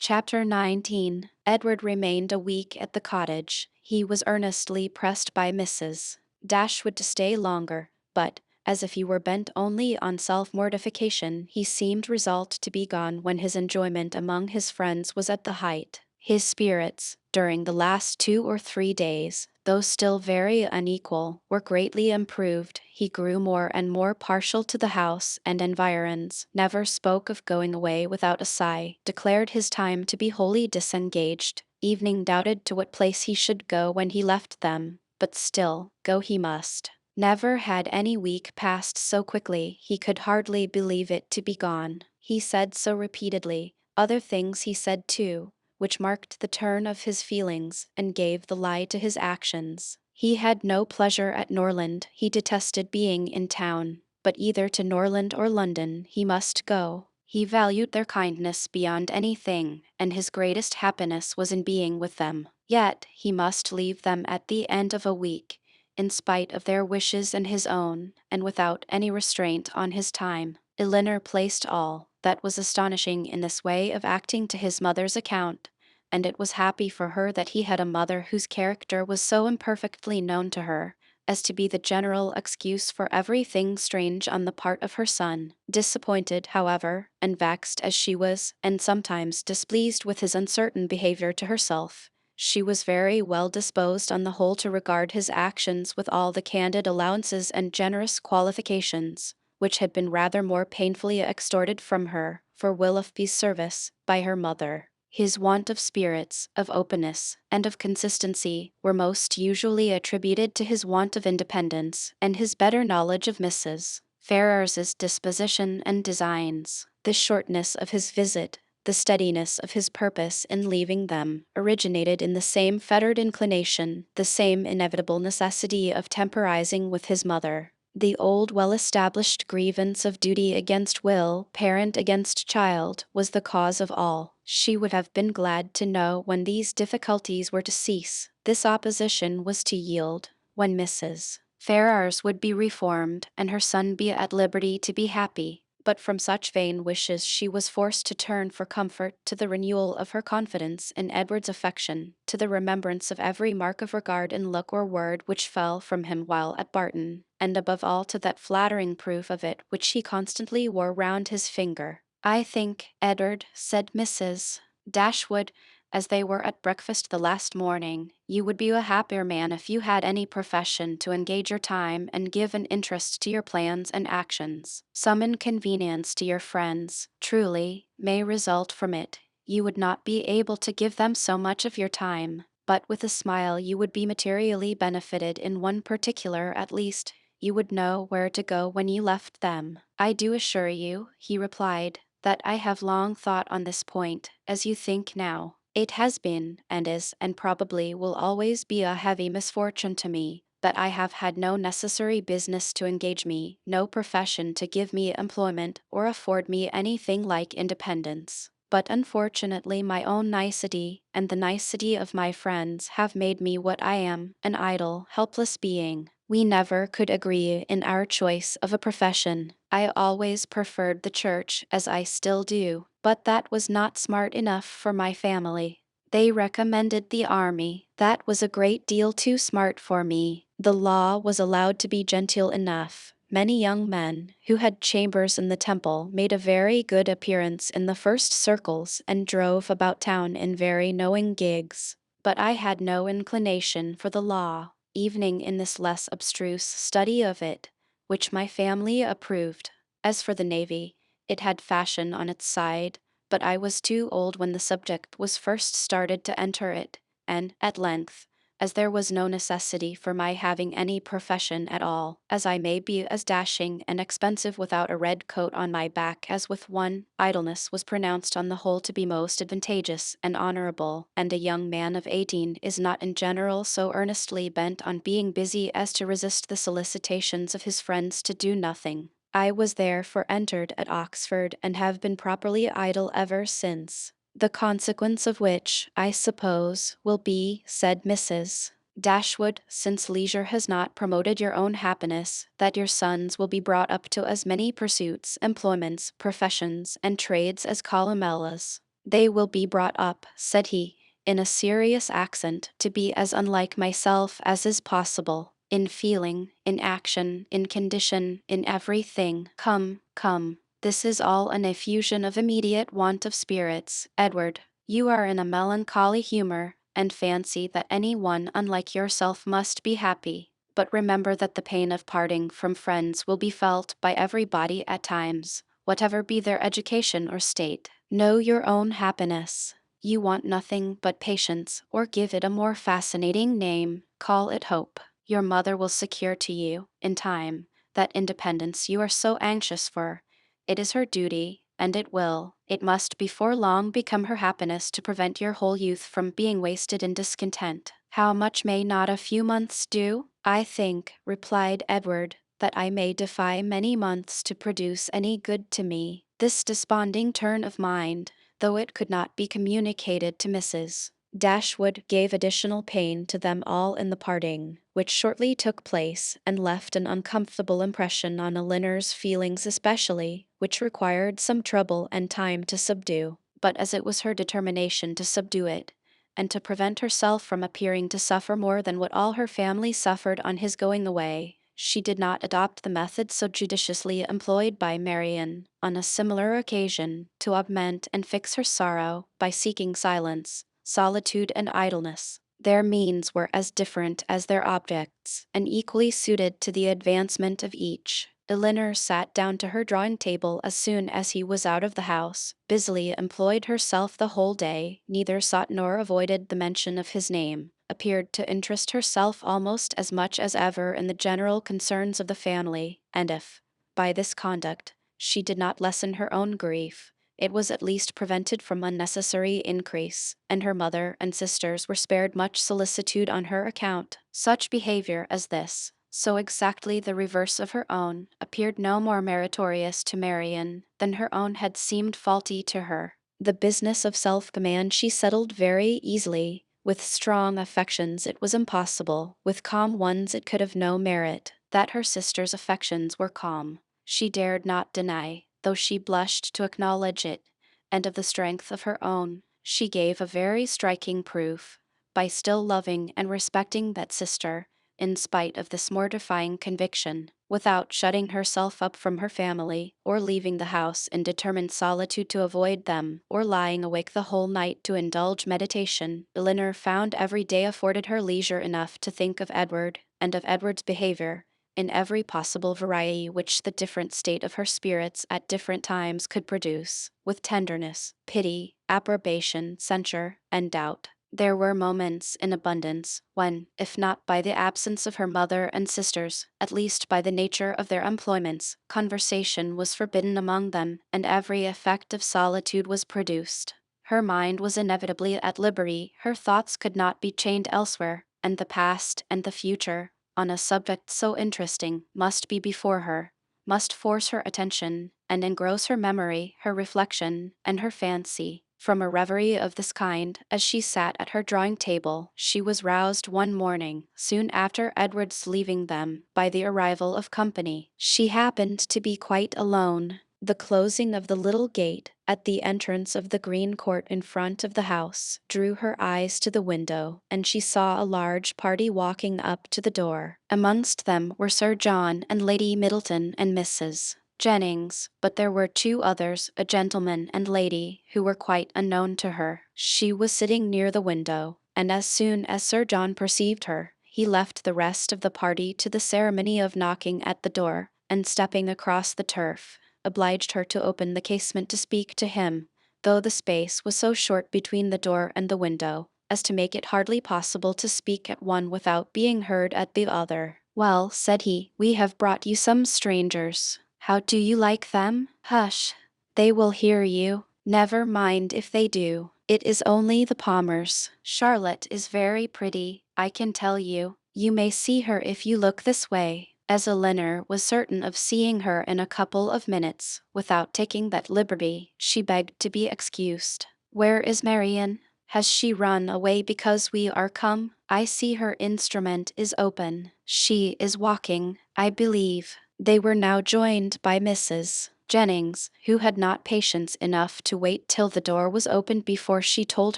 Chapter 19. Edward remained a week at the cottage. He was earnestly pressed by Mrs. Dashwood to stay longer, but, as if he were bent only on self-mortification, he seemed resolved to be gone when his enjoyment among his friends was at the height. His spirits, during the last 2 or 3 days, though still very unequal, were greatly improved. He grew more and more partial to the house and environs, never spoke of going away without a sigh, declared his time to be wholly disengaged, evening doubted to what place he should go when he left them, but still, go he must. Never had any week passed so quickly, he could hardly believe it to be gone. He said so repeatedly. Other things he said too, which marked the turn of his feelings and gave the lie to his actions. He had no pleasure at Norland, he detested being in town, but either to Norland or London he must go. He valued their kindness beyond anything, and his greatest happiness was in being with them. Yet he must leave them at the end of a week, in spite of their wishes and his own, and without any restraint on his time. Elinor placed all that was astonishing in this way of acting to his mother's account, and it was happy for her that he had a mother whose character was so imperfectly known to her as to be the general excuse for everything strange on the part of her son. Disappointed, however, and vexed as she was, and sometimes displeased with his uncertain behavior to herself, she was very well disposed on the whole to regard his actions with all the candid allowances and generous qualifications which had been rather more painfully extorted from her, for Willoughby's service, by her mother. His want of spirits, of openness, and of consistency were most usually attributed to his want of independence, and his better knowledge of Mrs. Ferrars's disposition and designs. The shortness of his visit, the steadiness of his purpose in leaving them, originated in the same fettered inclination, the same inevitable necessity of temporizing with his mother. The old well-established grievance of duty against will, parent against child, was the cause of all. She would have been glad to know when these difficulties were to cease. This opposition was to yield when Mrs. Ferrars would be reformed and her son be at liberty to be happy. But from such vain wishes she was forced to turn for comfort to the renewal of her confidence in Edward's affection, to the remembrance of every mark of regard in look or word which fell from him while at Barton, and above all to that flattering proof of it which he constantly wore round his finger. "I think, Edward," said Mrs. Dashwood, as they were at breakfast the last morning, "you would be a happier man if you had any profession to engage your time and give an interest to your plans and actions. Some inconvenience to your friends, truly, may result from it. You would not be able to give them so much of your time, but with a smile you would be materially benefited in one particular at least. You would know where to go when you left them." "I do assure you," he replied, "that I have long thought on this point, as you think now. It has been, and is, and probably will always be a heavy misfortune to me, that I have had no necessary business to engage me, no profession to give me employment, or afford me anything like independence. But unfortunately my own nicety, and the nicety of my friends, have made me what I am, an idle, helpless being. We never could agree in our choice of a profession. I always preferred the church, as I still do, but that was not smart enough for my family. They recommended the army. That was a great deal too smart for me. The law was allowed to be genteel enough. Many young men, who had chambers in the Temple, made a very good appearance in the first circles and drove about town in very knowing gigs. But I had no inclination for the law. Evening in this less abstruse study of it, which my family approved. As for the navy, it had fashion on its side, but I was too old when the subject was first started to enter it, and, at length, as there was no necessity for my having any profession at all, as I may be as dashing and expensive without a red coat on my back as with one, idleness was pronounced on the whole to be most advantageous and honorable, and a young man of 18 is not in general so earnestly bent on being busy as to resist the solicitations of his friends to do nothing. I was therefore entered at Oxford, and have been properly idle ever since. The consequence of which, I suppose, will be, said Mrs. Dashwood, since leisure has not promoted your own happiness, that your sons will be brought up to as many pursuits, employments, professions, and trades as Columella's. They will be brought up, said he, in a serious accent, to be as unlike myself as is possible, in feeling, in action, in condition, in everything. Come, come, this is all an effusion of immediate want of spirits, Edward. You are in a melancholy humor, and fancy that any one unlike yourself must be happy. But remember that the pain of parting from friends will be felt by everybody at times, whatever be their education or state. Know your own happiness. You want nothing but patience, or give it a more fascinating name, call it hope. Your mother will secure to you, in time, that independence you are so anxious for. It is her duty, and it must before long become her happiness to prevent your whole youth from being wasted in discontent. How much may not a few months do? I think, replied Edward, that I may defy many months to produce any good to me. This desponding turn of mind, though it could not be communicated to Mrs. Dashwood, gave additional pain to them all in the parting, which shortly took place, and left an uncomfortable impression on Elinor's feelings especially, which required some trouble and time to subdue. But as it was her determination to subdue it, and to prevent herself from appearing to suffer more than what all her family suffered on his going away, she did not adopt the method so judiciously employed by Marian, on a similar occasion, to augment and fix her sorrow, by seeking silence, solitude, and idleness. Their means were as different as their objects, and equally suited to the advancement of each. Elinor sat down to her drawing table as soon as he was out of the house, busily employed herself the whole day, neither sought nor avoided the mention of his name, appeared to interest herself almost as much as ever in the general concerns of the family, and if, by this conduct, she did not lessen her own grief, it was at least prevented from unnecessary increase, and her mother and sisters were spared much solicitude on her account. Such behavior as this, so exactly the reverse of her own, appeared no more meritorious to Marian than her own had seemed faulty to her. The business of self-command she settled very easily. With strong affections it was impossible, with calm ones it could have no merit. That her sister's affections were calm, she dared not deny, though she blushed to acknowledge it, and of the strength of her own, she gave a very striking proof, by still loving and respecting that sister, in spite of this mortifying conviction, without shutting herself up from her family, or leaving the house in determined solitude to avoid them, or lying awake the whole night to indulge meditation. Elinor found every day afforded her leisure enough to think of Edward, and of Edward's behavior, in every possible variety which the different state of her spirits at different times could produce, with tenderness, pity, approbation, censure, and doubt. There were moments in abundance when, if not by the absence of her mother and sisters, at least by the nature of their employments, conversation was forbidden among them, and every effect of solitude was produced. Her mind was inevitably at liberty, her thoughts could not be chained elsewhere, and the past and the future, on a subject so interesting, must be before her, must force her attention, and engross her memory, her reflection, and her fancy. From a reverie of this kind, as she sat at her drawing table, she was roused one morning, soon after Edward's leaving them, by the arrival of company. She happened to be quite alone. The closing of the little gate, at the entrance of the green court in front of the house, drew her eyes to the window, and she saw a large party walking up to the door. Amongst them were Sir John and Lady Middleton and Mrs. Jennings, but there were two others, a gentleman and lady, who were quite unknown to her. She was sitting near the window, and as soon as Sir John perceived her, he left the rest of the party to the ceremony of knocking at the door, and stepping across the turf, obliged her to open the casement to speak to him, though the space was so short between the door and the window, as to make it hardly possible to speak at one without being heard at the other. "Well," said he, "we have brought you some strangers. How do you like them?" "Hush, they will hear you." "Never mind if they do. It is only the Palmers. Charlotte is very pretty, I can tell you. You may see her if you look this way." As Elinor was certain of seeing her in a couple of minutes, without taking that liberty, she begged to be excused. "Where is Marian? Has she run away because we are come? I see her instrument is open. She is walking, I believe." They were now joined by Mrs. Jennings, who had not patience enough to wait till the door was opened before she told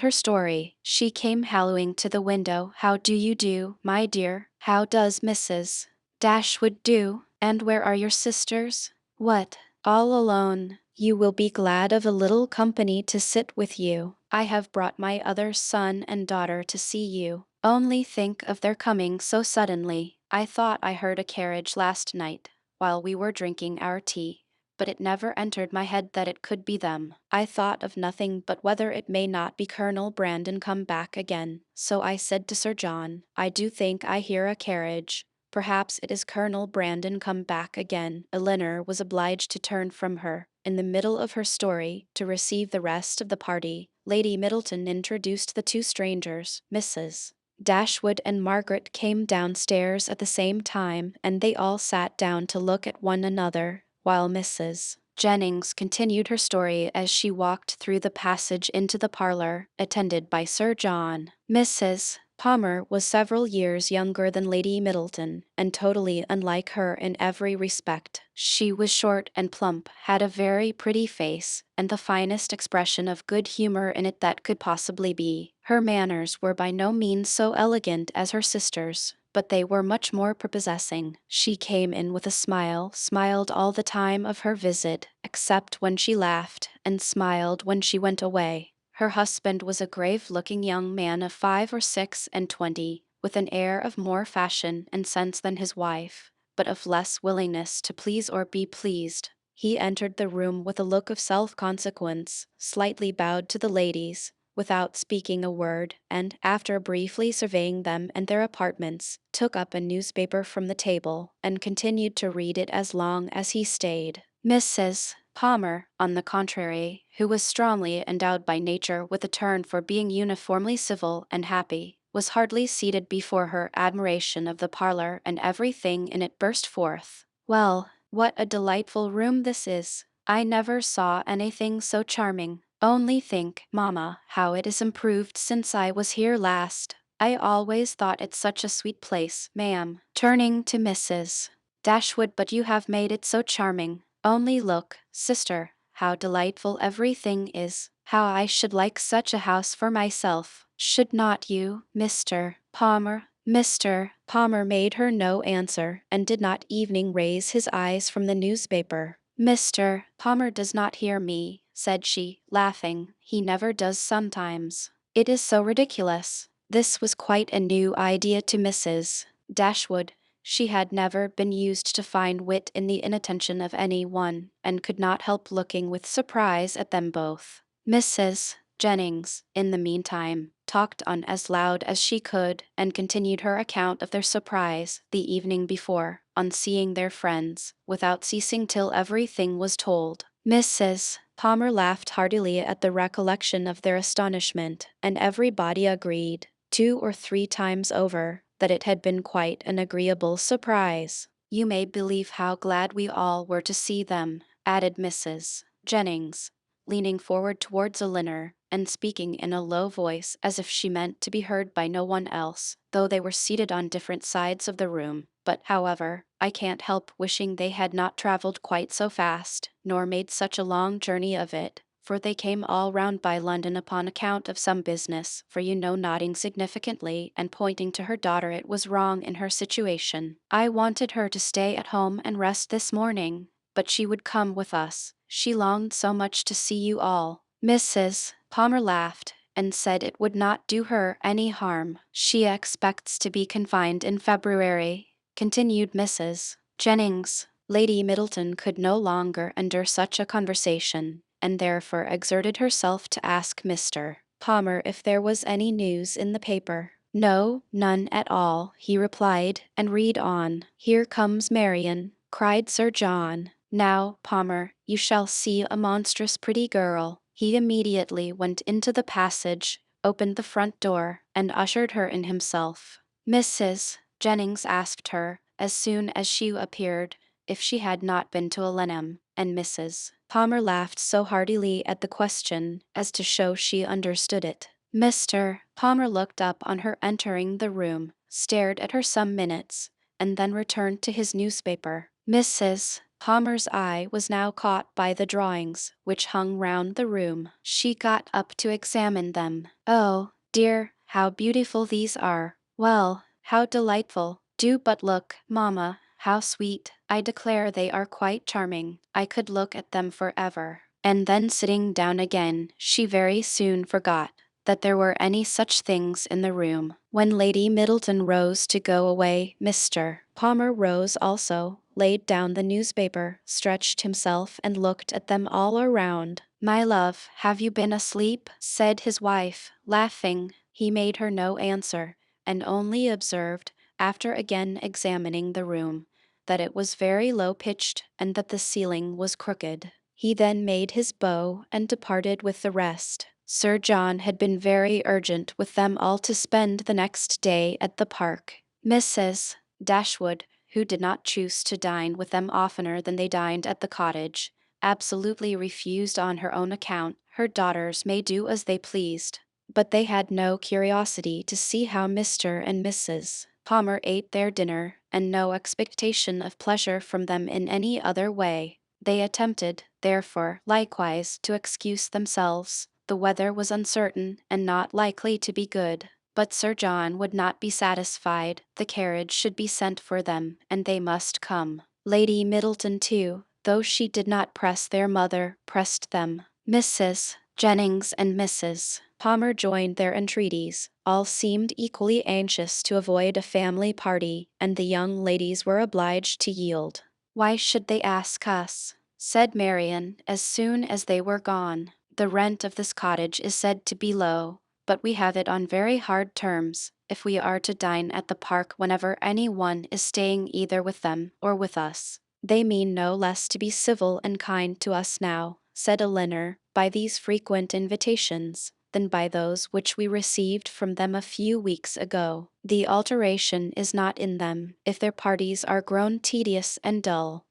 her story, she came hallooing to the window. "How do you do, my dear? How does Mrs. Dashwood do? And where are your sisters?" "What, all alone? You will be glad of a little company to sit with you. I have brought my other son and daughter to see you. Only think of their coming so suddenly. I thought I heard a carriage last night, while we were drinking our tea, but it never entered my head that it could be them. I thought of nothing but whether it may not be Colonel Brandon come back again. So I said to Sir John, 'I do think I hear a carriage. Perhaps it is Colonel Brandon come back again.'" Elinor was obliged to turn from her, in the middle of her story, to receive the rest of the party. Lady Middleton introduced the two strangers. Mrs. Dashwood and Margaret came downstairs at the same time, and they all sat down to look at one another, while Mrs. Jennings continued her story as she walked through the passage into the parlor, attended by Sir John. Mrs. Palmer was several years younger than Lady Middleton, and totally unlike her in every respect. She was short and plump, had a very pretty face, and the finest expression of good humor in it that could possibly be. Her manners were by no means so elegant as her sister's, but they were much more prepossessing. She came in with a smile, smiled all the time of her visit, except when she laughed, and smiled when she went away. Her husband was a grave-looking young man of 26 and 20, with an air of more fashion and sense than his wife, but of less willingness to please or be pleased. He entered the room with a look of self-consequence, slightly bowed to the ladies, without speaking a word, and, after briefly surveying them and their apartments, took up a newspaper from the table, and continued to read it as long as he stayed. Mrs. Palmer, on the contrary, who was strongly endowed by nature with a turn for being uniformly civil and happy, was hardly seated before her admiration of the parlor and everything in it burst forth. "Well, what a delightful room this is! I never saw anything so charming. Only think, mamma, how it is improved since I was here last. I always thought it such a sweet place, ma'am," turning to Mrs. Dashwood, "but you have made it so charming. Only look, sister, how delightful everything is. How I should like such a house for myself. Should not you, Mr. Palmer?" Mr. Palmer made her no answer, and did not even raise his eyes from the newspaper. "Mr. Palmer does not hear me," said she, laughing. "He never does sometimes. It is so ridiculous." This was quite a new idea to Mrs. Dashwood. She had never been used to find wit in the inattention of any one, and could not help looking with surprise at them both. Mrs. Jennings, in the meantime, talked on as loud as she could, and continued her account of their surprise the evening before, on seeing their friends, without ceasing till everything was told. Mrs. Palmer laughed heartily at the recollection of their astonishment, and everybody agreed, 2 or 3 times over, that it had been quite an agreeable surprise. "You may believe how glad we all were to see them," added Mrs. Jennings, leaning forward towards Elinor, and speaking in a low voice as if she meant to be heard by no one else, though they were seated on different sides of the room. "But, however, I can't help wishing they had not travelled quite so fast, nor made such a long journey of it, for they came all round by London upon account of some business, for you know," nodding significantly and pointing to her daughter, "it was wrong in her situation. I wanted her to stay at home and rest this morning, but she would come with us. She longed so much to see you all." Mrs. Palmer laughed, and said it would not do her any harm. "She expects to be confined in February," continued Mrs. Jennings. Lady Middleton could no longer endure such a conversation, and therefore exerted herself to ask Mr. Palmer if there was any news in the paper. "No, none at all," he replied, "and read on." "Here comes Marian," cried Sir John. "Now, Palmer, you shall see a monstrous pretty girl." He immediately went into the passage, opened the front door, and ushered her in himself. Mrs. Jennings asked her, as soon as she appeared, if she had not been to Allenham, and Mrs. Palmer laughed so heartily at the question as to show she understood it. Mr. Palmer looked up on her entering the room, stared at her some minutes, and then returned to his newspaper. Mrs. Palmer's eye was now caught by the drawings, which hung round the room. She got up to examine them. "Oh, dear, how beautiful these are! Well, how delightful! Do but look, mamma, how sweet! I declare they are quite charming. I could look at them forever." And then sitting down again, she very soon forgot that there were any such things in the room. When Lady Middleton rose to go away, Mr. Palmer rose also, laid down the newspaper, stretched himself, and looked at them all around. "My love, have you been asleep?" said his wife, laughing. He made her no answer, and only observed, after again examining the room, that it was very low-pitched and that the ceiling was crooked. He then made his bow and departed with the rest. Sir John had been very urgent with them all to spend the next day at the park. Mrs. Dashwood, who did not choose to dine with them oftener than they dined at the cottage, absolutely refused on her own account. Her daughters may do as they pleased, but they had no curiosity to see how Mr. and Mrs. Palmer ate their dinner, and no expectation of pleasure from them in any other way. They attempted, therefore, likewise to excuse themselves. The weather was uncertain and not likely to be good, but Sir John would not be satisfied. The carriage should be sent for them, and they must come. Lady Middleton, too, though she did not press their mother, pressed them. Mrs. Jennings and Mrs. Palmer joined their entreaties. All seemed equally anxious to avoid a family party, and the young ladies were obliged to yield. "Why should they ask us?" said Marian, as soon as they were gone. "The rent of this cottage is said to be low, but we have it on very hard terms. If we are to dine at the park whenever any one is staying either with them or with us, they mean no less to be civil and kind to us now," said Elinor, "by these frequent invitations, than by those which we received from them a few weeks ago. The alteration is not in them, if their parties are grown tedious and dull."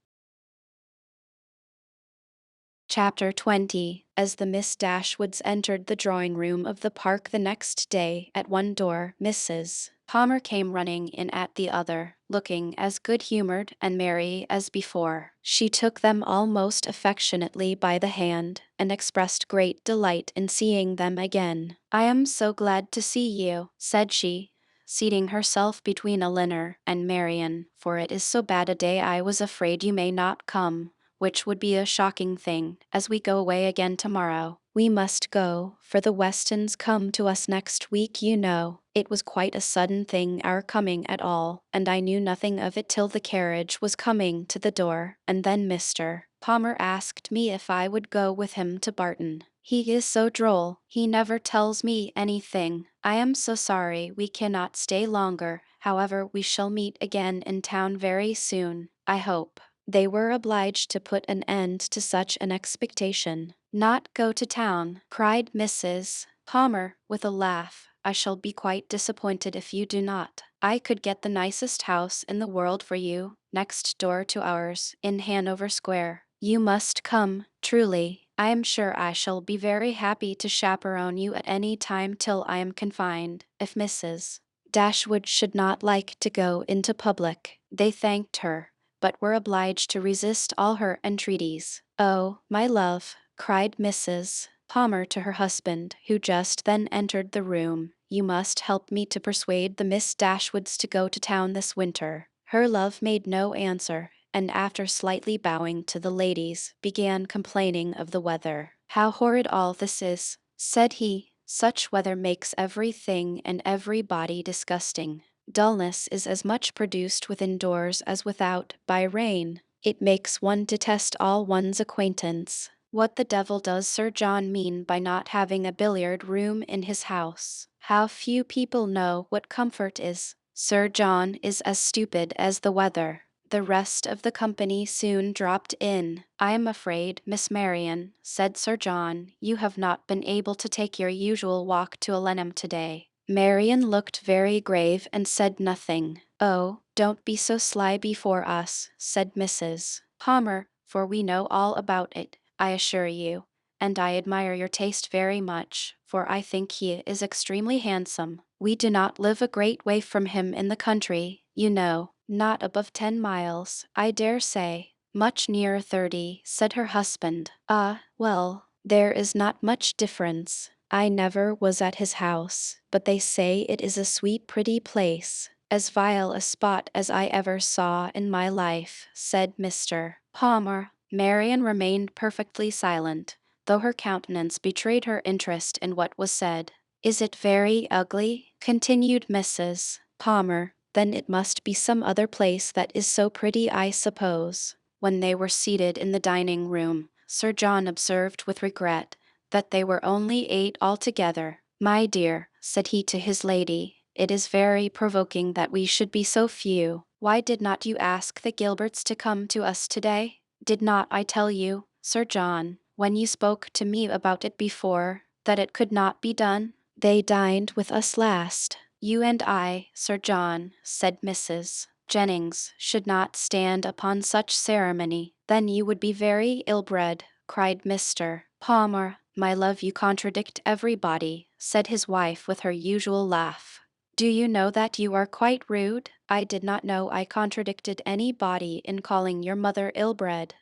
Chapter 20. As the Miss Dashwoods entered the drawing-room of the park the next day, at one door, Mrs. Palmer came running in at the other, looking as good-humoured and merry as before. She took them all most affectionately by the hand, and expressed great delight in seeing them again. "I am so glad to see you," said she, seating herself between Elinor and Marian, "for it is so bad a day I was afraid you may not come, which would be a shocking thing, as we go away again tomorrow. We must go, for the Westons come to us next week, you know. It was quite a sudden thing our coming at all, and I knew nothing of it till the carriage was coming to the door, and then Mr. Palmer asked me if I would go with him to Barton. He is so droll, he never tells me anything. I am so sorry we cannot stay longer. However, we shall meet again in town very soon, I hope." They were obliged to put an end to such an expectation. "Not go to town," cried Mrs. Palmer, with a laugh. "I shall be quite disappointed if you do not. I could get the nicest house in the world for you, next door to ours, in Hanover Square. You must come, truly. I am sure I shall be very happy to chaperone you at any time till I am confined. If Mrs. Dashwood should not like to go into public." They thanked her, but were obliged to resist all her entreaties. "Oh, my love," cried Mrs. Palmer to her husband, who just then entered the room, "you must help me to persuade the Miss Dashwoods to go to town this winter." Her love made no answer, and after slightly bowing to the ladies, began complaining of the weather. "How horrid all this is," said he. "Such weather makes everything and everybody disgusting. Dullness is as much produced within doors as without, by rain. It makes one detest all one's acquaintance. What the devil does Sir John mean by not having a billiard room in his house? How few people know what comfort is. Sir John is as stupid as the weather." The rest of the company soon dropped in. "I am afraid, Miss Marian," said Sir John, "you have not been able to take your usual walk to Allenham today." Marian looked very grave and said nothing. "Oh, don't be so sly before us," said Mrs. Palmer, "for we know all about it, I assure you, and I admire your taste very much, for I think he is extremely handsome. We do not live a great way from him in the country, you know, not above 10 miles, I dare say. Much nearer 30, said her husband. Ah, well, there is not much difference. I never was at his house, but they say it is a sweet pretty place. As vile a spot as I ever saw in my life, said Mr. Palmer. Marian remained perfectly silent, though her countenance betrayed her interest in what was said. Is it very ugly? Continued Mrs. Palmer. Then it must be some other place that is so pretty, I suppose. When they were seated in the dining room, Sir John observed with regret that they were only 8 altogether. My dear, said he to his lady, it is very provoking that we should be so few. Why did not you ask the Gilberts to come to us today? Did not I tell you, Sir John, when you spoke to me about it before, that it could not be done? They dined with us last. You and I, Sir John, said Mrs. Jennings, should not stand upon such ceremony. Then you would be very ill-bred, cried Mr. Palmer. My love, you contradict everybody, said his wife with her usual laugh. Do you know that you are quite rude? I did not know I contradicted anybody in calling your mother ill-bred.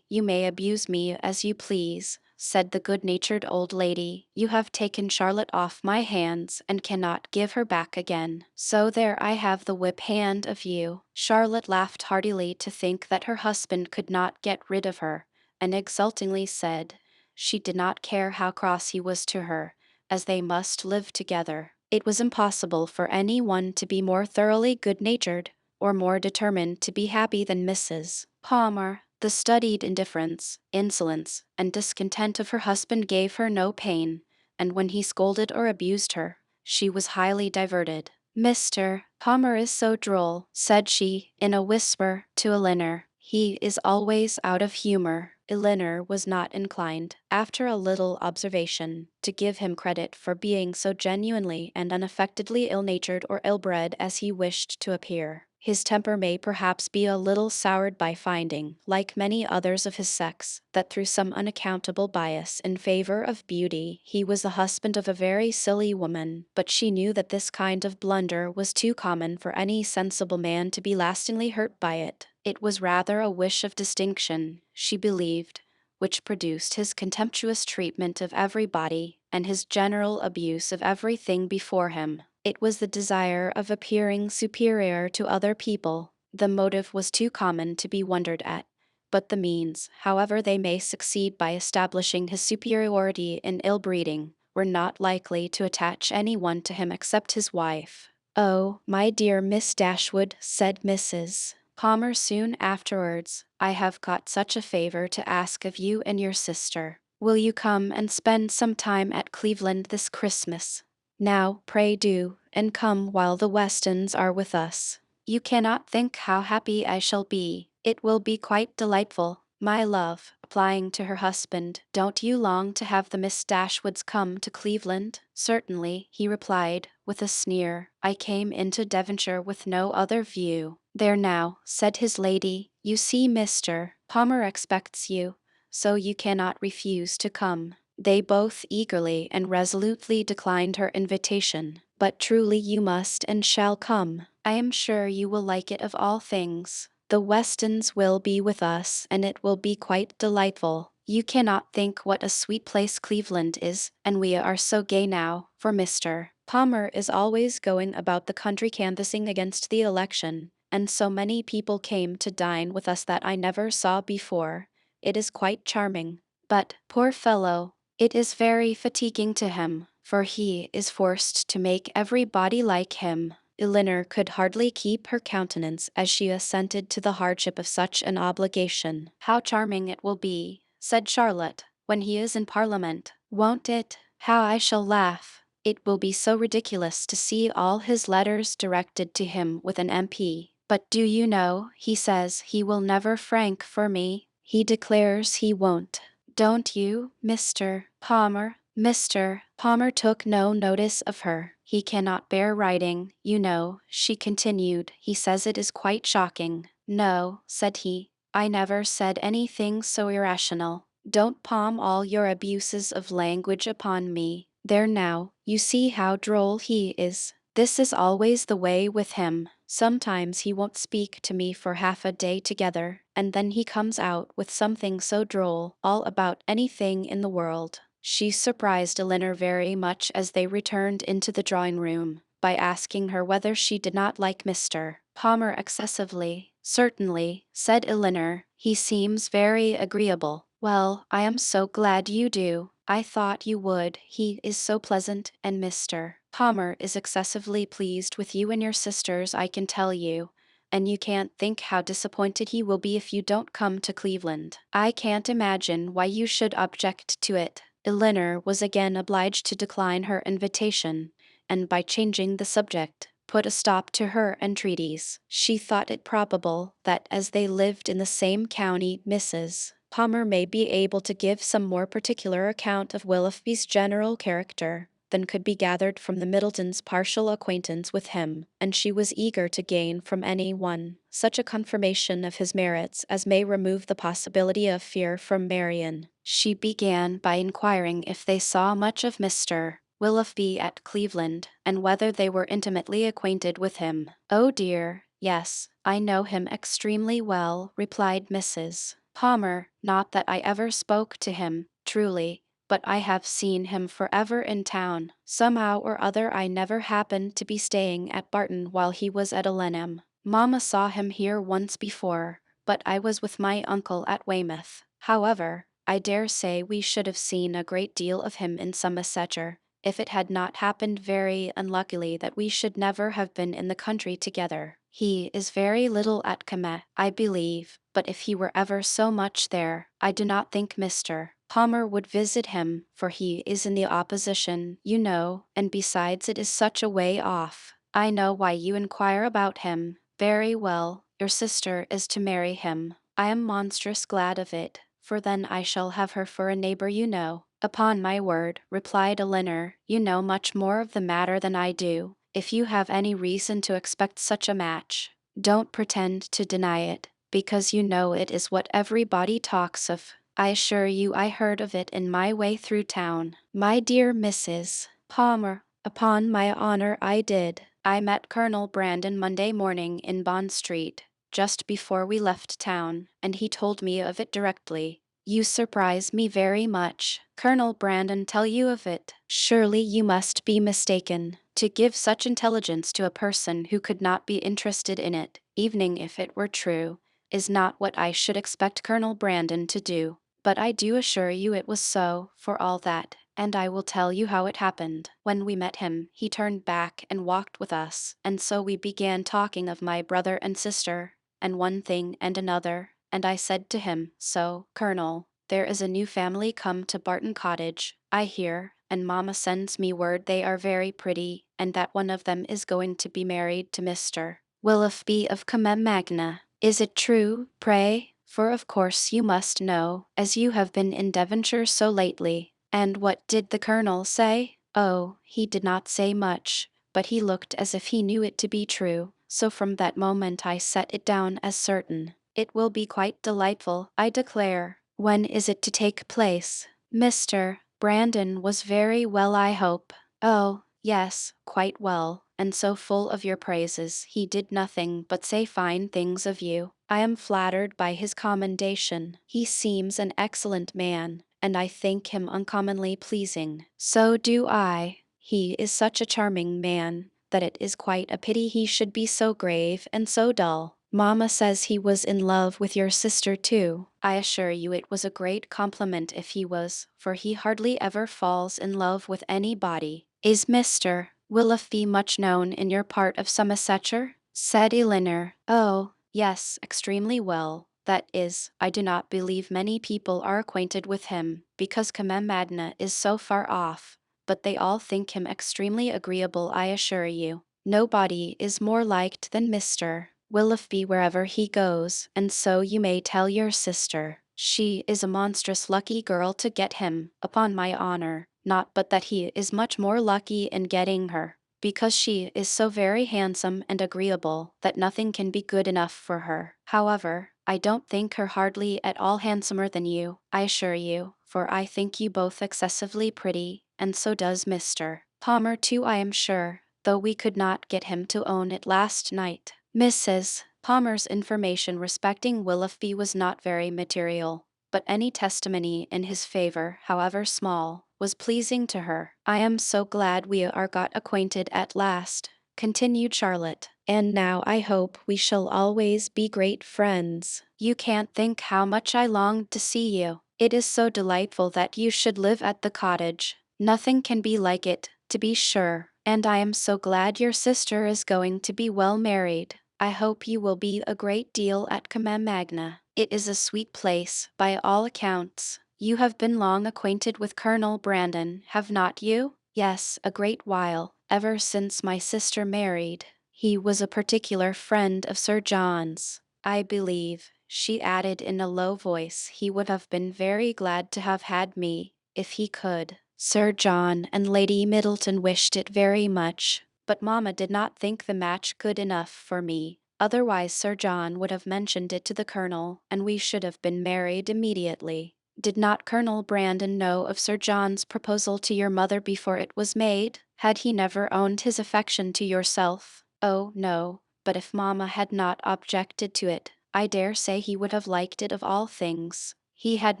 You may abuse me as you please, said the good-natured old lady. You have taken Charlotte off my hands and cannot give her back again. So there I have the whip hand of you. Charlotte laughed heartily to think that her husband could not get rid of her, and exultingly said she did not care how cross he was to her, as they must live together. It was impossible for any one to be more thoroughly good-natured or more determined to be happy than Mrs. Palmer. The studied indifference, insolence, and discontent of her husband gave her no pain, and when he scolded or abused her, she was highly diverted. Mr. Palmer is so droll, said she, in a whisper, to Elinor. He is always out of humor. Elinor was not inclined, after a little observation, to give him credit for being so genuinely and unaffectedly ill-natured or ill-bred as he wished to appear. His temper may perhaps be a little soured by finding, like many others of his sex, that through some unaccountable bias in favor of beauty, he was the husband of a very silly woman, but she knew that this kind of blunder was too common for any sensible man to be lastingly hurt by it. It was rather a wish of distinction, she believed, which produced his contemptuous treatment of everybody and his general abuse of everything before him. It was the desire of appearing superior to other people. The motive was too common to be wondered at, but the means, however they may succeed by establishing his superiority in ill-breeding, were not likely to attach anyone to him except his wife. Oh, my dear Miss Dashwood, said Mrs. Palmer soon afterwards, I have got such a favor to ask of you and your sister. Will you come and spend some time at Cleveland this Christmas? Now, pray do, and come while the Westons are with us. You cannot think how happy I shall be. It will be quite delightful. My love, applying to her husband, don't you long to have the Miss Dashwoods come to Cleveland? Certainly, he replied, with a sneer. I came into Devonshire with no other view. There now, said his lady, you see Mr. Palmer expects you, so you cannot refuse to come. They both eagerly and resolutely declined her invitation. But truly you must and shall come. I am sure you will like it of all things. The Westons will be with us, and it will be quite delightful. You cannot think what a sweet place Cleveland is, and we are so gay now, for Mr. Palmer is always going about the country canvassing against the election, and so many people came to dine with us that I never saw before. It is quite charming. But, poor fellow, it is very fatiguing to him, for he is forced to make everybody like him. Elinor could hardly keep her countenance as she assented to the hardship of such an obligation. How charming it will be, said Charlotte, when he is in Parliament. Won't it? How I shall laugh. It will be so ridiculous to see all his letters directed to him with an MP. But do you know, he says he will never frank for me. He declares he won't. Don't you, Mr. Palmer? Mr. Palmer took no notice of her. He cannot bear writing, you know, she continued. He says it is quite shocking. No, said he, I never said anything so irrational. Don't palm all your abuses of language upon me. There now, you see how droll he is. This is always the way with him. Sometimes he won't speak to me for half a day together, and then he comes out with something so droll, all about anything in the world. She surprised Elinor very much as they returned into the drawing room, by asking her whether she did not like Mr. Palmer excessively. Certainly, said Elinor, he seems very agreeable. Well, I am so glad you do. I thought you would. He is so pleasant, and Mr. Palmer is excessively pleased with you and your sisters, I can tell you. And you can't think how disappointed he will be if you don't come to Cleveland. I can't imagine why you should object to it. Elinor was again obliged to decline her invitation, and by changing the subject, put a stop to her entreaties. She thought it probable that as they lived in the same county, Mrs. Palmer may be able to give some more particular account of Willoughby's general character than could be gathered from the Middletons' partial acquaintance with him, and she was eager to gain from any one such a confirmation of his merits as may remove the possibility of fear from Marian. She began by inquiring if they saw much of Mr. Willoughby at Cleveland, and whether they were intimately acquainted with him. Oh dear, yes, I know him extremely well, replied Mrs. Palmer. Not that I ever spoke to him, truly, but I have seen him forever in town. Somehow or other I never happened to be staying at Barton while he was at Allenham. Mamma saw him here once before, but I was with my uncle at Weymouth. However, I dare say we should have seen a great deal of him in Somersetshire, if it had not happened very unluckily that we should never have been in the country together. He is very little at Kemet, I believe, but if he were ever so much there, I do not think Mr. Palmer would visit him, for he is in the opposition, you know, and besides it is such a way off. I know why you inquire about him. Very well, your sister is to marry him. I am monstrous glad of it, for then I shall have her for a neighbor, you know. Upon my word, replied Elinor, you know much more of the matter than I do, if you have any reason to expect such a match. Don't pretend to deny it, because you know it is what everybody talks of. I assure you I heard of it in my way through town. My dear Mrs. Palmer, upon my honor I did. I met Colonel Brandon Monday morning in Bond Street, just before we left town, and he told me of it directly. You surprise me very much. Colonel Brandon tell you of it? Surely you must be mistaken. To give such intelligence to a person who could not be interested in it, even if it were true, is not what I should expect Colonel Brandon to do. But I do assure you it was so, for all that, and I will tell you how it happened. When we met him, he turned back and walked with us, and so we began talking of my brother and sister, and one thing and another, and I said to him, so, Colonel, there is a new family come to Barton Cottage, I hear, and Mamma sends me word they are very pretty, and that one of them is going to be married to Mr. Willoughby of Comem Magna. Is it true, pray? For of course you must know, as you have been in Devonshire so lately. And what did the Colonel say? Oh, he did not say much, but he looked as if he knew it to be true, so from that moment I set it down as certain. It will be quite delightful, I declare. When is it to take place? Mr. Brandon was very well, I hope. Oh, yes, quite well, and so full of your praises, he did nothing but say fine things of you. I am flattered by his commendation. He seems an excellent man, and I think him uncommonly pleasing. So do I. He is such a charming man, that it is quite a pity he should be so grave and so dull. Mamma says he was in love with your sister too. I assure you it was a great compliment if he was, for he hardly ever falls in love with anybody. Is Mr. Willoughby much known in your part of Somersetshire? Said Elinor. Oh, yes, extremely well. That is, I do not believe many people are acquainted with him, because Comem Magna is so far off, but they all think him extremely agreeable, I assure you. Nobody is more liked than Mr. Willoughby wherever he goes, and so you may tell your sister. She is a monstrous lucky girl to get him, upon my honor, not but that he is much more lucky in getting her, because she is so very handsome and agreeable that nothing can be good enough for her. However, I don't think her hardly at all handsomer than you, I assure you, for I think you both excessively pretty, and so does Mr. Palmer too, I am sure, though we could not get him to own it last night. Mrs. Palmer's information respecting Willoughby was not very material, but any testimony in his favor, however small, was pleasing to her. "I am so glad we are got acquainted at last," continued Charlotte, "and now I hope we shall always be great friends. You can't think how much I longed to see you. It is so delightful that you should live at the cottage. Nothing can be like it, to be sure, and I am so glad your sister is going to be well married. I hope you will be a great deal at Combe Magna. It is a sweet place, by all accounts. You have been long acquainted with Colonel Brandon, have not you?" "Yes, a great while, ever since my sister married. He was a particular friend of Sir John's. I believe," she added in a low voice, "he would have been very glad to have had me, if he could. Sir John and Lady Middleton wished it very much, but mamma did not think the match good enough for me. Otherwise Sir John would have mentioned it to the colonel, and we should have been married immediately." "Did not Colonel Brandon know of Sir John's proposal to your mother before it was made? Had he never owned his affection to yourself?" "Oh, no, but if mamma had not objected to it, I dare say he would have liked it of all things. He had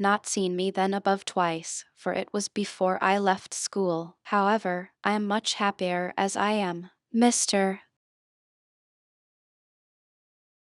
not seen me then above twice, for it was before I left school. However, I am much happier as I am. Mr.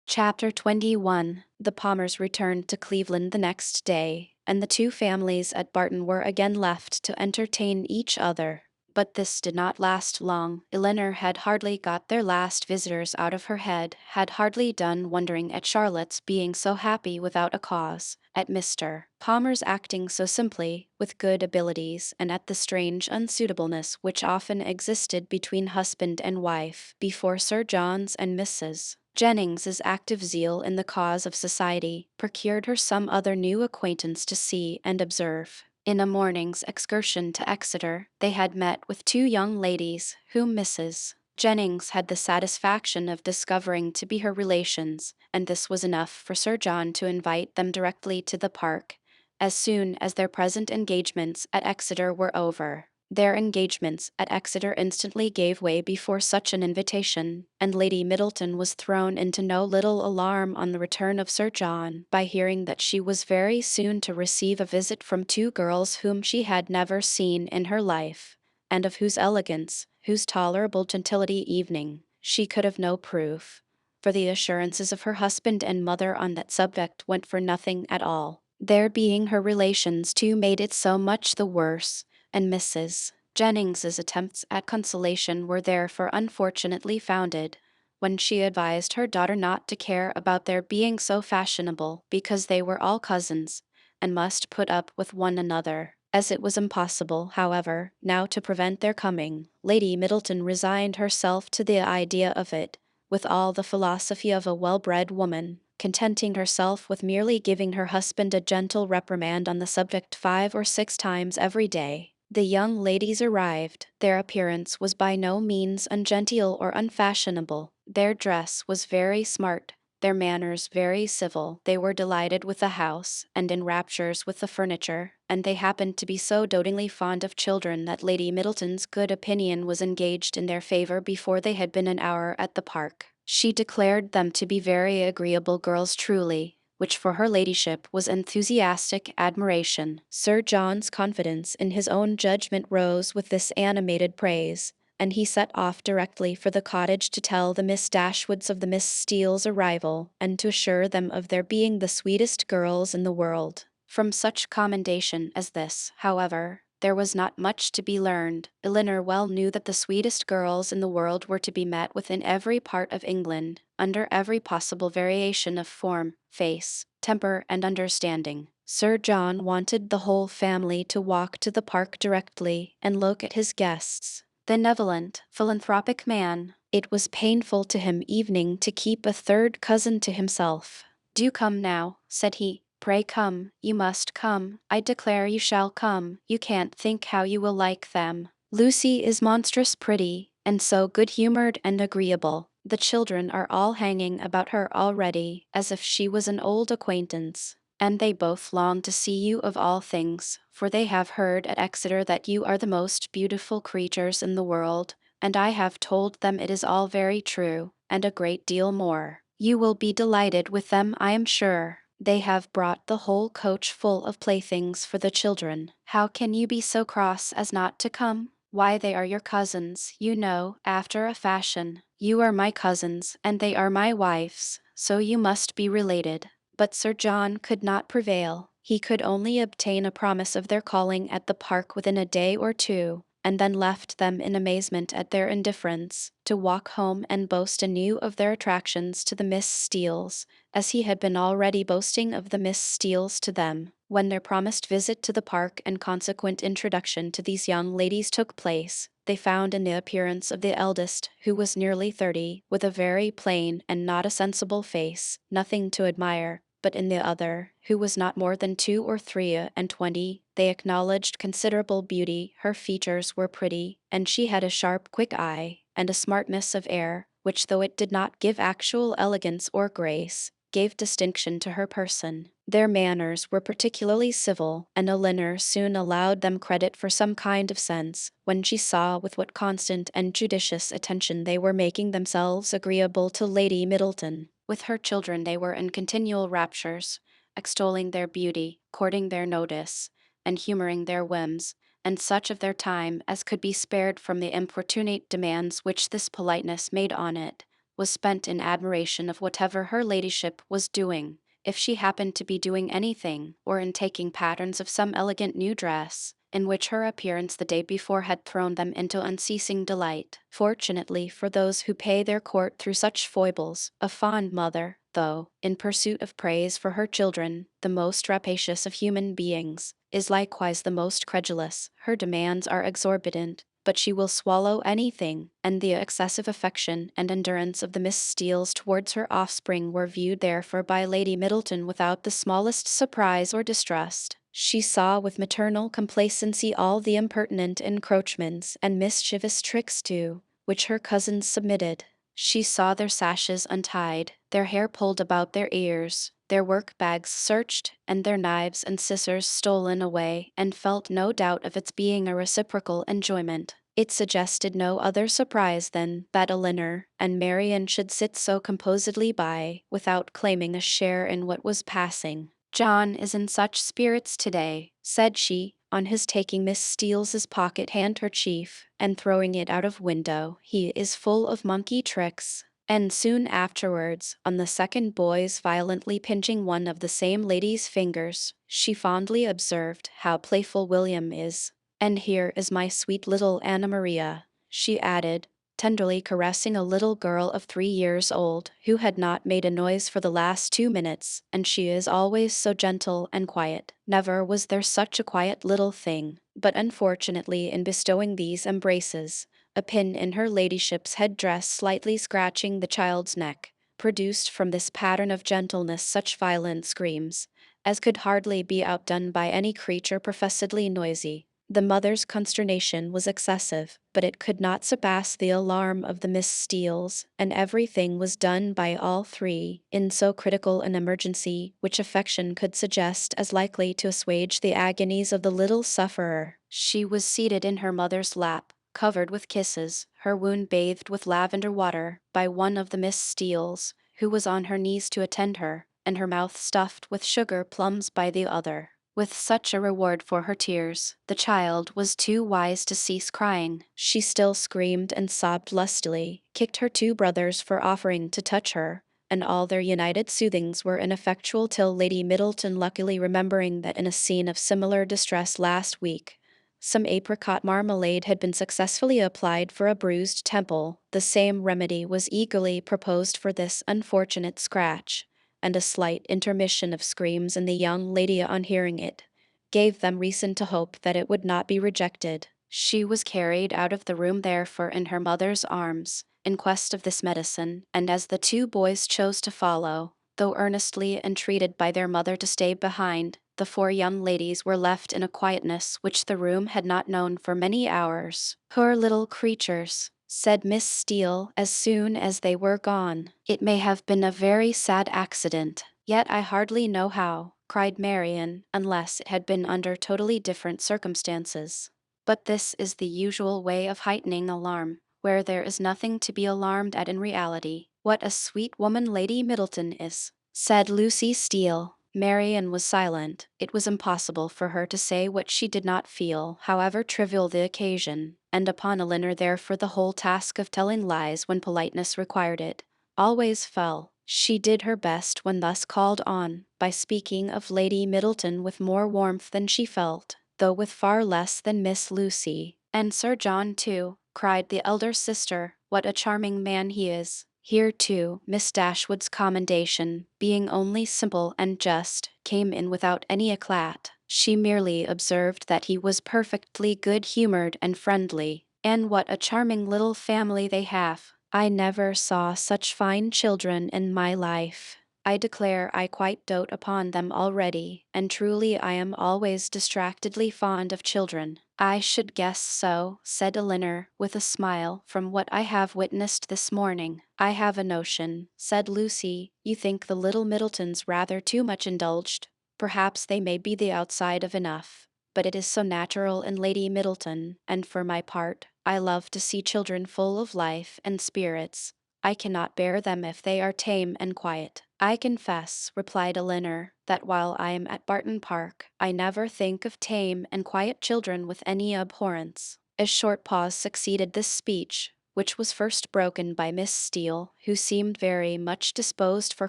Chapter 21. The Palmers returned to Cleveland the next day, and the two families at Barton were again left to entertain each other. But this did not last long. Eleanor had hardly got their last visitors out of her head, had hardly done wondering at Charlotte's being so happy without a cause, at Mr. Palmer's acting so simply, with good abilities, and at the strange unsuitableness which often existed between husband and wife, before Sir John's and Mrs. Jennings's active zeal in the cause of society procured her some other new acquaintance to see and observe. In a morning's excursion to Exeter, they had met with two young ladies, whom Mrs. Jennings had the satisfaction of discovering to be her relations, and this was enough for Sir John to invite them directly to the park, as soon as their present engagements at Exeter were over. Their engagements at Exeter instantly gave way before such an invitation, and Lady Middleton was thrown into no little alarm on the return of Sir John, by hearing that she was very soon to receive a visit from two girls whom she had never seen in her life, and of whose elegance, whose tolerable gentility evening, she could have no proof, for the assurances of her husband and mother on that subject went for nothing at all. Their being her relations too made it so much the worse, and Mrs. Jennings's attempts at consolation were therefore unfortunately founded, when she advised her daughter not to care about their being so fashionable, because they were all cousins, and must put up with one another. As it was impossible, however, now to prevent their coming, Lady Middleton resigned herself to the idea of it, with all the philosophy of a well-bred woman, contenting herself with merely giving her husband a gentle reprimand on the subject 5 or 6 times every day. The young ladies arrived. Their appearance was by no means ungenteel or unfashionable. Their dress was very smart, their manners very civil. They were delighted with the house, and in raptures with the furniture, and they happened to be so dotingly fond of children that Lady Middleton's good opinion was engaged in their favor before they had been an hour at the park. She declared them to be very agreeable girls truly, which for her ladyship was enthusiastic admiration. Sir John's confidence in his own judgment rose with this animated praise, and he set off directly for the cottage to tell the Miss Dashwoods of the Miss Steele's arrival, and to assure them of their being the sweetest girls in the world. From such commendation as this, however, there was not much to be learned. Eleanor well knew that the sweetest girls in the world were to be met with in every part of England, under every possible variation of form, face, temper, and understanding. Sir John wanted the whole family to walk to the park directly and look at his guests. Benevolent, philanthropic man, it was painful to him evening to keep a third cousin to himself. "Do come now," said he. "Pray come, you must come. I declare you shall come. You can't think how you will like them. Lucy is monstrous pretty, and so good-humored and agreeable. The children are all hanging about her already, as if she was an old acquaintance. And they both long to see you of all things, for they have heard at Exeter that you are the most beautiful creatures in the world, and I have told them it is all very true. and a great deal more. You will be delighted with them, I am sure. They have brought the whole coach full of playthings for the children. How can you be so cross as not to come? Why, they are your cousins, you know, after a fashion. You are my cousins, and they are my wife's, so you must be related. But Sir John could not prevail. He could only obtain a promise of their calling at the park within a day or two, and then left them in amazement at their indifference, to walk home and boast anew of their attractions to the Miss Steeles, as he had been already boasting of the Miss Steeles to them. When their promised visit to the park and consequent introduction to these young ladies took place, they found in the appearance of the eldest, who was nearly 30, with a very plain and not a sensible face, nothing to admire, but in the other, who was not more than 2 or 3 and 20, they acknowledged considerable beauty. Her features were pretty, and she had a sharp quick eye, and a smartness of air, which, though it did not give actual elegance or grace, gave distinction to her person. Their manners were particularly civil, and Elinor soon allowed them credit for some kind of sense, when she saw with what constant and judicious attention they were making themselves agreeable to Lady Middleton. With her children they were in continual raptures, extolling their beauty, courting their notice, and humoring their whims, and such of their time as could be spared from the importunate demands which this politeness made on it, was spent in admiration of whatever her ladyship was doing, if she happened to be doing anything, or in taking patterns of some elegant new dress, in which her appearance the day before had thrown them into unceasing delight. Fortunately for those who pay their court through such foibles, a fond mother, though, in pursuit of praise for her children, the most rapacious of human beings, is likewise the most credulous. Her demands are exorbitant, but she will swallow anything, and the excessive affection and endurance of the Miss Steeles towards her offspring were viewed therefore by Lady Middleton without the smallest surprise or distrust. She saw with maternal complacency all the impertinent encroachments and mischievous tricks too, which her cousins submitted. She saw their sashes untied, their hair pulled about their ears, their work-bags searched, and their knives and scissors stolen away, and felt no doubt of its being a reciprocal enjoyment. It suggested no other surprise than that Elinor and Marian should sit so composedly by, without claiming a share in what was passing. "John is in such spirits today," said she, on his taking Miss Steeles's pocket handkerchief and throwing it out of window. "He is full of monkey tricks." And soon afterwards, on the second boy's violently pinching one of the same lady's fingers, she fondly observed, "How playful William is. And here is my sweet little Anna Maria," she added, tenderly caressing a little girl of 3 years old, who had not made a noise for the last 2 minutes, "and she is always so gentle and quiet. Never was there such a quiet little thing." But unfortunately, in bestowing these embraces, a pin in her ladyship's head-dress slightly scratching the child's neck, produced from this pattern of gentleness such violent screams, as could hardly be outdone by any creature professedly noisy. The mother's consternation was excessive, but it could not surpass the alarm of the Miss Steeles, and everything was done by all three, in so critical an emergency, which affection could suggest as likely to assuage the agonies of the little sufferer. She was seated in her mother's lap, covered with kisses, her wound bathed with lavender water, by one of the Miss Steeles, who was on her knees to attend her, and her mouth stuffed with sugar plums by the other. With such a reward for her tears, the child was too wise to cease crying. She still screamed and sobbed lustily, kicked her 2 brothers for offering to touch her, and all their united soothings were ineffectual till Lady Middleton, luckily remembering that in a scene of similar distress last week, some apricot marmalade had been successfully applied for a bruised temple, the same remedy was eagerly proposed for this unfortunate scratch, and a slight intermission of screams in the young lady on hearing it gave them reason to hope that it would not be rejected. She was carried out of the room therefore in her mother's arms, in quest of this medicine, and as the 2 boys chose to follow, though earnestly entreated by their mother to stay behind, the 4 young ladies were left in a quietness which the room had not known for many hours. "Poor little creatures," said Miss Steele as soon as they were gone. "It may have been a very sad accident, yet I hardly know how," cried Marian, "unless it had been under totally different circumstances. But this is the usual way of heightening alarm, where there is nothing to be alarmed at in reality. What a sweet woman Lady Middleton is, said Lucy Steele. Marian was silent. It was impossible for her to say what she did not feel, however trivial the occasion, and upon Elinor therefore the whole task of telling lies when politeness required it always fell. She did her best when thus called on, by speaking of Lady Middleton with more warmth than she felt, though with far less than Miss Lucy. And Sir John too, cried the elder sister, what a charming man he is. Here too, Miss Dashwood's commendation, being only simple and just, came in without any eclat. She merely observed that he was perfectly good-humoured and friendly, and what a charming little family they have. I never saw such fine children in my life. I declare I quite dote upon them already, and truly I am always distractedly fond of children. I should guess so, said Elinor, with a smile, from what I have witnessed this morning. I have a notion, said Lucy, you think the little Middletons rather too much indulged. Perhaps they may be the outside of enough, but it is so natural in Lady Middleton, and for my part, I love to see children full of life and spirits. I cannot bear them if they are tame and quiet. I confess, replied Elinor, that while I am at Barton Park, I never think of tame and quiet children with any abhorrence. A short pause succeeded this speech, which was first broken by Miss Steele, who seemed very much disposed for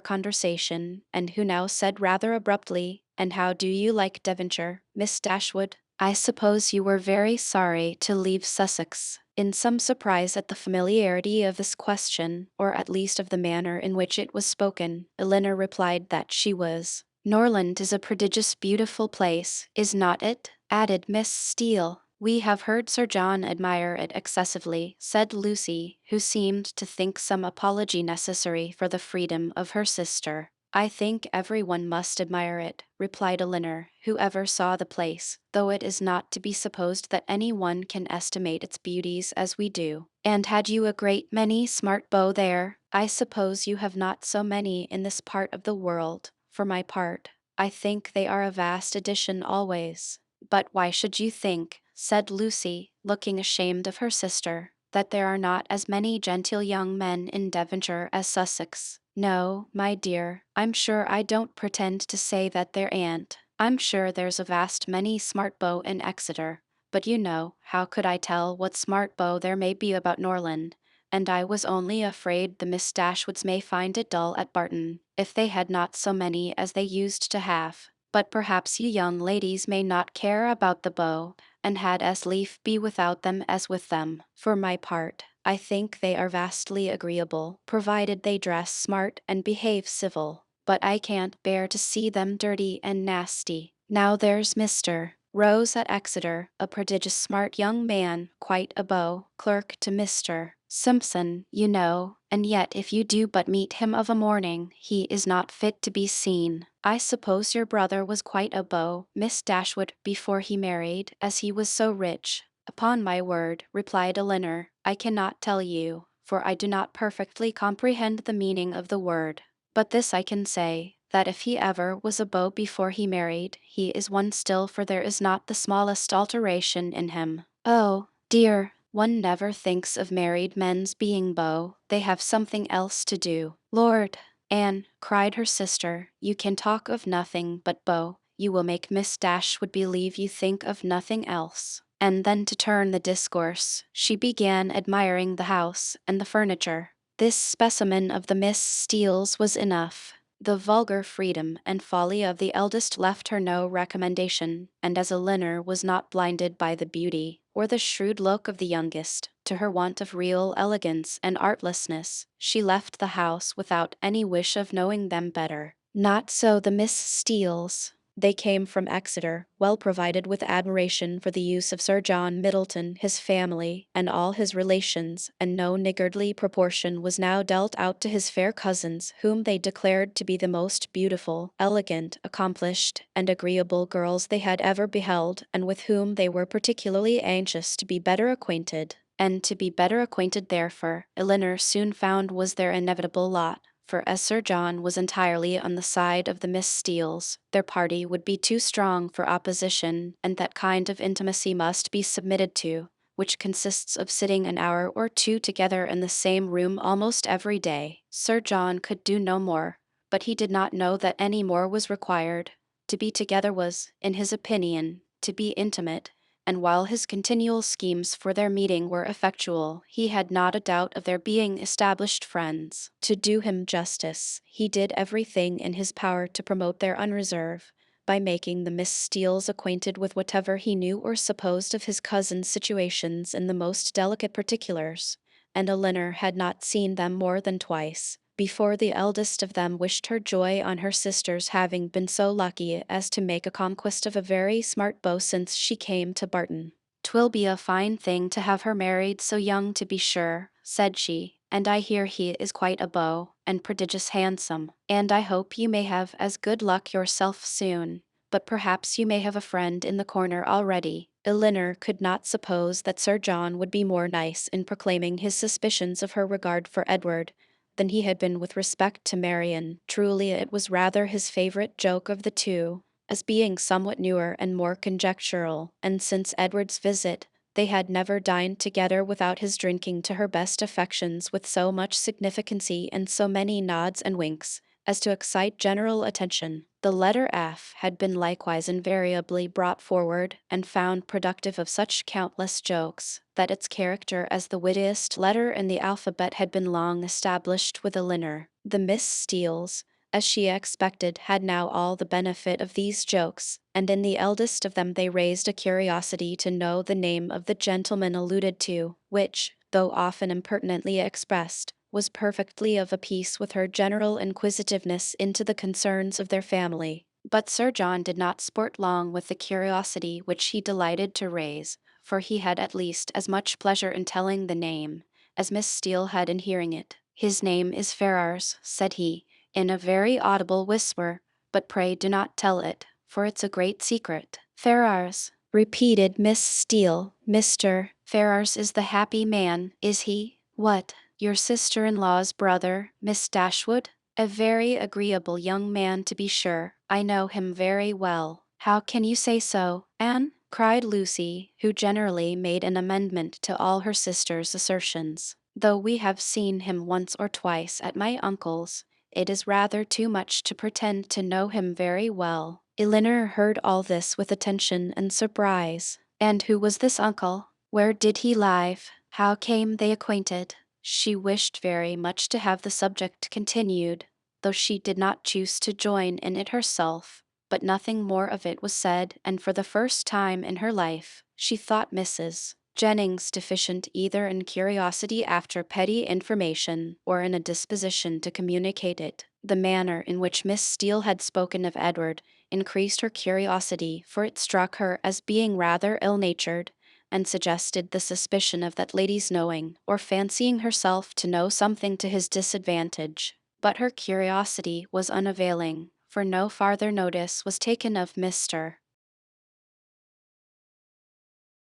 conversation, and who now said rather abruptly, "And how do you like Devonshire, Miss Dashwood? I suppose you were very sorry to leave Sussex." In some surprise at the familiarity of this question, or at least of the manner in which it was spoken, Elinor replied that she was. "Norland is a prodigious beautiful place, is not it?" added Miss Steele. "We have heard Sir John admire it excessively," said Lucy, who seemed to think some apology necessary for the freedom of her sister. "I think every one must admire it," replied Elinor, "who ever saw the place, though it is not to be supposed that any one can estimate its beauties as we do." "And had you a great many smart beaux there? I suppose you have not so many in this part of the world. For my part, I think they are a vast addition always." "But why should you think," said Lucy, looking ashamed of her sister, "that there are not as many genteel young men in Devonshire as Sussex?" "No, my dear, I'm sure I don't pretend to say that there ain't. I'm sure there's a vast many smart beaux in Exeter, but you know, how could I tell what smart beaux there may be about Norland? And I was only afraid the Miss Dashwoods may find it dull at Barton, if they had not so many as they used to have. But perhaps you young ladies may not care about the beaux, and had as lief be without them as with them. For my part, I think they are vastly agreeable, provided they dress smart and behave civil. But I can't bear to see them dirty and nasty. Now there's Mr. Rose at Exeter, a prodigious smart young man, quite a beau, clerk to Mr. Simpson, you know, and yet if you do but meet him of a morning, he is not fit to be seen. I suppose your brother was quite a beau, Miss Dashwood, before he married, as he was so rich. "Upon my word," replied Elinor, "I cannot tell you, for I do not perfectly comprehend the meaning of the word. But this I can say, that if he ever was a beau before he married, he is one still, for there is not the smallest alteration in him." "Oh, dear, one never thinks of married men's being beaux. They have something else to do." "Lord, Anne," cried her sister, "you can talk of nothing but beaux. You will make Miss Dashwood believe you think of nothing else." And then, to turn the discourse, she began admiring the house and the furniture. This specimen of the Miss Steeles was enough. The vulgar freedom and folly of the eldest left her no recommendation, and as Elinor was not blinded by the beauty or the shrewd look of the youngest, to her want of real elegance and artlessness, she left the house without any wish of knowing them better. Not so the Miss Steeles. They came from Exeter, well provided with admiration for the use of Sir John Middleton, his family, and all his relations, and no niggardly proportion was now dealt out to his fair cousins, whom they declared to be the most beautiful, elegant, accomplished, and agreeable girls they had ever beheld, and with whom they were particularly anxious to be better acquainted. And to be better acquainted therefore, Elinor soon found was their inevitable lot. For as Sir John was entirely on the side of the Miss Steeles, their party would be too strong for opposition, and that kind of intimacy must be submitted to. which consists of sitting an hour or two together in the same room almost every day. Sir John could do no more, but he did not know that any more was required. To be together was, in his opinion, to be intimate, and while his continual schemes for their meeting were effectual, he had not a doubt of their being established friends. To do him justice, he did everything in his power to promote their unreserve, by making the Miss Steeles acquainted with whatever he knew or supposed of his cousin's situations in the most delicate particulars, and Elinor had not seen them more than twice, before the eldest of them wished her joy on her sister's having been so lucky as to make a conquest of a very smart beau since she came to Barton. "'Twill be a fine thing to have her married so young, to be sure," said she, "and I hear he is quite a beau, and prodigious handsome, and I hope you may have as good luck yourself soon, but perhaps you may have a friend in the corner already." Elinor could not suppose that Sir John would be more nice in proclaiming his suspicions of her regard for Edward than he had been with respect to Marian. Truly it was rather his favourite joke of the two, as being somewhat newer and more conjectural, and since Edward's visit, they had never dined together without his drinking to her best affections with so much significancy and so many nods and winks, as to excite general attention. The letter F had been likewise invariably brought forward, and found productive of such countless jokes, that its character as the wittiest letter in the alphabet had been long established with Elinor. The Miss Steeles, as she expected, had now all the benefit of these jokes, and in the eldest of them they raised a curiosity to know the name of the gentleman alluded to, which, though often impertinently expressed, was perfectly of a piece with her general inquisitiveness into the concerns of their family. But Sir John did not sport long with the curiosity which he delighted to raise, for he had at least as much pleasure in telling the name as Miss Steele had in hearing it. "His name is Ferrars," said he, in a very audible whisper, "but pray do not tell it, for it's a great secret." "Ferrars," repeated Miss Steele. "Mr. Ferrars is the happy man, is he? What, your sister-in-law's brother, Miss Dashwood? A very agreeable young man, to be sure. I know him very well." "How can you say so, Anne?" cried Lucy, who generally made an amendment to all her sister's assertions. "Though we have seen him once or twice at my uncle's, it is rather too much to pretend to know him very well." Elinor heard all this with attention and surprise. And who was this uncle? Where did he live? How came they acquainted? She wished very much to have the subject continued, though she did not choose to join in it herself, but nothing more of it was said, and for the first time in her life, she thought Mrs. Jennings deficient either in curiosity after petty information or in a disposition to communicate it. The manner in which Miss Steele had spoken of Edward increased her curiosity, for it struck her as being rather ill-natured, and suggested the suspicion of that lady's knowing, or fancying herself to know something to his disadvantage. But her curiosity was unavailing, for no farther notice was taken of Mr.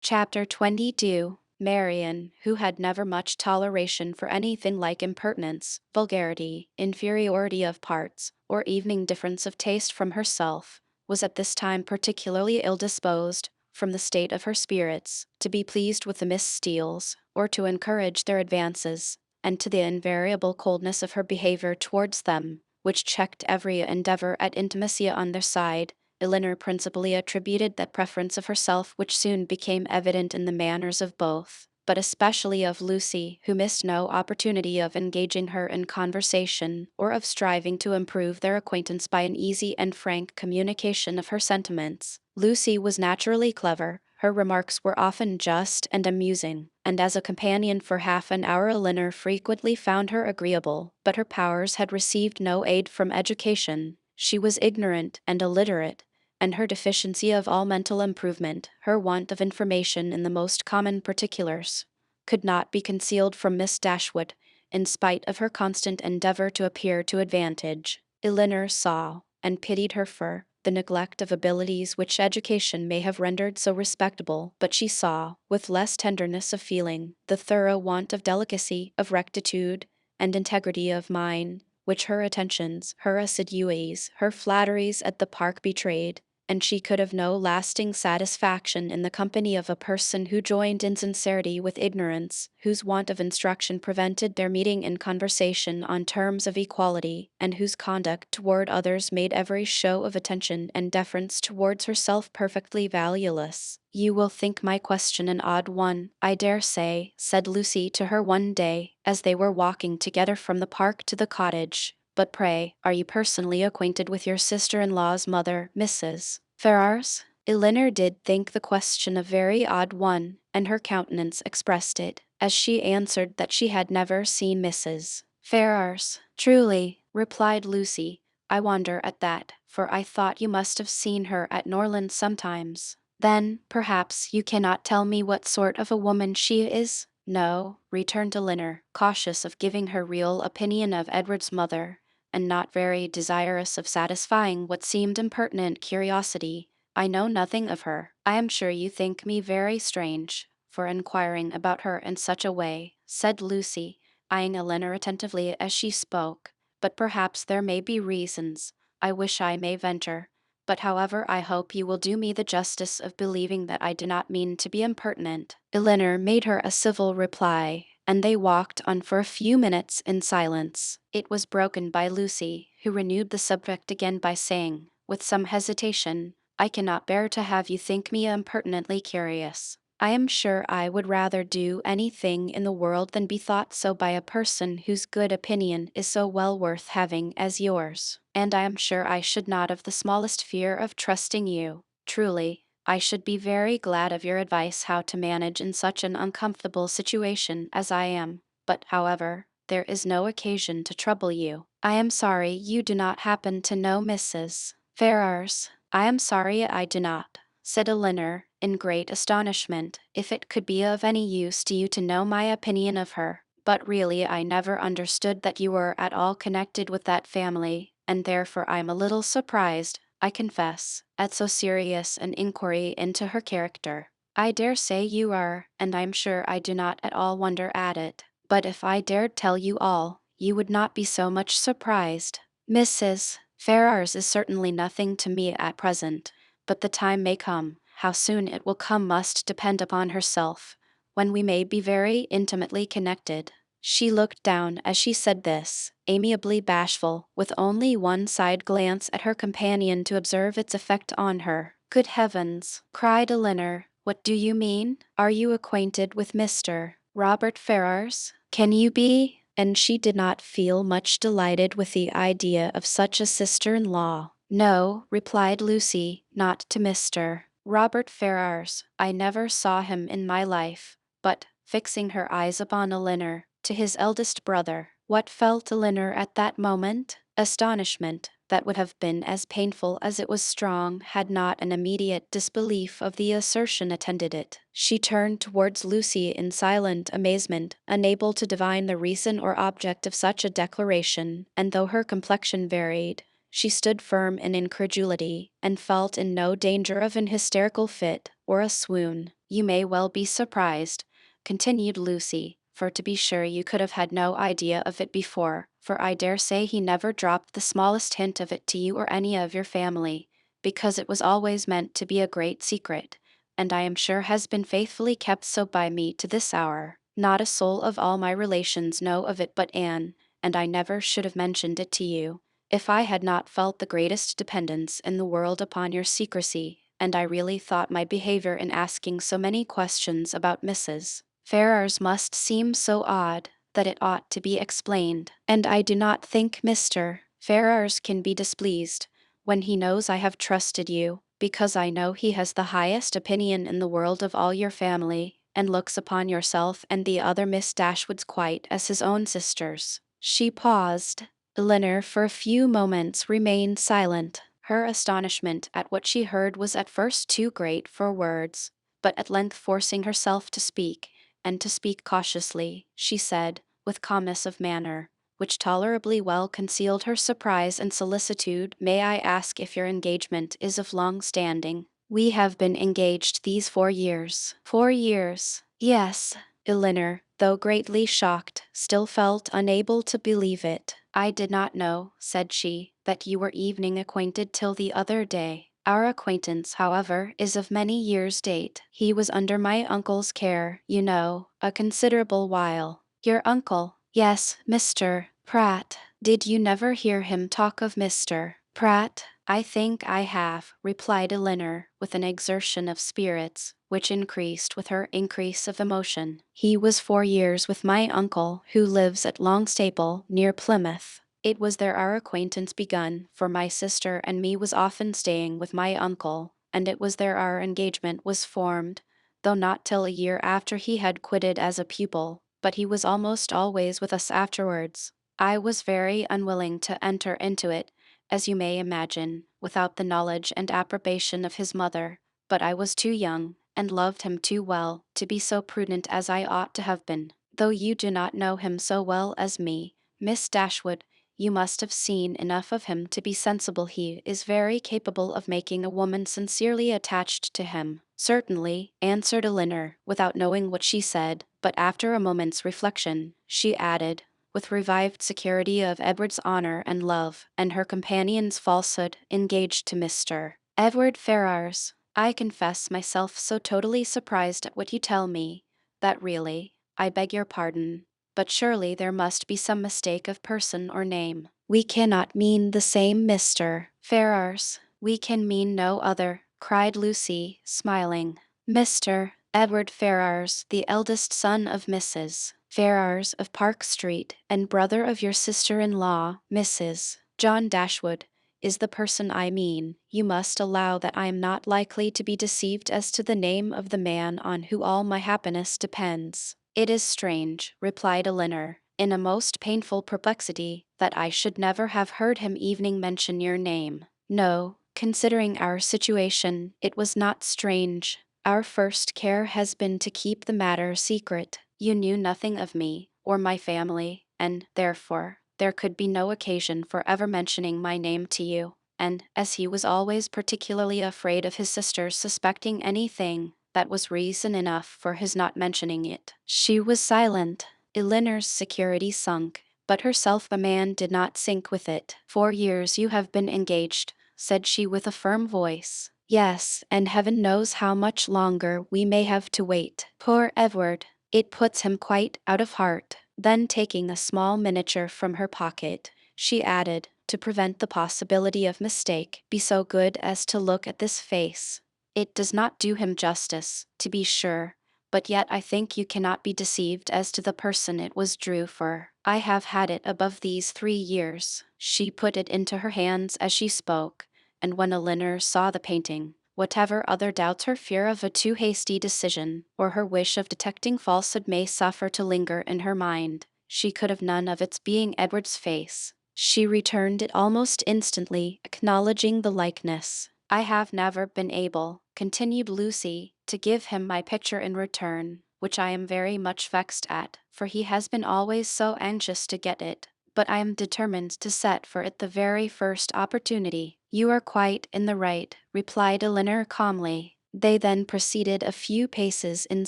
Chapter 22. Marian, who had never much toleration for anything like impertinence, vulgarity, inferiority of parts, or evening difference of taste from herself, was at this time particularly ill-disposed, from the state of her spirits, to be pleased with the Miss Steeles, or to encourage their advances, and to the invariable coldness of her behaviour towards them, which checked every endeavour at intimacy on their side. Elinor principally attributed that preference of herself which soon became evident in the manners of both, but especially of Lucy, who missed no opportunity of engaging her in conversation, or of striving to improve their acquaintance by an easy and frank communication of her sentiments. Lucy was naturally clever, her remarks were often just and amusing, and as a companion for half an hour Elinor frequently found her agreeable, but her powers had received no aid from education. She was ignorant and illiterate, and her deficiency of all mental improvement, her want of information in the most common particulars, could not be concealed from Miss Dashwood, in spite of her constant endeavour to appear to advantage. Elinor saw, and pitied her for the neglect of abilities which education may have rendered so respectable, but she saw, with less tenderness of feeling, the thorough want of delicacy, of rectitude, and integrity of mind, which her attentions, her assiduities, her flatteries at the park betrayed, and she could have no lasting satisfaction in the company of a person who joined insincerity with ignorance, whose want of instruction prevented their meeting in conversation on terms of equality, and whose conduct toward others made every show of attention and deference towards herself perfectly valueless. "You will think my question an odd one, I dare say," said Lucy to her one day, as they were walking together from the park to the cottage. "But pray, are you personally acquainted with your sister-in-law's mother, Mrs. Ferrars?" Elinor did think the question a very odd one, and her countenance expressed it, as she answered that she had never seen Mrs. Ferrars. "Truly," replied Lucy, "I wonder at that, for I thought you must have seen her at Norland sometimes." "Then, perhaps, you cannot tell me what sort of a woman she is?" "No," returned Elinor, cautious of giving her real opinion of Edward's mother, and not very desirous of satisfying what seemed impertinent curiosity. "I know nothing of her. I am sure you think me very strange for inquiring about her in such a way," said Lucy, eyeing Elinor attentively as she spoke, "but perhaps there may be reasons. I wish I may venture. But however, I hope you will do me the justice of believing that I do not mean to be impertinent." Elinor made her a civil reply, and they walked on for a few minutes in silence. It was broken by Lucy, who renewed the subject again by saying, with some hesitation, "I cannot bear to have you think me impertinently curious. I am sure I would rather do anything in the world than be thought so by a person whose good opinion is so well worth having as yours, and I am sure I should not have the smallest fear of trusting you. Truly, I should be very glad of your advice how to manage in such an uncomfortable situation as I am. But, however, there is no occasion to trouble you. I am sorry you do not happen to know Mrs. Ferrars." "I am sorry I do not," said Elinor, in great astonishment, "if it could be of any use to you to know my opinion of her. But really I never understood that you were at all connected with that family, and therefore I am a little surprised, I confess, at so serious an inquiry into her character." "I dare say you are, and I am sure I do not at all wonder at it. But if I dared tell you all, you would not be so much surprised. Mrs. Ferrars is certainly nothing to me at present, but the time may come. How soon it will come must depend upon herself, when we may be very intimately connected." She looked down as she said this, amiably bashful, with only one side glance at her companion to observe its effect on her. "Good heavens!" cried Elinor, "what do you mean? Are you acquainted with Mr. Robert Ferrars? Can you be?" And she did not feel much delighted with the idea of such a sister-in-law. "No," replied Lucy, "not to Mr. Robert Ferrars. I never saw him in my life, but," fixing her eyes upon Elinor, "to his eldest brother." What felt Elinor at that moment? Astonishment, that would have been as painful as it was strong had not an immediate disbelief of the assertion attended it. She turned towards Lucy in silent amazement, unable to divine the reason or object of such a declaration, and though her complexion varied, she stood firm in incredulity, and felt in no danger of an hysterical fit or a swoon. "You may well be surprised," continued Lucy, "for to be sure you could have had no idea of it before, for I dare say he never dropped the smallest hint of it to you or any of your family, because it was always meant to be a great secret, and I am sure has been faithfully kept so by me to this hour. Not a soul of all my relations know of it but Anne, and I never should have mentioned it to you, if I had not felt the greatest dependence in the world upon your secrecy, and I really thought my behavior in asking so many questions about Mrs. Ferrars must seem so odd that it ought to be explained, and I do not think Mr. Ferrars can be displeased when he knows I have trusted you, because I know he has the highest opinion in the world of all your family, and looks upon yourself and the other Miss Dashwoods quite as his own sisters." She paused. Elinor for a few moments remained silent. Her astonishment at what she heard was at first too great for words, but at length forcing herself to speak, and to speak cautiously, she said, with calmness of manner, which tolerably well concealed her surprise and solicitude, "May I ask if your engagement is of long standing?" "We have been engaged these 4 years." 4 years? Yes. Elinor, though greatly shocked, still felt unable to believe it. "I did not know," said she, "that you were evening acquainted till the other day." Our acquaintance, however, is of many years' date. He was under my uncle's care, you know, a considerable while. Your uncle? Yes, Mr. Pratt. Did you never hear him talk of Mr. Pratt? I think I have, replied Elinor, with an exertion of spirits, which increased with her increase of emotion. He was 4 years with my uncle, who lives at Longstaple, near Plymouth. It was there our acquaintance begun, for my sister and me was often staying with my uncle, and it was there our engagement was formed, though not till a year after he had quitted as a pupil, but he was almost always with us afterwards. I was very unwilling to enter into it, as you may imagine, without the knowledge and approbation of his mother, but I was too young, and loved him too well, to be so prudent as I ought to have been. Though you do not know him so well as me, Miss Dashwood, you must have seen enough of him to be sensible he is very capable of making a woman sincerely attached to him. Certainly, answered Elinor, without knowing what she said, but after a moment's reflection, she added, with revived security of Edward's honour and love, and her companion's falsehood, engaged to Mr. Edward Ferrars. I confess myself so totally surprised at what you tell me, that really, I beg your pardon, but surely there must be some mistake of person or name. We cannot mean the same Mr. Ferrars. We can mean no other, cried Lucy, smiling. Mr. Edward Ferrars, the eldest son of Mrs. Ferrars of Park Street, and brother of your sister-in-law, Mrs. John Dashwood, is the person I mean. You must allow that I am not likely to be deceived as to the name of the man on who all my happiness depends. It is strange, replied Elinor, in a most painful perplexity, that I should never have heard him evening mention your name. No, considering our situation, it was not strange. Our first care has been to keep the matter secret. You knew nothing of me, or my family, and, therefore, there could be no occasion for ever mentioning my name to you. And, as he was always particularly afraid of his sister's suspecting anything, that was reason enough for his not mentioning it. She was silent. Elinor's security sunk, but her self-command did not sink with it. 4 years you have been engaged, said she with a firm voice. Yes, and heaven knows how much longer we may have to wait. Poor Edward, it puts him quite out of heart. Then taking a small miniature from her pocket, she added, to prevent the possibility of mistake, be so good as to look at this face. It does not do him justice, to be sure, but yet I think you cannot be deceived as to the person it was drew for. I have had it above these 3 years. She put it into her hands as she spoke, and when Elinor saw the painting, whatever other doubts her fear of a too hasty decision, or her wish of detecting falsehood may suffer to linger in her mind, she could have none of its being Edward's face. She returned it almost instantly, acknowledging the likeness. I have never been able, continued Lucy, to give him my picture in return, which I am very much vexed at, for he has been always so anxious to get it, but I am determined to set for it the very first opportunity. You are quite in the right, replied Elinor calmly. They then proceeded a few paces in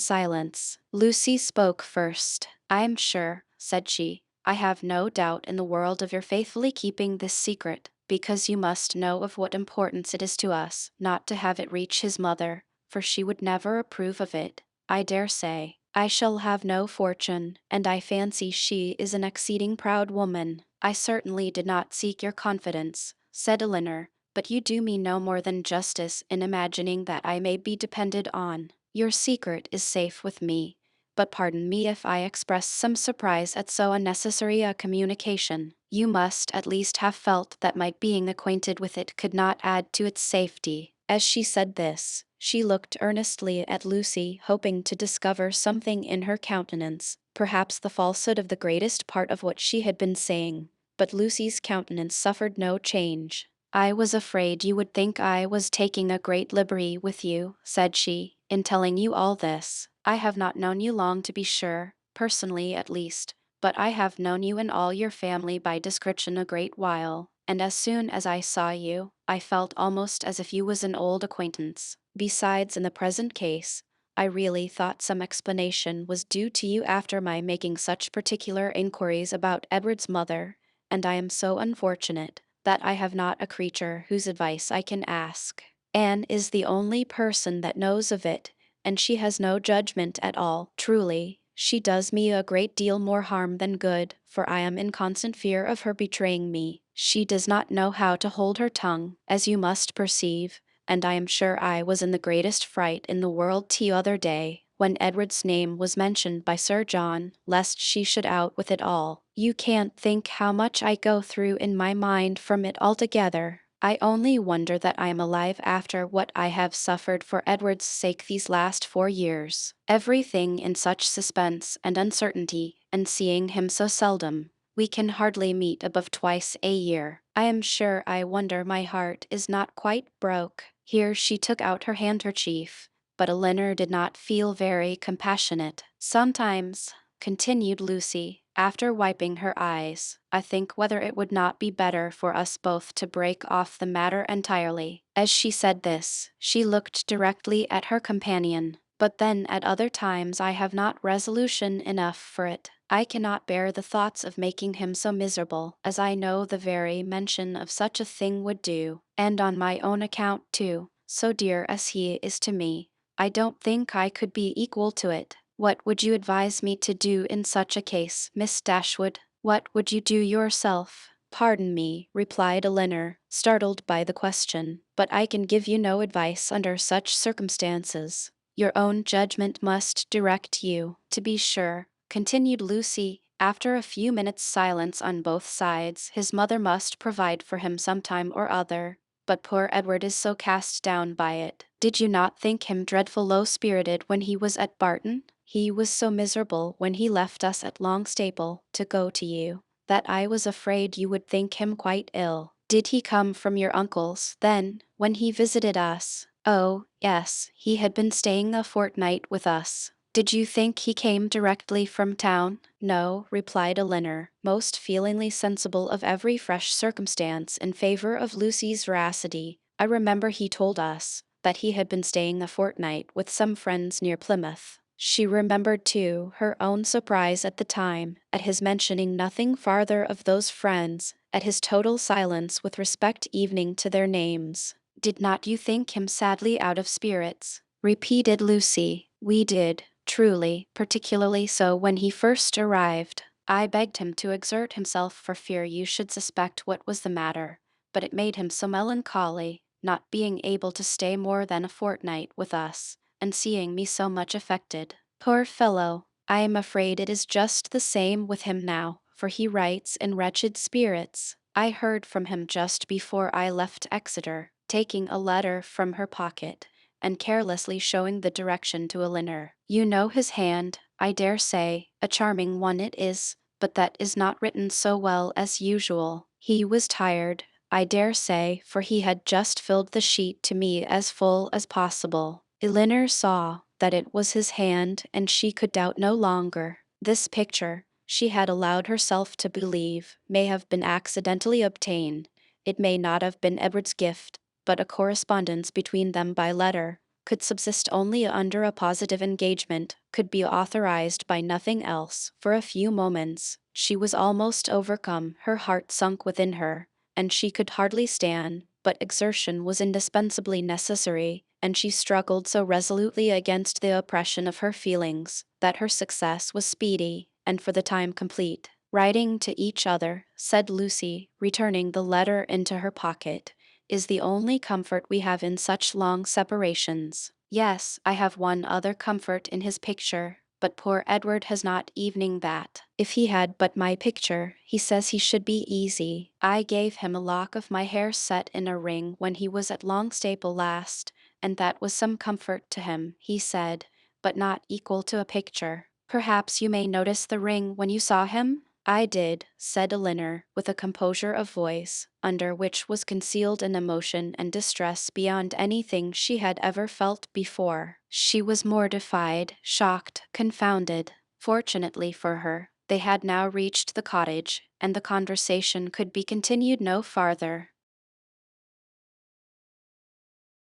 silence. Lucy spoke first. I am sure, said she, I have no doubt in the world of your faithfully keeping this secret, because you must know of what importance it is to us not to have it reach his mother, for she would never approve of it. I dare say I shall have no fortune, and I fancy she is an exceeding proud woman. I certainly did not seek your confidence, said Elinor, but you do me no more than justice in imagining that I may be depended on. Your secret is safe with me, but pardon me if I express some surprise at so unnecessary a communication. You must at least have felt that my being acquainted with it could not add to its safety. As she said this, she looked earnestly at Lucy, hoping to discover something in her countenance, perhaps the falsehood of the greatest part of what she had been saying. But Lucy's countenance suffered no change. I was afraid you would think I was taking a great liberty with you, said she, in telling you all this. I have not known you long, to be sure, personally at least, but I have known you and all your family by description a great while, and as soon as I saw you, I felt almost as if you was an old acquaintance. Besides, in the present case, I really thought some explanation was due to you after my making such particular inquiries about Edward's mother, and I am so unfortunate that I have not a creature whose advice I can ask. Anne is the only person that knows of it, and she has no judgment at all. Truly, she does me a great deal more harm than good, for I am in constant fear of her betraying me. She does not know how to hold her tongue, as you must perceive, and I am sure I was in the greatest fright in the world the other day, when Edward's name was mentioned by Sir John, lest she should out with it all. You can't think how much I go through in my mind from it altogether. I only wonder that I am alive after what I have suffered for Edward's sake these last 4 years. Everything in such suspense and uncertainty, and seeing him so seldom. We can hardly meet above twice a year. I am sure I wonder my heart is not quite broke. Here she took out her handkerchief, but Elinor did not feel very compassionate. Sometimes, continued Lucy, after wiping her eyes, I think whether it would not be better for us both to break off the matter entirely. As she said this, she looked directly at her companion, but then at other times I have not resolution enough for it. I cannot bear the thoughts of making him so miserable, as I know the very mention of such a thing would do, and on my own account too, so dear as he is to me. I don't think I could be equal to it. What would you advise me to do in such a case, Miss Dashwood? What would you do yourself? Pardon me, replied Elinor, startled by the question, but I can give you no advice under such circumstances. Your own judgment must direct you, to be sure, continued Lucy. After a few minutes' silence on both sides, his mother must provide for him some time or other. But poor Edward is so cast down by it. Did you not think him dreadful low-spirited when he was at Barton? He was so miserable when he left us at Longstaple to go to you, that I was afraid you would think him quite ill. Did he come from your uncle's, then, when he visited us? Oh, yes, he had been staying a fortnight with us. Did you think he came directly from town? No, replied Elinor, most feelingly sensible of every fresh circumstance in favor of Lucy's veracity. I remember he told us that he had been staying a fortnight with some friends near Plymouth. She remembered, too, her own surprise at the time, at his mentioning nothing farther of those friends, at his total silence with respect evening to their names. Did not you think him sadly out of spirits? Repeated Lucy. We did, truly, particularly so when he first arrived. I begged him to exert himself for fear you should suspect what was the matter, but it made him so melancholy, not being able to stay more than a fortnight with us, and seeing me so much affected. Poor fellow! I am afraid it is just the same with him now, for he writes in wretched spirits. I heard from him just before I left Exeter, taking a letter from her pocket, and carelessly showing the direction to Elinor. You know his hand, I dare say, a charming one it is, but that is not written so well as usual. He was tired, I dare say, for he had just filled the sheet to me as full as possible. Elinor saw that it was his hand, and she could doubt no longer. This picture, she had allowed herself to believe, may have been accidentally obtained. It may not have been Edward's gift, but a correspondence between them by letter, could subsist only under a positive engagement, could be authorized by nothing else. For a few moments, she was almost overcome, her heart sunk within her, and she could hardly stand, but exertion was indispensably necessary, and she struggled so resolutely against the oppression of her feelings, that her success was speedy, and for the time complete. Writing to each other, said Lucy, returning the letter into her pocket, is the only comfort we have in such long separations. Yes, I have one other comfort in his picture, but poor Edward has not evening that. If he had but my picture, he says he should be easy. I gave him a lock of my hair set in a ring when he was at Longstaple last, and that was some comfort to him, he said, but not equal to a picture. Perhaps you may notice the ring when you saw him? I did, said Elinor, with a composure of voice, under which was concealed an emotion and distress beyond anything she had ever felt before. She was mortified, shocked, confounded. Fortunately for her, they had now reached the cottage, and the conversation could be continued no farther.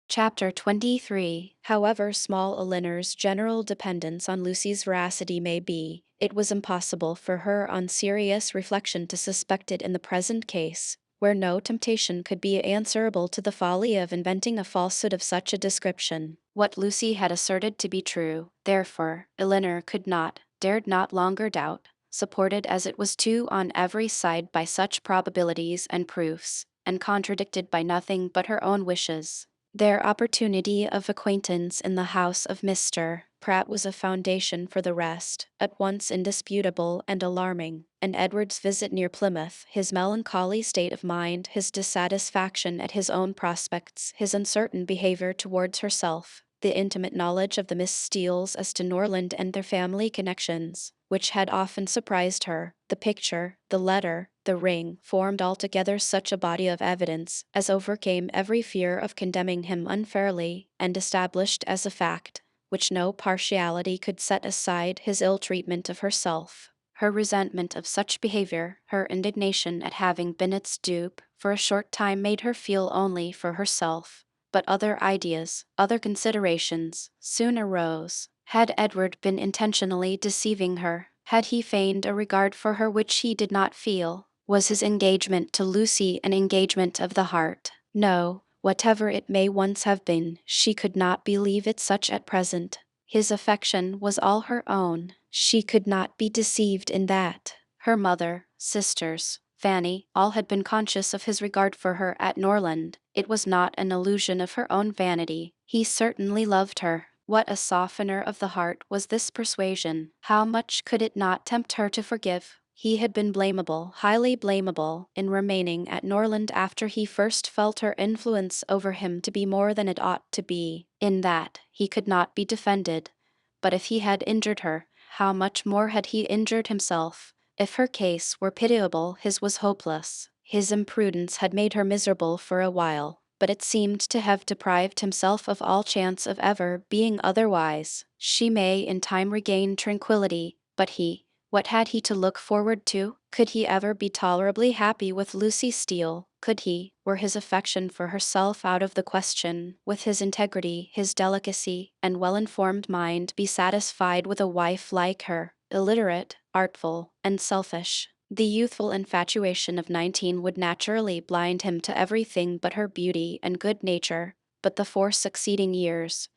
Chapter 23. However small Elinor's general dependence on Lucy's veracity may be, it was impossible for her on serious reflection to suspect it in the present case. where no temptation could be answerable to the folly of inventing a falsehood of such a description. What Lucy had asserted to be true, therefore, Elinor could not, dared not longer doubt, supported as it was too on every side by such probabilities and proofs, and contradicted by nothing but her own wishes. Their opportunity of acquaintance in the house of Mr. Pratt was a foundation for the rest, at once indisputable and alarming, and Edward's visit near Plymouth, his melancholy state of mind, his dissatisfaction at his own prospects, his uncertain behavior towards herself, the intimate knowledge of the Miss Steeles as to Norland and their family connections, which had often surprised her, the picture, the letter, the ring, formed altogether such a body of evidence as overcame every fear of condemning him unfairly, and established as a fact, which no partiality could set aside, his ill treatment of herself. Her resentment of such behavior, her indignation at having been its dupe, for a short time made her feel only for herself. But other ideas, other considerations, soon arose. Had Edward been intentionally deceiving her? Had he feigned a regard for her which he did not feel? Was his engagement to Lucy an engagement of the heart? No, whatever it may once have been, she could not believe it such at present. His affection was all her own. She could not be deceived in that. Her mother, sisters, Fanny, all had been conscious of his regard for her at Norland. It was not an illusion of her own vanity. He certainly loved her. What a softener of the heart was this persuasion! How much could it not tempt her to forgive? He had been blamable, highly blamable, in remaining at Norland after he first felt her influence over him to be more than it ought to be. In that, he could not be defended. But if he had injured her, how much more had he injured himself? If her case were pitiable, his was hopeless. His imprudence had made her miserable for a while, but it seemed to have deprived himself of all chance of ever being otherwise. She may in time regain tranquillity, but he, what had he to look forward to? Could he ever be tolerably happy with Lucy Steele? Could he, were his affection for herself out of the question, with his integrity, his delicacy, and well-informed mind, be satisfied with a wife like her, illiterate, artful, and selfish? The youthful infatuation of 19 would naturally blind him to everything but her beauty and good nature, but the 4 succeeding years,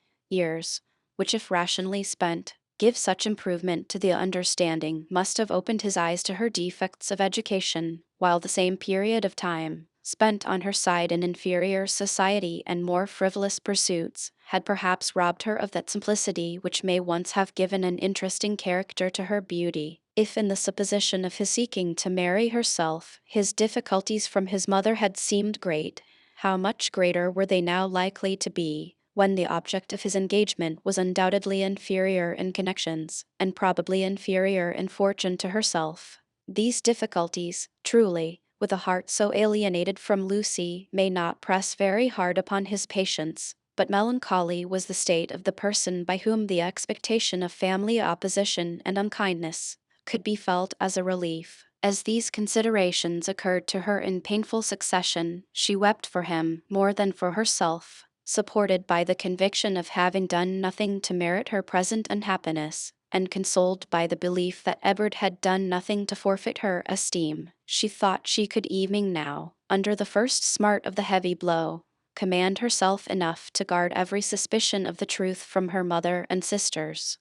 which if rationally spent, give such improvement to the understanding, must have opened his eyes to her defects of education, while the same period of time, spent on her side in inferior society and more frivolous pursuits, had perhaps robbed her of that simplicity which may once have given an interesting character to her beauty. If in the supposition of his seeking to marry herself, his difficulties from his mother had seemed great, how much greater were they now likely to be, when the object of his engagement was undoubtedly inferior in connections, and probably inferior in fortune to herself. These difficulties, truly, with a heart so alienated from Lucy, may not press very hard upon his patience, but melancholy was the state of the person by whom the expectation of family opposition and unkindness could be felt as a relief. As these considerations occurred to her in painful succession, she wept for him more than for herself, supported by the conviction of having done nothing to merit her present unhappiness, and consoled by the belief that Edward had done nothing to forfeit her esteem. She thought she could even now, under the first smart of the heavy blow, command herself enough to guard every suspicion of the truth from her mother and sisters.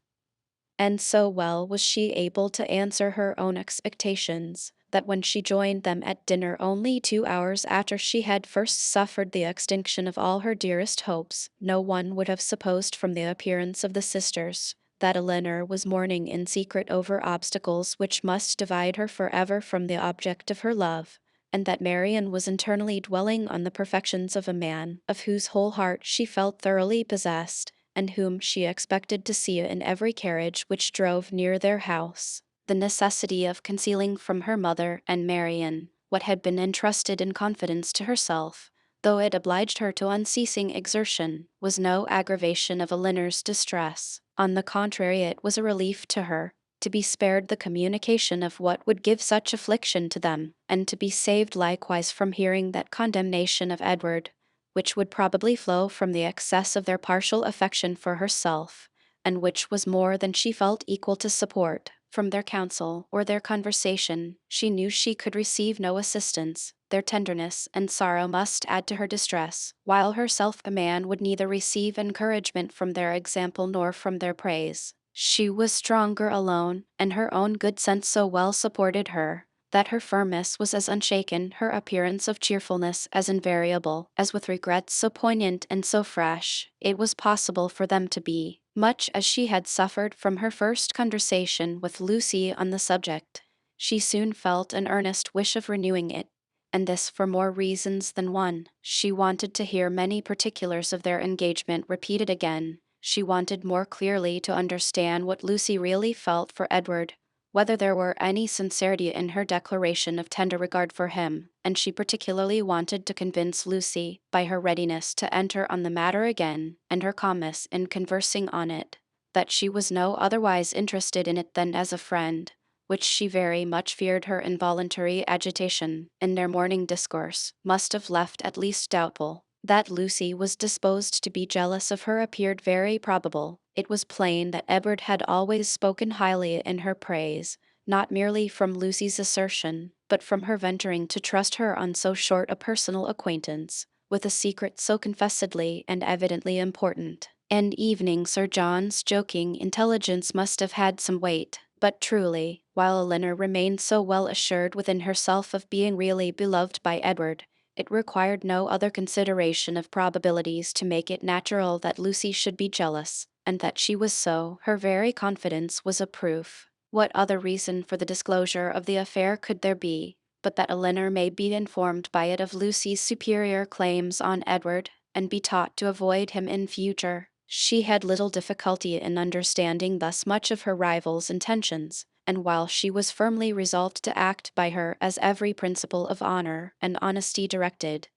And so well was she able to answer her own expectations, that when she joined them at dinner only 2 hours after she had first suffered the extinction of all her dearest hopes, no one would have supposed from the appearance of the sisters that Elinor was mourning in secret over obstacles which must divide her forever from the object of her love, and that Marian was internally dwelling on the perfections of a man, of whose whole heart she felt thoroughly possessed, and whom she expected to see in every carriage which drove near their house. The necessity of concealing from her mother and Marian what had been entrusted in confidence to herself, though it obliged her to unceasing exertion, was no aggravation of Elinor's distress. On the contrary, it was a relief to her, to be spared the communication of what would give such affliction to them, and to be saved likewise from hearing that condemnation of Edward, which would probably flow from the excess of their partial affection for herself, and which was more than she felt equal to support. From their counsel or their conversation, she knew she could receive no assistance. Their tenderness and sorrow must add to her distress, while her self-command would neither receive encouragement from their example nor from their praise. She was stronger alone, and her own good sense so well supported her, that her firmness was as unshaken, her appearance of cheerfulness as invariable, as with regrets so poignant and so fresh, it was possible for them to be. Much as she had suffered from her first conversation with Lucy on the subject, she soon felt an earnest wish of renewing it, and this for more reasons than one. She wanted to hear many particulars of their engagement repeated again. She wanted more clearly to understand what Lucy really felt for Edward, whether there were any sincerity in her declaration of tender regard for him, and she particularly wanted to convince Lucy, by her readiness to enter on the matter again, and her calmness in conversing on it, that she was no otherwise interested in it than as a friend, which she very much feared her involuntary agitation in their morning discourse must have left at least doubtful. That Lucy was disposed to be jealous of her appeared very probable. It was plain that Edward had always spoken highly in her praise, not merely from Lucy's assertion, but from her venturing to trust her on so short a personal acquaintance, with a secret so confessedly and evidently important. And evening Sir John's joking intelligence must have had some weight, but truly, while Elinor remained so well assured within herself of being really beloved by Edward, it required no other consideration of probabilities to make it natural that Lucy should be jealous, and that she was so, her very confidence was a proof. What other reason for the disclosure of the affair could there be, but that Elinor may be informed by it of Lucy's superior claims on Edward, and be taught to avoid him in future? She had little difficulty in understanding thus much of her rival's intentions, and while she was firmly resolved to act by her as every principle of honor and honesty directed,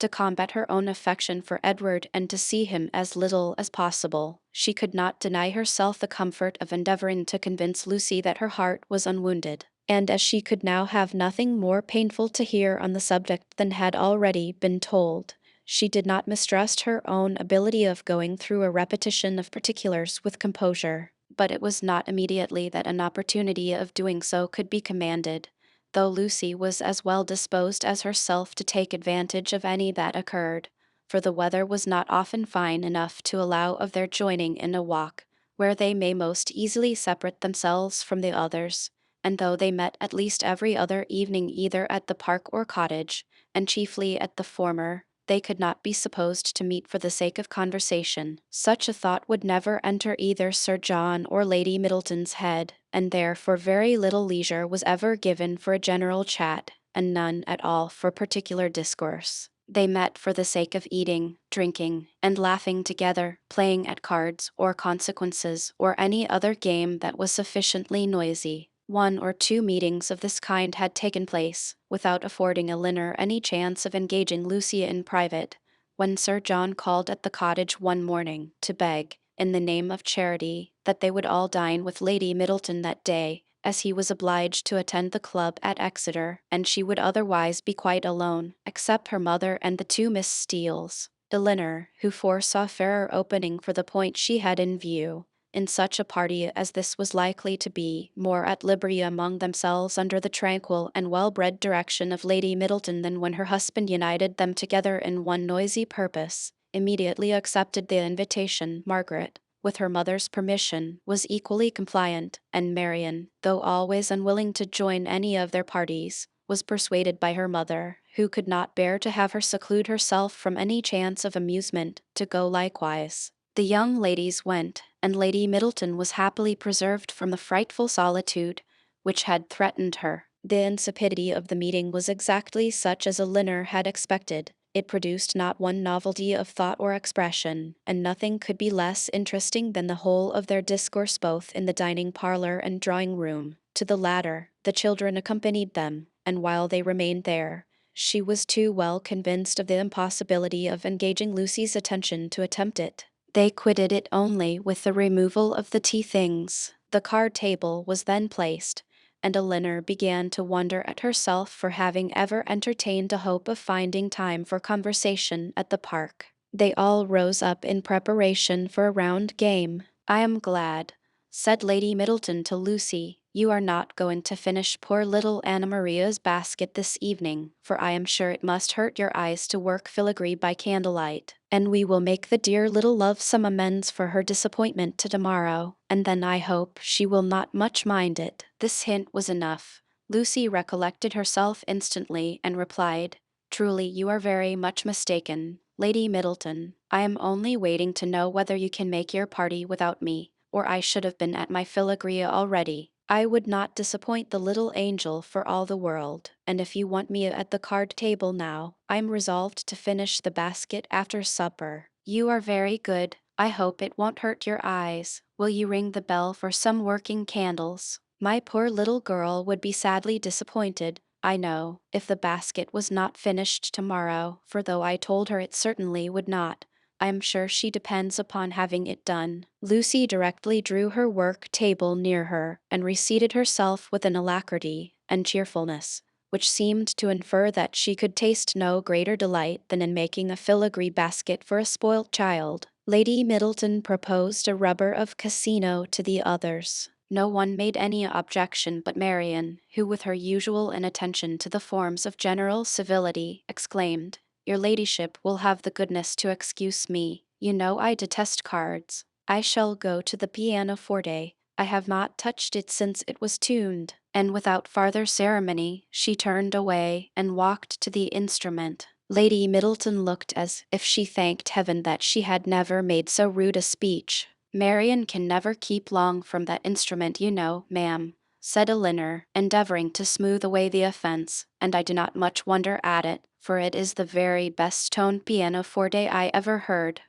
to combat her own affection for Edward and to see him as little as possible, she could not deny herself the comfort of endeavoring to convince Lucy that her heart was unwounded. And as she could now have nothing more painful to hear on the subject than had already been told, she did not mistrust her own ability of going through a repetition of particulars with composure, but it was not immediately that an opportunity of doing so could be commanded, though Lucy was as well disposed as herself to take advantage of any that occurred, for the weather was not often fine enough to allow of their joining in a walk, where they may most easily separate themselves from the others, and though they met at least every other evening either at the park or cottage, and chiefly at the former, they could not be supposed to meet for the sake of conversation. Such a thought would never enter either Sir John or Lady Middleton's head, and therefore very little leisure was ever given for a general chat, and none at all for particular discourse. They met for the sake of eating, drinking, and laughing together, playing at cards, or consequences, or any other game that was sufficiently noisy. One or two meetings of this kind had taken place, without affording Elinor any chance of engaging Lucy in private, when Sir John called at the cottage one morning, to beg, in the name of charity, that they would all dine with Lady Middleton that day, as he was obliged to attend the club at Exeter, and she would otherwise be quite alone, except her mother and the two Miss Steeles. Elinor, who foresaw fairer opening for the point she had in view, in such a party as this was likely to be, more at liberty among themselves under the tranquil and well-bred direction of Lady Middleton than when her husband united them together in one noisy purpose, immediately accepted the invitation. Margaret, with her mother's permission, was equally compliant, and Marian, though always unwilling to join any of their parties, was persuaded by her mother, who could not bear to have her seclude herself from any chance of amusement, to go likewise. The young ladies went, and Lady Middleton was happily preserved from the frightful solitude which had threatened her. The insipidity of the meeting was exactly such as Elinor had expected. It produced not one novelty of thought or expression, and nothing could be less interesting than the whole of their discourse both in the dining parlour and drawing-room. To the latter, the children accompanied them, and while they remained there, she was too well convinced of the impossibility of engaging Lucy's attention to attempt it. They quitted it only with the removal of the tea things. The card table was then placed, and Elinor began to wonder at herself for having ever entertained a hope of finding time for conversation at the park. They all rose up in preparation for a round game. "I am glad," said Lady Middleton to Lucy, You are not going to finish poor little Anna Maria's basket this evening, for I am sure it must hurt your eyes to work filigree by candlelight, and we will make the dear little love some amends for her disappointment to tomorrow, and then I hope she will not much mind it." This hint was enough. Lucy recollected herself instantly and replied, "Truly you are very much mistaken, Lady Middleton. I am only waiting to know whether you can make your party without me, or I should have been at my filigree already. I would not disappoint the little angel for all the world, and if you want me at the card table now, I'm resolved to finish the basket after supper." "You are very good. I hope it won't hurt your eyes. Will you ring the bell for some working candles? My poor little girl would be sadly disappointed, I know, if the basket was not finished tomorrow, for though I told her it certainly would not, I am sure she depends upon having it done." Lucy directly drew her work table near her, and reseated herself with an alacrity and cheerfulness which seemed to infer that she could taste no greater delight than in making a filigree basket for a spoilt child. Lady Middleton proposed a rubber of casino to the others. No one made any objection but Marian, who, with her usual inattention to the forms of general civility, exclaimed, "Your ladyship will have the goodness to excuse me. You know I detest cards. I shall go to the pianoforte. I have not touched it since it was tuned." And without farther ceremony, she turned away and walked to the instrument. Lady Middleton looked as if she thanked heaven that she had never made so rude a speech. "Marian can never keep long from that instrument, you know, ma'am," said Elinor, endeavoring to smooth away the offense, "and I do not much wonder at it, for it is the very best toned pianoforte I ever heard."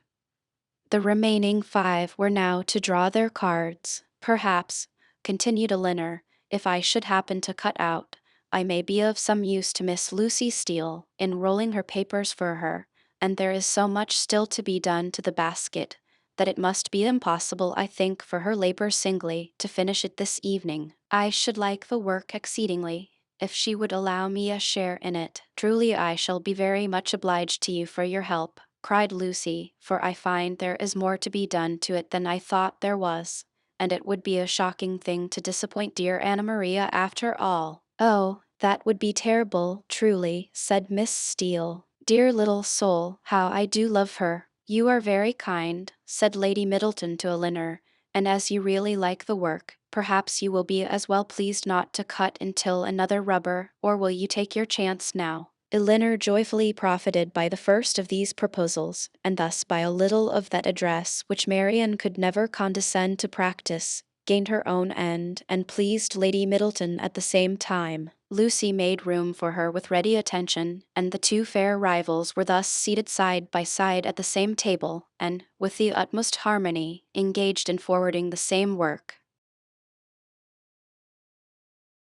The remaining 5 were now to draw their cards. "Perhaps," continued Elinor, "if I should happen to cut out, I may be of some use to Miss Lucy Steele in rolling her papers for her, and there is so much still to be done to the basket that it must be impossible, I think, for her labor singly to finish it this evening. I should like the work exceedingly, if she would allow me a share in it. Truly I shall be very much obliged to you for your help," cried Lucy, "for I find there is more to be done to it than I thought there was, and it would be a shocking thing to disappoint dear Anna Maria after all." "Oh, that would be terrible, truly," said Miss Steele. "Dear little soul, how I do love her." "You are very kind," said Lady Middleton to Elinor, "and as you really like the work, perhaps you will be as well pleased not to cut until another rubber, or will you take your chance now?" Elinor joyfully profited by the first of these proposals, and thus by a little of that address which Marian could never condescend to practice, gained her own end, and pleased Lady Middleton at the same time. Lucy made room for her with ready attention, and the 2 fair rivals were thus seated side by side at the same table, and, with the utmost harmony, engaged in forwarding the same work.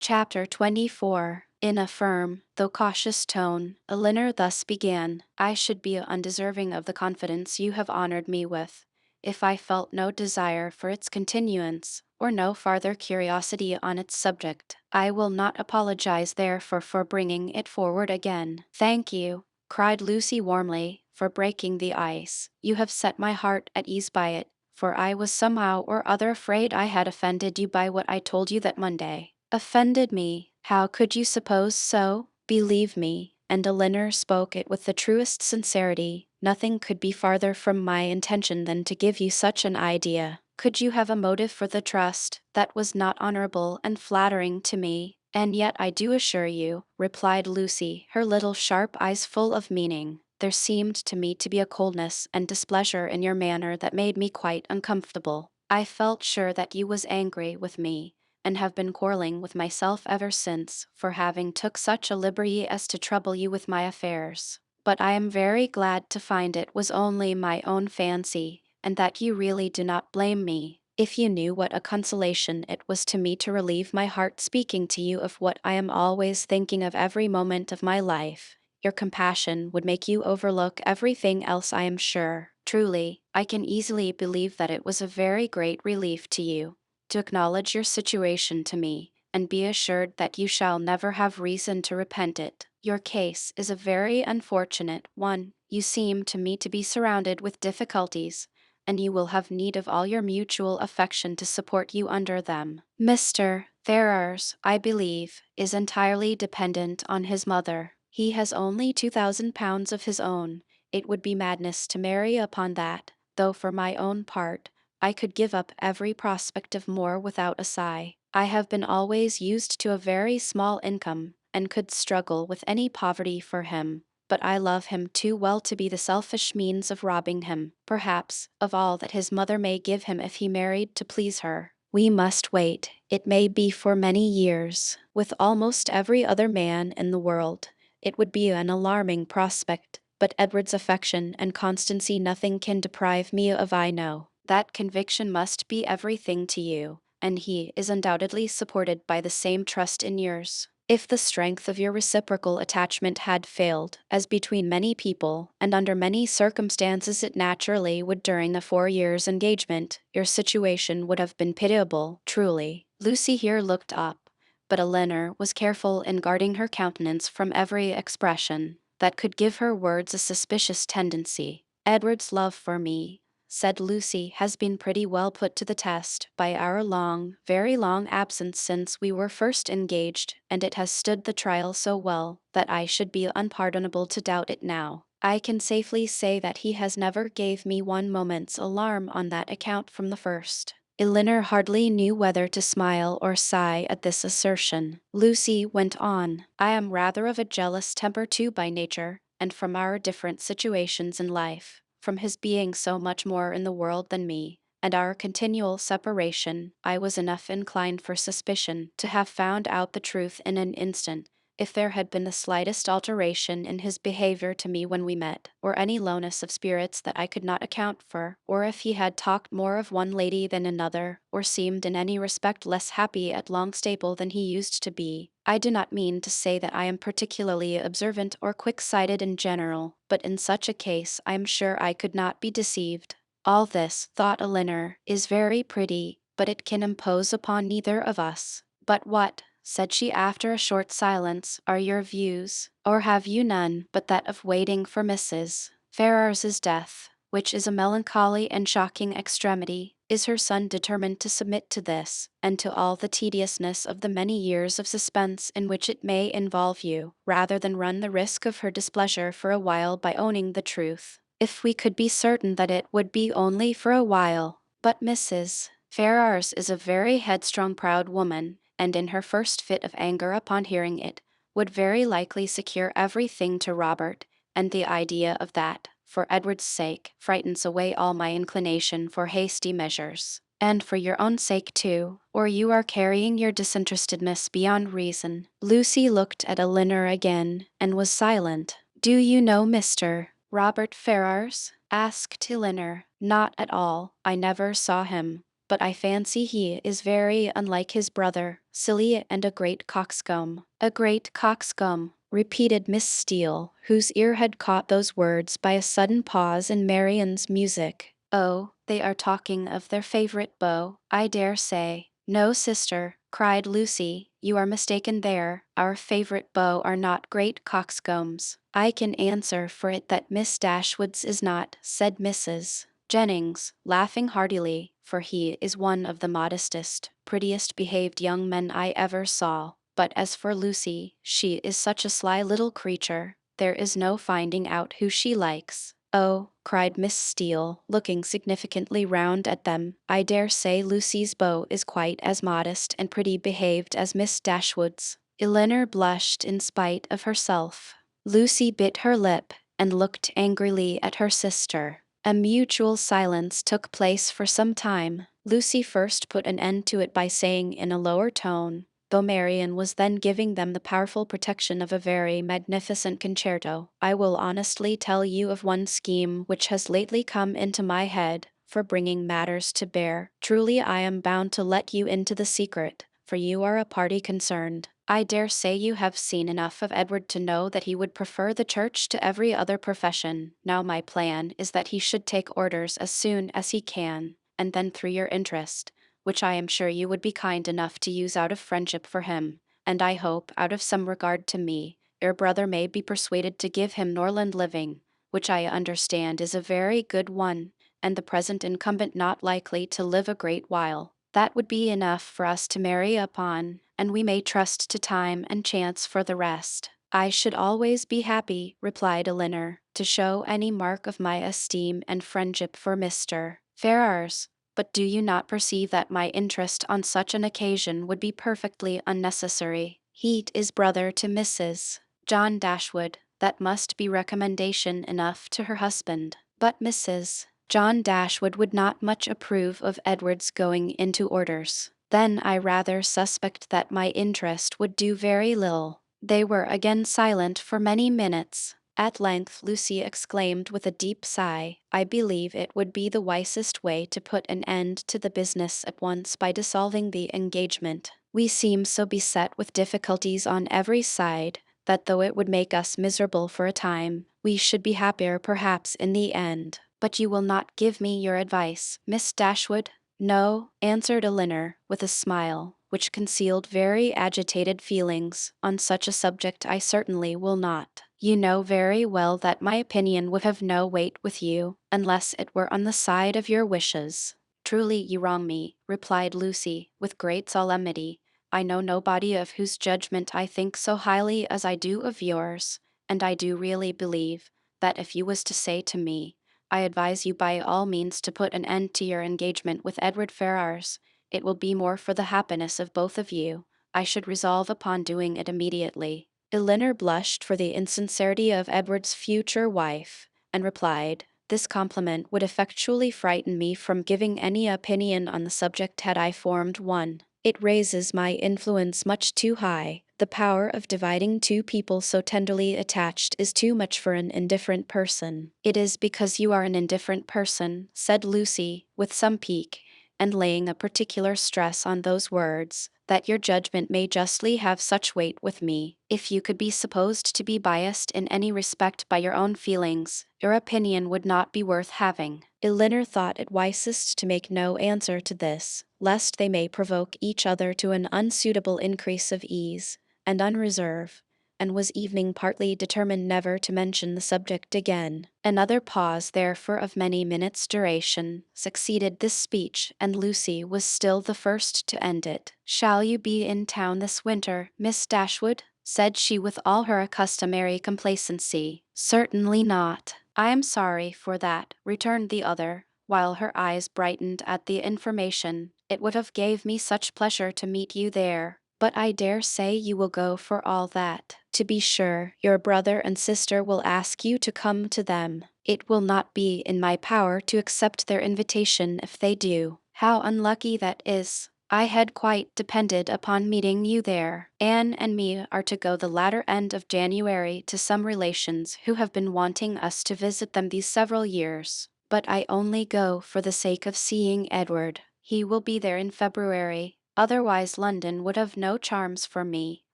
Chapter 24. In a firm, though cautious tone, Elinor thus began, "I should be undeserving of the confidence you have honored me with, if I felt no desire for its continuance, or no farther curiosity on its subject. I will not apologize therefore for bringing it forward again." "Thank you," cried Lucy warmly, "for breaking the ice. You have set my heart at ease by it, for I was somehow or other afraid I had offended you by what I told you that Monday." "Offended me? How could you suppose so? Believe me," and Elinor spoke it with the truest sincerity, "nothing could be farther from my intention than to give you such an idea. Could you have a motive for the trust that was not honorable and flattering to me?" "And yet I do assure you," replied Lucy, her little sharp eyes full of meaning, "there seemed to me to be a coldness and displeasure in your manner that made me quite uncomfortable. I felt sure that you was angry with me, and have been quarreling with myself ever since, for having took such a liberty as to trouble you with my affairs. But I am very glad to find it was only my own fancy, and that you really do not blame me. If you knew what a consolation it was to me to relieve my heart speaking to you of what I am always thinking of every moment of my life, your compassion would make you overlook everything else, I am sure. Truly, I can easily believe that it was a very great relief to you to acknowledge your situation to me, and be assured that you shall never have reason to repent it. Your case is a very unfortunate one. You seem to me to be surrounded with difficulties, and you will have need of all your mutual affection to support you under them. Mr. Ferrars, I believe, is entirely dependent on his mother. He has only £2,000 of his own. It would be madness to marry upon that, though for my own part, I could give up every prospect of more without a sigh. I have been always used to a very small income, and could struggle with any poverty for him. But I love him too well to be the selfish means of robbing him, perhaps, of all that his mother may give him if he married to please her. We must wait, it may be for many years. With almost every other man in the world, it would be an alarming prospect, but Edward's affection and constancy nothing can deprive me of. I know that conviction must be everything to you, and he is undoubtedly supported by the same trust in yours. If the strength of your reciprocal attachment had failed, as between many people, and under many circumstances it naturally would during the 4 years' engagement, your situation would have been pitiable, truly. Lucy here looked up, but Eleanor was careful in guarding her countenance from every expression that could give her words a suspicious tendency. Edward's love for me, said Lucy, has been pretty well put to the test by our long, very long absence since we were first engaged, and it has stood the trial so well that I should be unpardonable to doubt it now. I can safely say that he has never gave me one moment's alarm on that account from the first. Elinor hardly knew whether to smile or sigh at this assertion. Lucy went on, I am rather of a jealous temper too by nature, and from our different situations in life, from his being so much more in the world than me, and our continual separation, I was enough inclined for suspicion to have found out the truth in an instant, if there had been the slightest alteration in his behavior to me when we met, or any lowness of spirits that I could not account for, or if he had talked more of one lady than another, or seemed in any respect less happy at Longstaple than he used to be. I do not mean to say that I am particularly observant or quick-sighted in general, but in such a case I am sure I could not be deceived. All this, thought Elinor, is very pretty, but it can impose upon neither of us. But what, said she after a short silence, are your views, or have you none but that of waiting for Mrs. Ferrars's death, which is a melancholy and shocking extremity? Is her son determined to submit to this, and to all the tediousness of the many years of suspense in which it may involve you, rather than run the risk of her displeasure for a while by owning the truth? If we could be certain that it would be only for a while. But Mrs. Ferrars is a very headstrong, proud woman, and in her first fit of anger upon hearing it, would very likely secure everything to Robert, and the idea of that, for Edward's sake, frightens away all my inclination for hasty measures. And for your own sake too, or you are carrying your disinterestedness beyond reason. Lucy looked at Elinor again, and was silent. Do you know Mr. Robert Ferrars? Asked Elinor. Not at all. I never saw him, but I fancy he is very unlike his brother, silly and a great coxcomb. A great coxcomb, repeated Miss Steele, whose ear had caught those words by a sudden pause in Marian's music. Oh, they are talking of their favorite beau, I dare say. No, sister, cried Lucy, you are mistaken there. Our favorite beaux are not great coxcombs. I can answer for it that Miss Dashwood's is not, said Mrs. Jennings, laughing heartily, for he is one of the modestest, prettiest behaved young men I ever saw. But as for Lucy, she is such a sly little creature, there is no finding out who she likes. Oh, cried Miss Steele, looking significantly round at them, I dare say Lucy's beau is quite as modest and pretty behaved as Miss Dashwood's. Elinor blushed in spite of herself. Lucy bit her lip, and looked angrily at her sister. A mutual silence took place for some time. Lucy first put an end to it by saying in a lower tone, though Marian was then giving them the powerful protection of a very magnificent concerto, I will honestly tell you of one scheme which has lately come into my head for bringing matters to bear. Truly I am bound to let you into the secret, for you are a party concerned. I dare say you have seen enough of Edward to know that he would prefer the church to every other profession. Now my plan is that he should take orders as soon as he can, and then through your interest, which I am sure you would be kind enough to use out of friendship for him, and I hope out of some regard to me, your brother may be persuaded to give him Norland living, which I understand is a very good one, and the present incumbent not likely to live a great while. That would be enough for us to marry upon, and we may trust to time and chance for the rest. I should always be happy, replied Elinor, to show any mark of my esteem and friendship for Mr. Ferrars. But do you not perceive that my interest on such an occasion would be perfectly unnecessary? He is brother to Mrs. John Dashwood. That must be recommendation enough to her husband. But Mrs. John Dashwood would not much approve of Edward's going into orders. Then I rather suspect that my interest would do very little. They were again silent for many minutes. At length Lucy exclaimed with a deep sigh, I believe it would be the wisest way to put an end to the business at once by dissolving the engagement. We seem so beset with difficulties on every side, that though it would make us miserable for a time, we should be happier perhaps in the end. But you will not give me your advice, Miss Dashwood? No, answered Elinor, with a smile, which concealed very agitated feelings. On such a subject I certainly will not. You know very well that my opinion would have no weight with you, unless it were on the side of your wishes. Truly you wrong me, replied Lucy, with great solemnity. I know nobody of whose judgment I think so highly as I do of yours, and I do really believe that if you was to say to me, I advise you by all means to put an end to your engagement with Edward Ferrars, it will be more for the happiness of both of you, I should resolve upon doing it immediately. Elinor blushed for the insincerity of Edward's future wife, and replied, this compliment would effectually frighten me from giving any opinion on the subject had I formed one. It raises my influence much too high. The power of dividing two people so tenderly attached is too much for an indifferent person. It is because you are an indifferent person, said Lucy, with some pique, and laying a particular stress on those words, that your judgment may justly have such weight with me. If you could be supposed to be biased in any respect by your own feelings, your opinion would not be worth having. Elinor thought it wisest to make no answer to this, lest they may provoke each other to an unsuitable increase of ease and unreserve, and was evening partly determined never to mention the subject again. Another pause, therefore, of many minutes' duration, succeeded this speech, and Lucy was still the first to end it. Shall you be in town this winter, Miss Dashwood? Said she with all her customary complacency. Certainly not. I am sorry for that, returned the other, while her eyes brightened at the information. It would have gave me such pleasure to meet you there. But I dare say you will go for all that. To be sure, your brother and sister will ask you to come to them. It will not be in my power to accept their invitation if they do. How unlucky that is! I had quite depended upon meeting you there. Anne and me are to go the latter end of January to some relations who have been wanting us to visit them these several years. But I only go for the sake of seeing Edward. He will be there in February. Otherwise London would have no charms for me.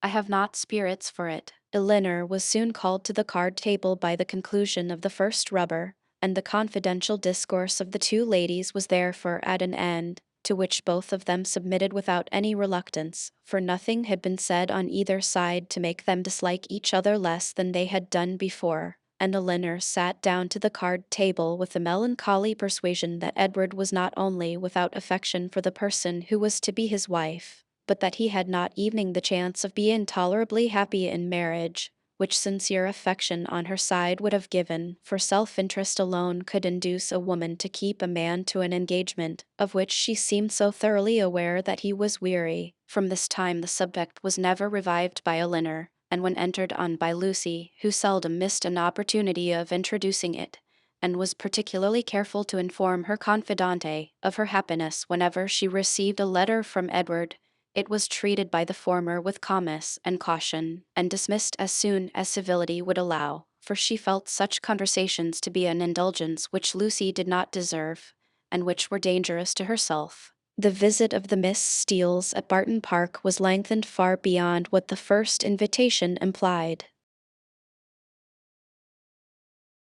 I have not spirits for it. Elinor was soon called to the card table by the conclusion of the first rubber, and the confidential discourse of the two ladies was therefore at an end, to which both of them submitted without any reluctance, for nothing had been said on either side to make them dislike each other less than they had done before, and Elinor sat down to the card table with the melancholy persuasion that Edward was not only without affection for the person who was to be his wife, but that he had not even the chance of being tolerably happy in marriage, which sincere affection on her side would have given, for self-interest alone could induce a woman to keep a man to an engagement, of which she seemed so thoroughly aware that he was weary. From this time the subject was never revived by Elinor, and when entered on by Lucy, who seldom missed an opportunity of introducing it, and was particularly careful to inform her confidante of her happiness whenever she received a letter from Edward, it was treated by the former with calmness and caution, and dismissed as soon as civility would allow, for she felt such conversations to be an indulgence which Lucy did not deserve, and which were dangerous to herself. The visit of the Miss Steeles at Barton Park was lengthened far beyond what the first invitation implied.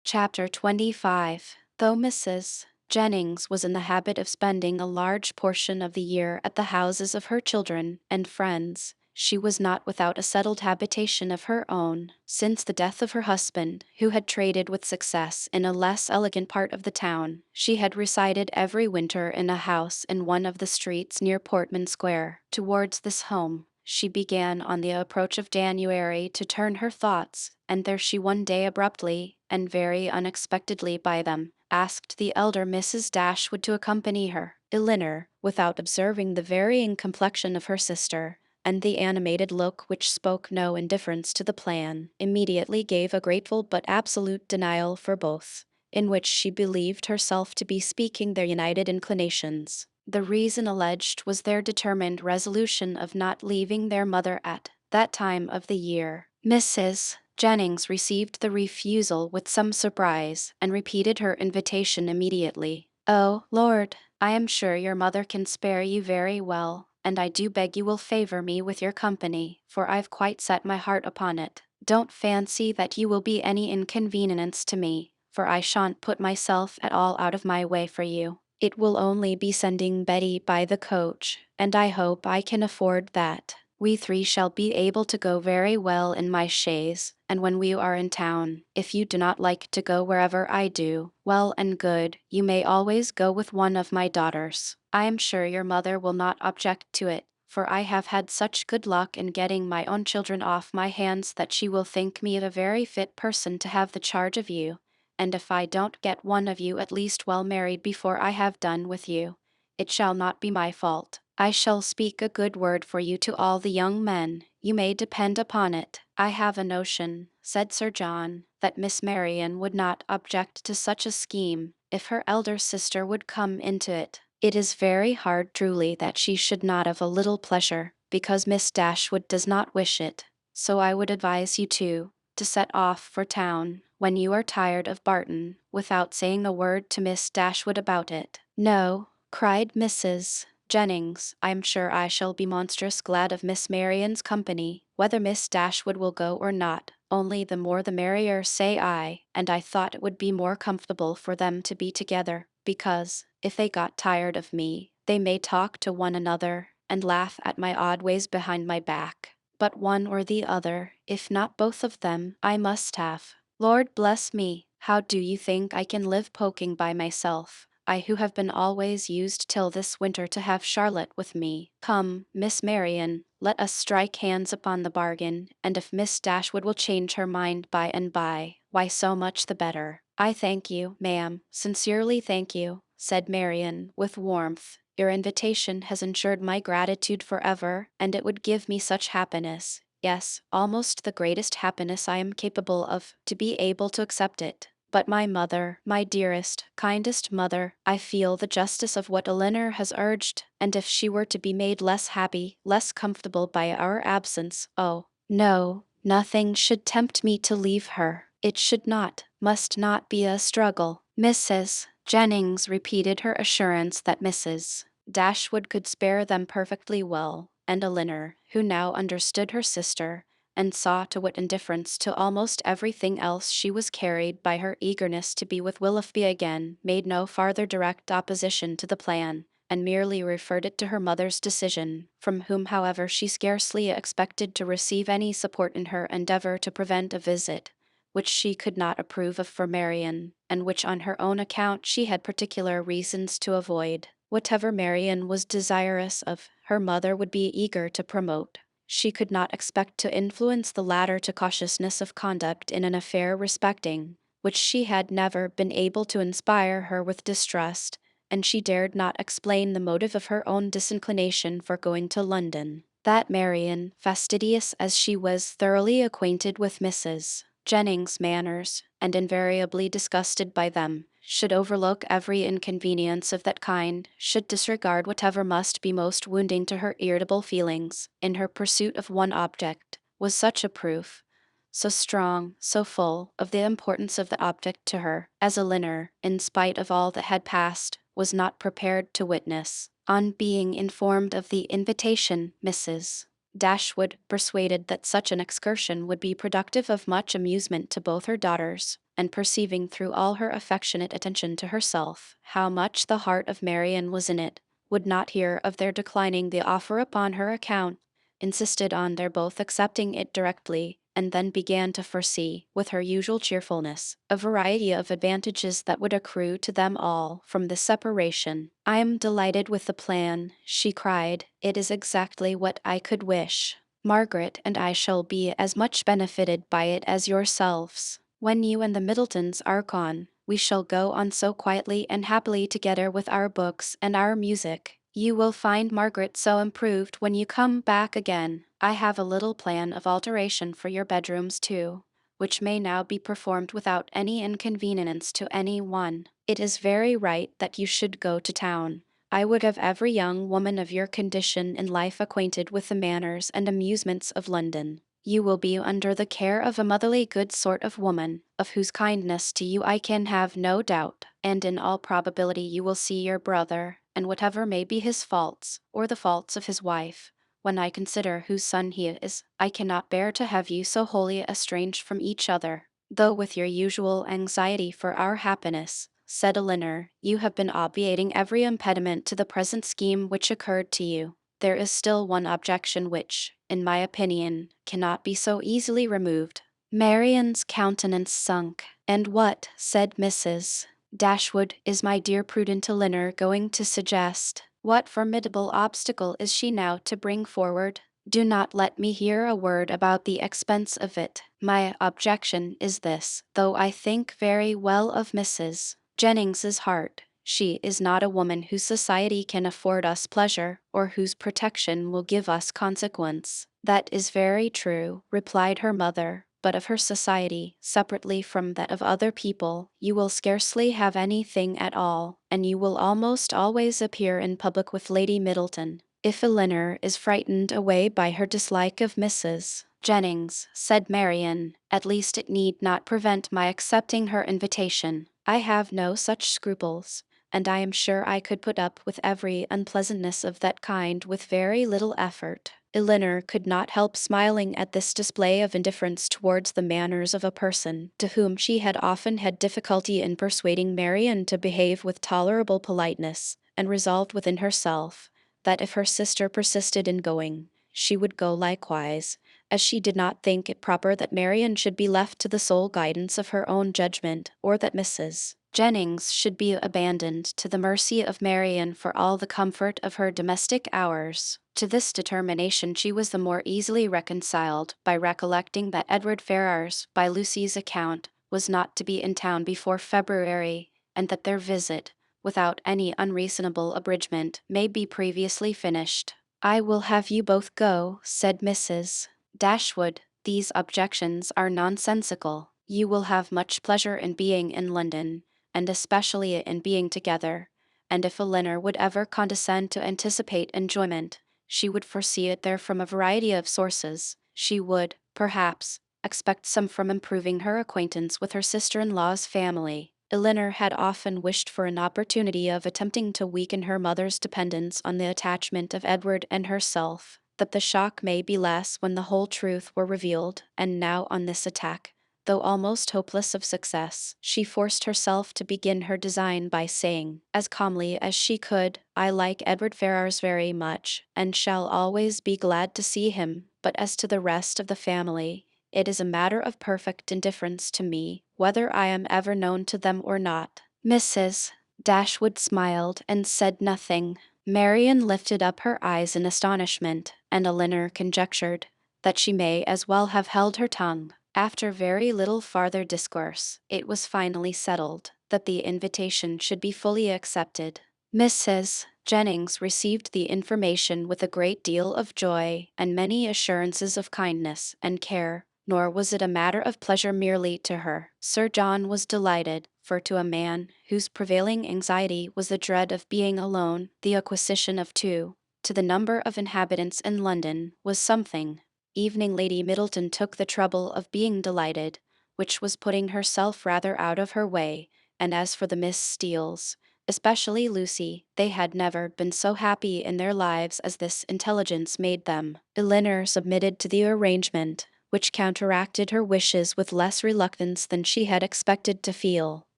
Chapter 25. Though Mrs. Jennings was in the habit of spending a large portion of the year at the houses of her children and friends, she was not without a settled habitation of her own. Since the death of her husband, who had traded with success in a less elegant part of the town, she had resided every winter in a house in one of the streets near Portman Square. Towards this home, she began on the approach of January to turn her thoughts, and there she one day abruptly, and very unexpectedly by them, asked the elder Mrs. Dashwood to accompany her. Elinor, without observing the varying complexion of her sister, and the animated look which spoke no indifference to the plan, immediately gave a grateful but absolute denial for both, in which she believed herself to be speaking their united inclinations. The reason alleged was their determined resolution of not leaving their mother at that time of the year. Mrs. Jennings received the refusal with some surprise, and repeated her invitation immediately. "Oh, Lord, I am sure your mother can spare you very well, and I do beg you will favor me with your company, for I've quite set my heart upon it. Don't fancy that you will be any inconvenience to me, for I shan't put myself at all out of my way for you. It will only be sending Betty by the coach, and I hope I can afford that. We three shall be able to go very well in my chaise, and when we are in town, if you do not like to go wherever I do, well and good, you may always go with one of my daughters. I am sure your mother will not object to it, for I have had such good luck in getting my own children off my hands that she will think me a very fit person to have the charge of you, and if I don't get one of you at least well married before I have done with you, it shall not be my fault. I shall speak a good word for you to all the young men, you may depend upon it. I have a notion," said Sir John, "that Miss Marian would not object to such a scheme, if her elder sister would come into it. It is very hard truly that she should not have a little pleasure, because Miss Dashwood does not wish it. So I would advise you two to set off for town, when you are tired of Barton, without saying a word to Miss Dashwood about it." "No," cried Mrs. Jennings, "I am sure I shall be monstrous glad of Miss Marian's company, whether Miss Dashwood will go or not, only the more the merrier, say I, and I thought it would be more comfortable for them to be together, because, if they got tired of me, they may talk to one another, and laugh at my odd ways behind my back. But one or the other, if not both of them, I must have. Lord bless me, how do you think I can live poking by myself? I who have been always used till this winter to have Charlotte with me. Come, Miss Marian, let us strike hands upon the bargain, and if Miss Dashwood will change her mind by and by, why so much the better." "I thank you, ma'am, sincerely thank you," said Marian, with warmth. "Your invitation has ensured my gratitude forever, and it would give me such happiness, yes, almost the greatest happiness I am capable of, to be able to accept it. But my mother, my dearest, kindest mother, I feel the justice of what Elinor has urged, and if she were to be made less happy, less comfortable by our absence, oh, no, nothing should tempt me to leave her. It should not, must not be a struggle." Mrs. Jennings repeated her assurance that Mrs. Dashwood could spare them perfectly well, and Elinor, who now understood her sister, and saw to what indifference to almost everything else she was carried by her eagerness to be with Willoughby again, made no farther direct opposition to the plan, and merely referred it to her mother's decision, from whom however she scarcely expected to receive any support in her endeavour to prevent a visit, which she could not approve of for Marian, and which on her own account she had particular reasons to avoid. Whatever Marian was desirous of, her mother would be eager to promote. She could not expect to influence the latter to cautiousness of conduct in an affair respecting which she had never been able to inspire her with distrust, and she dared not explain the motive of her own disinclination for going to London. That Marian, fastidious as she was, thoroughly acquainted with Mrs. Jennings' manners, and invariably disgusted by them, should overlook every inconvenience of that kind, should disregard whatever must be most wounding to her irritable feelings, in her pursuit of one object, was such a proof, so strong, so full, of the importance of the object to her, as Elinor, in spite of all that had passed, was not prepared to witness. On being informed of the invitation, Mrs. Dashwood, persuaded that such an excursion would be productive of much amusement to both her daughters, and perceiving through all her affectionate attention to herself how much the heart of Marian was in it, would not hear of their declining the offer upon her account, insisted on their both accepting it directly, and then began to foresee, with her usual cheerfulness, a variety of advantages that would accrue to them all from this separation. "I am delighted with the plan," she cried. "It is exactly what I could wish. Margaret and I shall be as much benefited by it as yourselves. When you and the Middletons are gone, we shall go on so quietly and happily together with our books and our music. You will find Margaret so improved when you come back again. I have a little plan of alteration for your bedrooms too, which may now be performed without any inconvenience to any one. It is very right that you should go to town. I would have every young woman of your condition in life acquainted with the manners and amusements of London. You will be under the care of a motherly good sort of woman, of whose kindness to you I can have no doubt, and in all probability you will see your brother, and whatever may be his faults, or the faults of his wife, when I consider whose son he is, I cannot bear to have you so wholly estranged from each other. Though with your usual anxiety for our happiness," said Elinor, "you have been obviating every impediment to the present scheme which occurred to you, there is still one objection which, in my opinion, cannot be so easily removed." Marian's countenance sunk. "And what?" said Mrs. Dashwood, "is my dear prudent Elinor going to suggest? What formidable obstacle is she now to bring forward? Do not let me hear a word about the expense of it. My objection is this, though I think very well of Mrs. Jennings's heart, she is not a woman whose society can afford us pleasure, or whose protection will give us consequence." "That is very true," replied her mother, "but of her society, separately from that of other people, you will scarcely have anything at all, and you will almost always appear in public with Lady Middleton. If Elinor is frightened away by her dislike of Mrs. Jennings," said Marian, "at least it need not prevent my accepting her invitation. I have no such scruples, and I am sure I could put up with every unpleasantness of that kind with very little effort." Elinor could not help smiling at this display of indifference towards the manners of a person to whom she had often had difficulty in persuading Marian to behave with tolerable politeness, and resolved within herself that if her sister persisted in going, she would go likewise, as she did not think it proper that Marian should be left to the sole guidance of her own judgment, or that Mrs. Jennings should be abandoned to the mercy of Marian for all the comfort of her domestic hours. To this determination she was the more easily reconciled by recollecting that Edward Ferrars, by Lucy's account, was not to be in town before February, and that their visit, without any unreasonable abridgment, may be previously finished. "I will have you both go," said Mrs. Dashwood. "These objections are nonsensical. You will have much pleasure in being in London, and especially in being together, and if Elinor would ever condescend to anticipate enjoyment, she would foresee it there from a variety of sources. She would, perhaps, expect some from improving her acquaintance with her sister-in-law's family." Elinor had often wished for an opportunity of attempting to weaken her mother's dependence on the attachment of Edward and herself, that the shock may be less when the whole truth were revealed, and now on this attack, though almost hopeless of success, she forced herself to begin her design by saying, as calmly as she could, "I like Edward Ferrars very much, and shall always be glad to see him, but as to the rest of the family, it is a matter of perfect indifference to me whether I am ever known to them or not." Mrs. Dashwood smiled and said nothing. Marian lifted up her eyes in astonishment, and Elinor conjectured that she may as well have held her tongue. After very little farther discourse, it was finally settled that the invitation should be fully accepted. Mrs. Jennings received the information with a great deal of joy and many assurances of kindness and care, nor was it a matter of pleasure merely to her. Sir John was delighted, for to a man whose prevailing anxiety was the dread of being alone, the acquisition of two, to the number of inhabitants in London, was something. Evening Lady Middleton took the trouble of being delighted, which was putting herself rather out of her way, and as for the Miss Steeles, especially Lucy, they had never been so happy in their lives as this intelligence made them. Elinor submitted to the arrangement, which counteracted her wishes with less reluctance than she had expected to feel.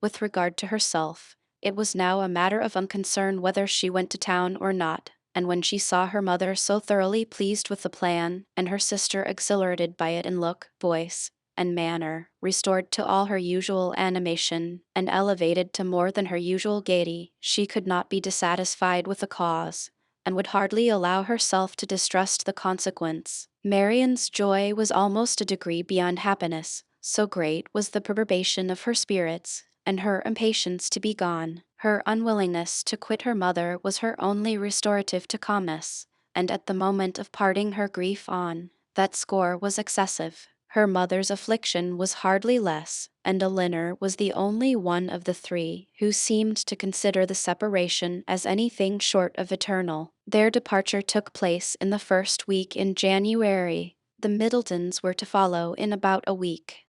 With regard to herself, it was now a matter of unconcern whether she went to town or not. and when she saw her mother so thoroughly pleased with the plan, and her sister exhilarated by it in look, voice, and manner, restored to all her usual animation, and elevated to more than her usual gaiety, she could not be dissatisfied with the cause, and would hardly allow herself to distrust the consequence. Marian's joy was almost a degree beyond happiness, so great was the perturbation of her spirits, and her impatience to be gone. Her unwillingness to quit her mother was her only restorative to calmness, and at the moment of parting her grief on that score was excessive. Her mother's affliction was hardly less, and Elinor was the only one of the three who seemed to consider the separation as anything short of eternal. Their departure took place in the first week in January. The Middletons were to follow in about a week.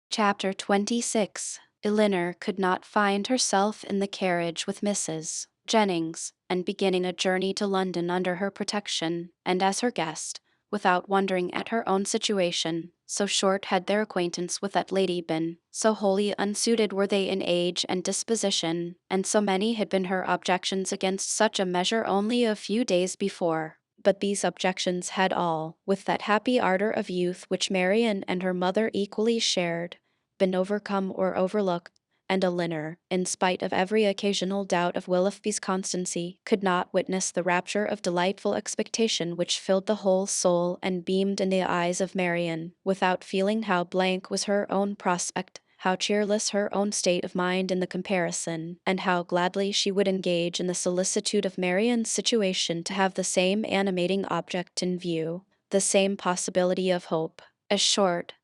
Chapter 26. Elinor could not find herself in the carriage with Mrs. Jennings, and beginning a journey to London under her protection, and as her guest, without wondering at her own situation, so short had their acquaintance with that lady been, so wholly unsuited were they in age and disposition, and so many had been her objections against such a measure only a few days before. But these objections had all, with that happy ardor of youth which Marian and her mother equally shared, been overcome or overlooked, and Elinor, in spite of every occasional doubt of Willoughby's constancy, could not witness the rapture of delightful expectation which filled the whole soul and beamed in the eyes of Marian, without feeling how blank was her own prospect, how cheerless her own state of mind in the comparison, and how gladly she would engage in the solicitude of Marian's situation to have the same animating object in view, the same possibility of hope.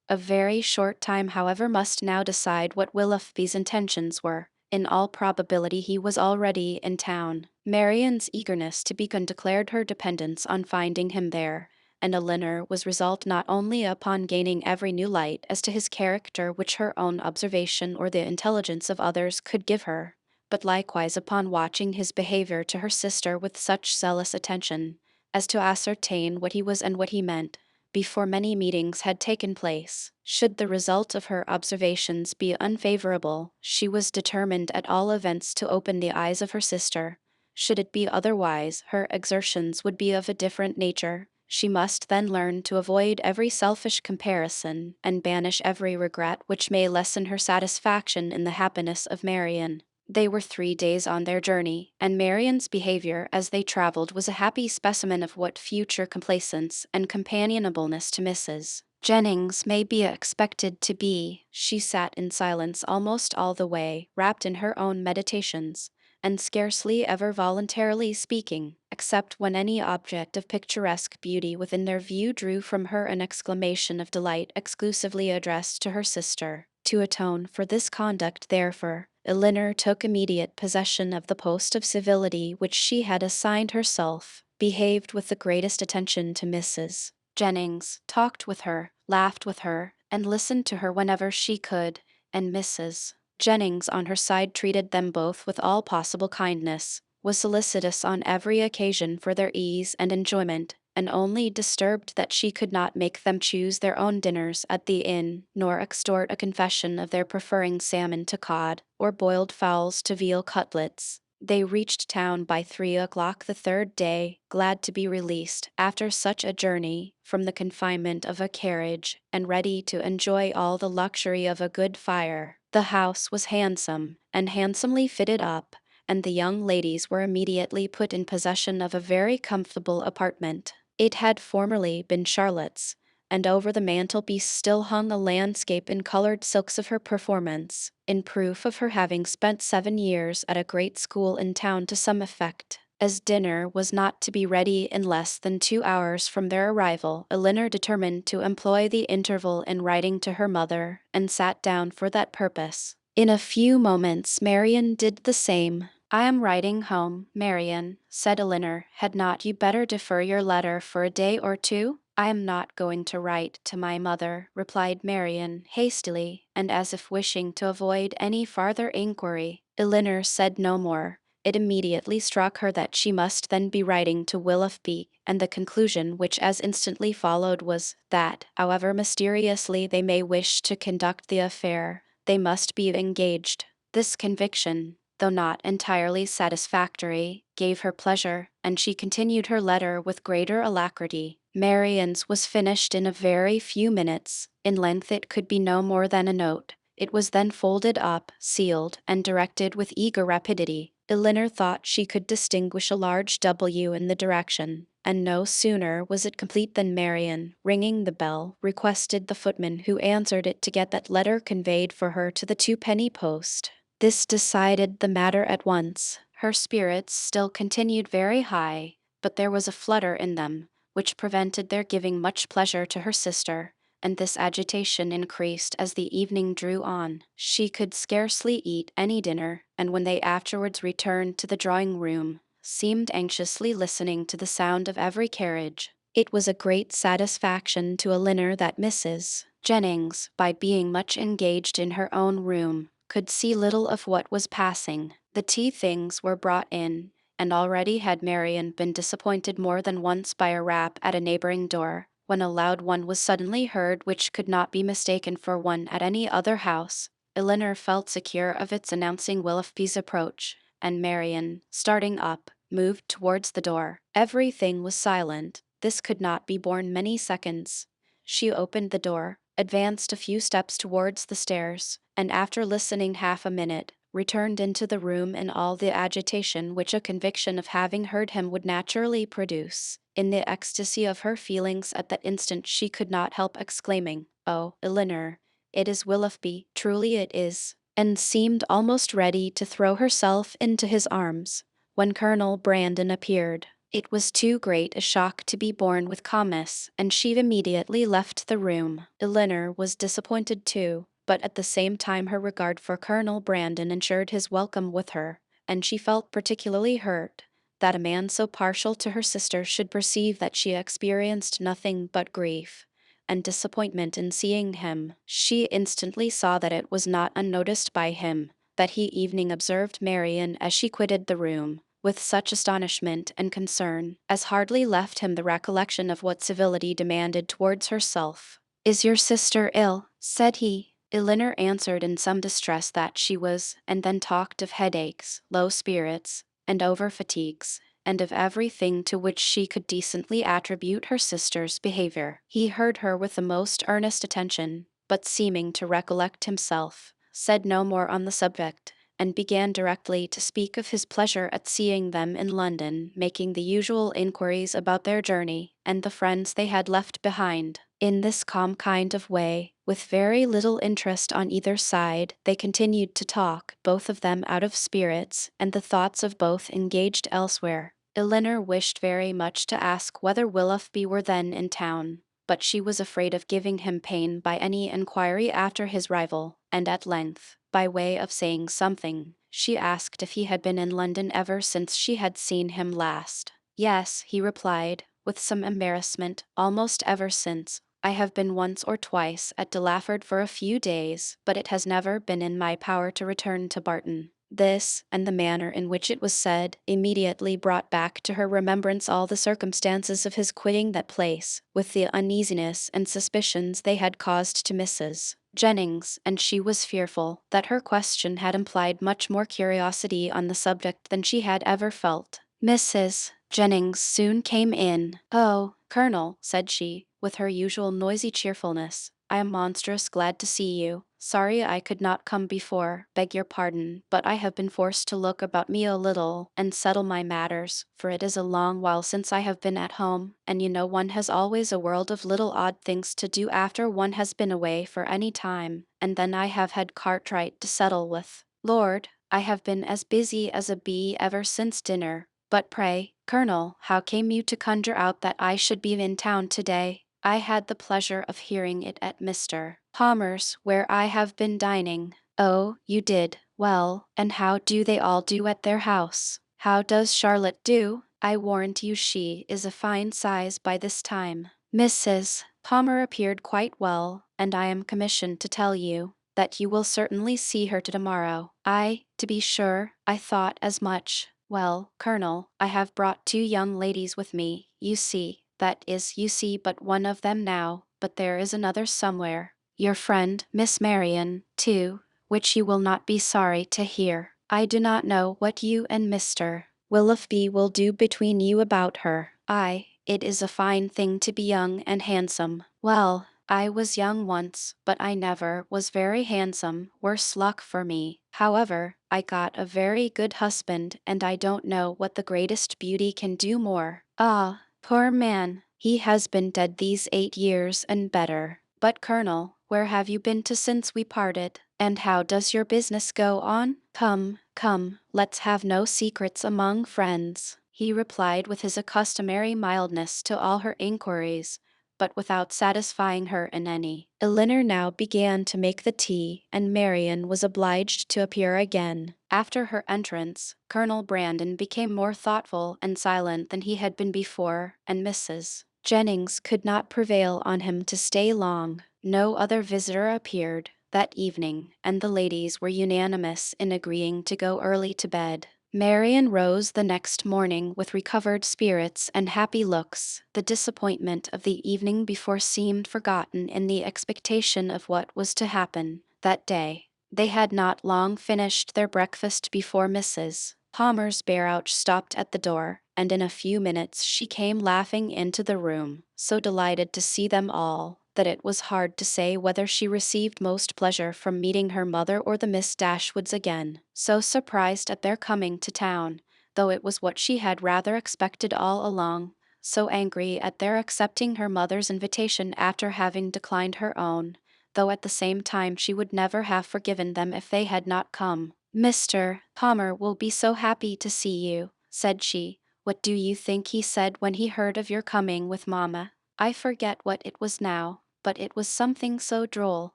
A very short time, however, must now decide what Willoughby's intentions were. In all probability he was already in town. Marian's eagerness to begin declared her dependence on finding him there, and Elinor was resolved not only upon gaining every new light as to his character which her own observation or the intelligence of others could give her, but likewise upon watching his behavior to her sister with such zealous attention, as to ascertain what he was and what he meant, before many meetings had taken place. Should the result of her observations be unfavorable, she was determined at all events to open the eyes of her sister. Should it be otherwise, her exertions would be of a different nature. She must then learn to avoid every selfish comparison, and banish every regret which may lessen her satisfaction in the happiness of Marian. They were 3 days on their journey, and Marian's behavior as they traveled was a happy specimen of what future complaisance and companionableness to Mrs. Jennings may be expected to be. She sat in silence almost all the way, wrapped in her own meditations, and scarcely ever voluntarily speaking, except when any object of picturesque beauty within their view drew from her an exclamation of delight exclusively addressed to her sister. To atone for this conduct, therefore, Elinor took immediate possession of the post of civility which she had assigned herself, behaved with the greatest attention to Mrs. Jennings, talked with her, laughed with her, and listened to her whenever she could, and Mrs. Jennings on her side treated them both with all possible kindness, was solicitous on every occasion for their ease and enjoyment, and only disturbed that she could not make them choose their own dinners at the inn, nor extort a confession of their preferring salmon to cod, or boiled fowls to veal cutlets. They reached town by 3 o'clock the third day, glad to be released, after such a journey, from the confinement of a carriage, and ready to enjoy all the luxury of a good fire. The house was handsome, and handsomely fitted up, and the young ladies were immediately put in possession of a very comfortable apartment. It had formerly been Charlotte's, and over the mantelpiece still hung a landscape in colored silks of her performance, in proof of her having spent 7 years at a great school in town to some effect. As dinner was not to be ready in less than 2 hours from their arrival, Elinor determined to employ the interval in writing to her mother, and sat down for that purpose. In a few moments Marian did the same. "I am writing home, Marian," said Elinor. "Had not you better defer your letter for a day or two?" "I am not going to write to my mother," replied Marian hastily, and as if wishing to avoid any farther inquiry. Elinor said no more. It immediately struck her that she must then be writing to Willoughby, and the conclusion which as instantly followed was, that, however mysteriously they may wish to conduct the affair, they must be engaged. This conviction, though not entirely satisfactory, gave her pleasure, and she continued her letter with greater alacrity. Marian's was finished in a very few minutes. In length it could be no more than a note. It was then folded up, sealed, and directed with eager rapidity. Elinor thought she could distinguish a large W in the direction, and no sooner was it complete than Marian, ringing the bell, requested the footman who answered it to get that letter conveyed for her to the twopenny post. This decided the matter at once. Her spirits still continued very high, but there was a flutter in them, which prevented their giving much pleasure to her sister, and this agitation increased as the evening drew on. She could scarcely eat any dinner, and when they afterwards returned to the drawing-room, seemed anxiously listening to the sound of every carriage. It was a great satisfaction to Elinor that Mrs. Jennings, by being much engaged in her own room, could see little of what was passing. The tea things were brought in, and already had Marian been disappointed more than once by a rap at a neighboring door, when a loud one was suddenly heard which could not be mistaken for one at any other house. Elinor felt secure of its announcing Willoughby's approach, and Marian, starting up, moved towards the door. Everything was silent. This could not be borne many seconds. She opened the door, advanced a few steps towards the stairs, and after listening half a minute, returned into the room in all the agitation which a conviction of having heard him would naturally produce. In the ecstasy of her feelings at that instant she could not help exclaiming, "Oh, Elinor, it is Willoughby, truly it is," and seemed almost ready to throw herself into his arms, when Colonel Brandon appeared. It was too great a shock to be borne with calmness, and she immediately left the room. Elinor was disappointed too, but at the same time her regard for Colonel Brandon ensured his welcome with her, and she felt particularly hurt that a man so partial to her sister should perceive that she experienced nothing but grief and disappointment in seeing him. She instantly saw that it was not unnoticed by him. That he evening observed Marian as she quitted the room, with such astonishment and concern, as hardly left him the recollection of what civility demanded towards herself. "Is your sister ill?" said he. Elinor answered in some distress that she was, and then talked of headaches, low spirits, and over-fatigues, and of everything to which she could decently attribute her sister's behavior. He heard her with the most earnest attention, but seeming to recollect himself, said no more on the subject, and began directly to speak of his pleasure at seeing them in London, making the usual inquiries about their journey and the friends they had left behind. In this calm kind of way, with very little interest on either side, they continued to talk, both of them out of spirits, and the thoughts of both engaged elsewhere. Elinor wished very much to ask whether Willoughby were then in town, but she was afraid of giving him pain by any inquiry after his rival, and at length, by way of saying something, she asked if he had been in London ever since she had seen him last. "Yes," he replied, with some embarrassment, "almost ever since. I have been once or twice at Delaford for a few days, but it has never been in my power to return to Barton." This, and the manner in which it was said, immediately brought back to her remembrance all the circumstances of his quitting that place, with the uneasiness and suspicions they had caused to Mrs. Jennings, and she was fearful that her question had implied much more curiosity on the subject than she had ever felt. Mrs. Jennings soon came in. "Oh, Colonel," said she, with her usual noisy cheerfulness, "I am monstrous glad to see you. Sorry I could not come before, beg your pardon, but I have been forced to look about me a little and settle my matters, for it is a long while since I have been at home, and you know one has always a world of little odd things to do after one has been away for any time, and then I have had Cartwright to settle with. Lord, I have been as busy as a bee ever since dinner. But pray, Colonel, how came you to conjure out that I should be in town today? I had the pleasure of hearing it at Mr. Palmer's, where I have been dining." "Oh, you did. Well, and how do they all do at their house? How does Charlotte do? I warrant you she is a fine size by this time." "Mrs. Palmer appeared quite well, and I am commissioned to tell you that you will certainly see her to-morrow." To be sure, I thought as much. Well, Colonel, I have brought two young ladies with me, you see. That is, you see but one of them now, but there is another somewhere. Your friend, Miss Marian, too, which you will not be sorry to hear." I do not know what you and Mr. Willoughby will do between you about her. It is a fine thing to be young and handsome. Well, I was young once, but I never was very handsome, worse luck for me. However, I got a very good husband, and I don't know what the greatest beauty can do more. Ah, poor man, he has been dead these 8 years and better. But Colonel, where have you been to since we parted? And how does your business go on? Come, come, let's have no secrets among friends, he replied with his customary mildness to all her inquiries, but without satisfying her in any. Elinor now began to make the tea, and Marian was obliged to appear again. After her entrance, Colonel Brandon became more thoughtful and silent than he had been before, and Mrs. Jennings could not prevail on him to stay long. No other visitor appeared that evening, and the ladies were unanimous in agreeing to go early to bed. Marian rose the next morning with recovered spirits and happy looks. The disappointment of the evening before seemed forgotten in the expectation of what was to happen that day. They had not long finished their breakfast before Mrs. Palmer's barouche stopped at the door, and in a few minutes she came laughing into the room, so delighted to see them all that it was hard to say whether she received most pleasure from meeting her mother or the Miss Dashwoods again, so surprised at their coming to town, though it was what she had rather expected all along, so angry at their accepting her mother's invitation after having declined her own, though at the same time she would never have forgiven them if they had not come. Mr. Palmer will be so happy to see you, said she. What do you think he said when he heard of your coming with mamma? I forget what it was now, but it was something so droll.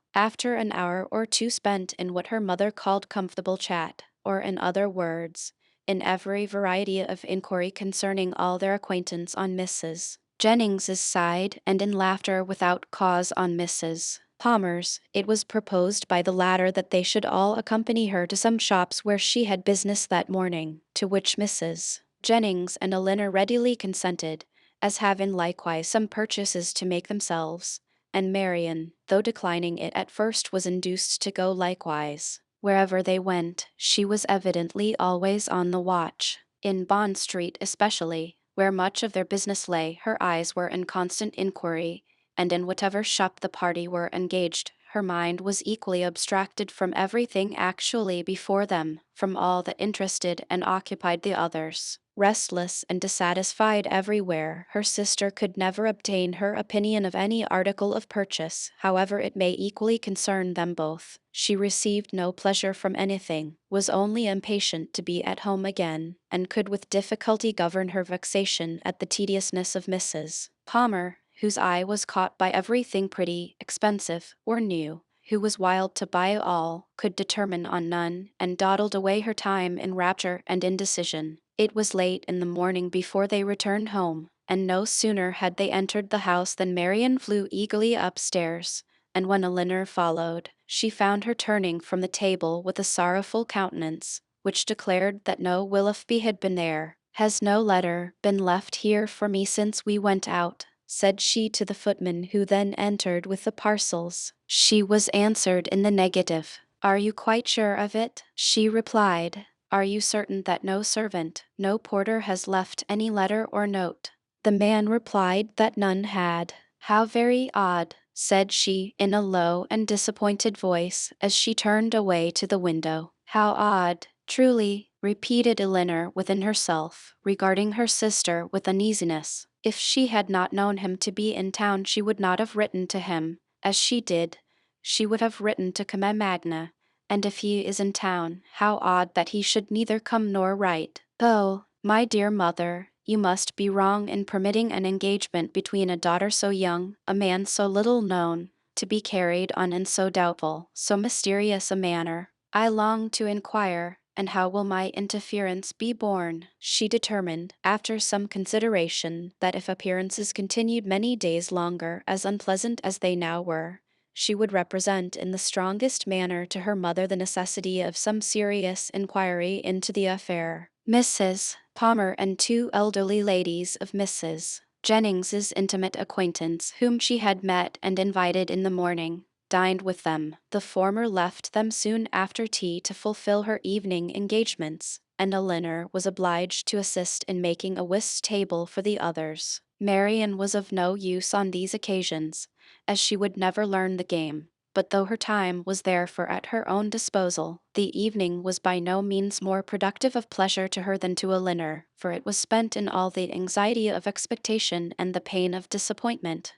After an hour or two spent in what her mother called comfortable chat, or in other words, in every variety of inquiry concerning all their acquaintance on Mrs. Jennings's side, and in laughter without cause on Mrs. Palmer's, it was proposed by the latter that they should all accompany her to some shops where she had business that morning, to which Mrs. Jennings and Elinor readily consented, as having likewise some purchases to make themselves, and Marian, though declining it at first, was induced to go likewise. Wherever they went, she was evidently always on the watch. In Bond Street especially, where much of their business lay, her eyes were in constant inquiry, and in whatever shop the party were engaged, her mind was equally abstracted from everything actually before them, from all that interested and occupied the others. Restless and dissatisfied everywhere, her sister could never obtain her opinion of any article of purchase, however it may equally concern them both. She received no pleasure from anything, was only impatient to be at home again, and could with difficulty govern her vexation at the tediousness of Mrs. Palmer, whose eye was caught by everything pretty, expensive, or new, who was wild to buy all, could determine on none, and dawdled away her time in rapture and indecision. It was late in the morning before they returned home, and no sooner had they entered the house than Marian flew eagerly upstairs, and when Elinor followed, she found her turning from the table with a sorrowful countenance, which declared that no Willoughby had been there. Has no letter been left here for me since we went out? Said she to the footman who then entered with the parcels. She was answered in the negative. Are you quite sure of it? She replied. Are you certain that no servant, no porter has left any letter or note? The man replied that none had. How very odd, said she in a low and disappointed voice as she turned away to the window. How odd, truly, repeated Elinor within herself, regarding her sister with uneasiness. If she had not known him to be in town she would not have written to him, as she did. She would have written to Magna, and if he is in town, how odd that he should neither come nor write. Oh, my dear mother, you must be wrong in permitting an engagement between a daughter so young, a man so little known, to be carried on in so doubtful, so mysterious a manner. I long to inquire, and how will my interference be borne? She determined, after some consideration, that if appearances continued many days longer as unpleasant as they now were, she would represent in the strongest manner to her mother the necessity of some serious inquiry into the affair. Mrs. Palmer and two elderly ladies of Mrs. Jennings's intimate acquaintance, whom she had met and invited in the morning, dined with them. The former left them soon after tea to fulfill her evening engagements, and Elinor was obliged to assist in making a whist table for the others. Marian was of no use on these occasions, as she would never learn the game. But though her time was therefore at her own disposal, the evening was by no means more productive of pleasure to her than to Elinor, for it was spent in all the anxiety of expectation and the pain of disappointment.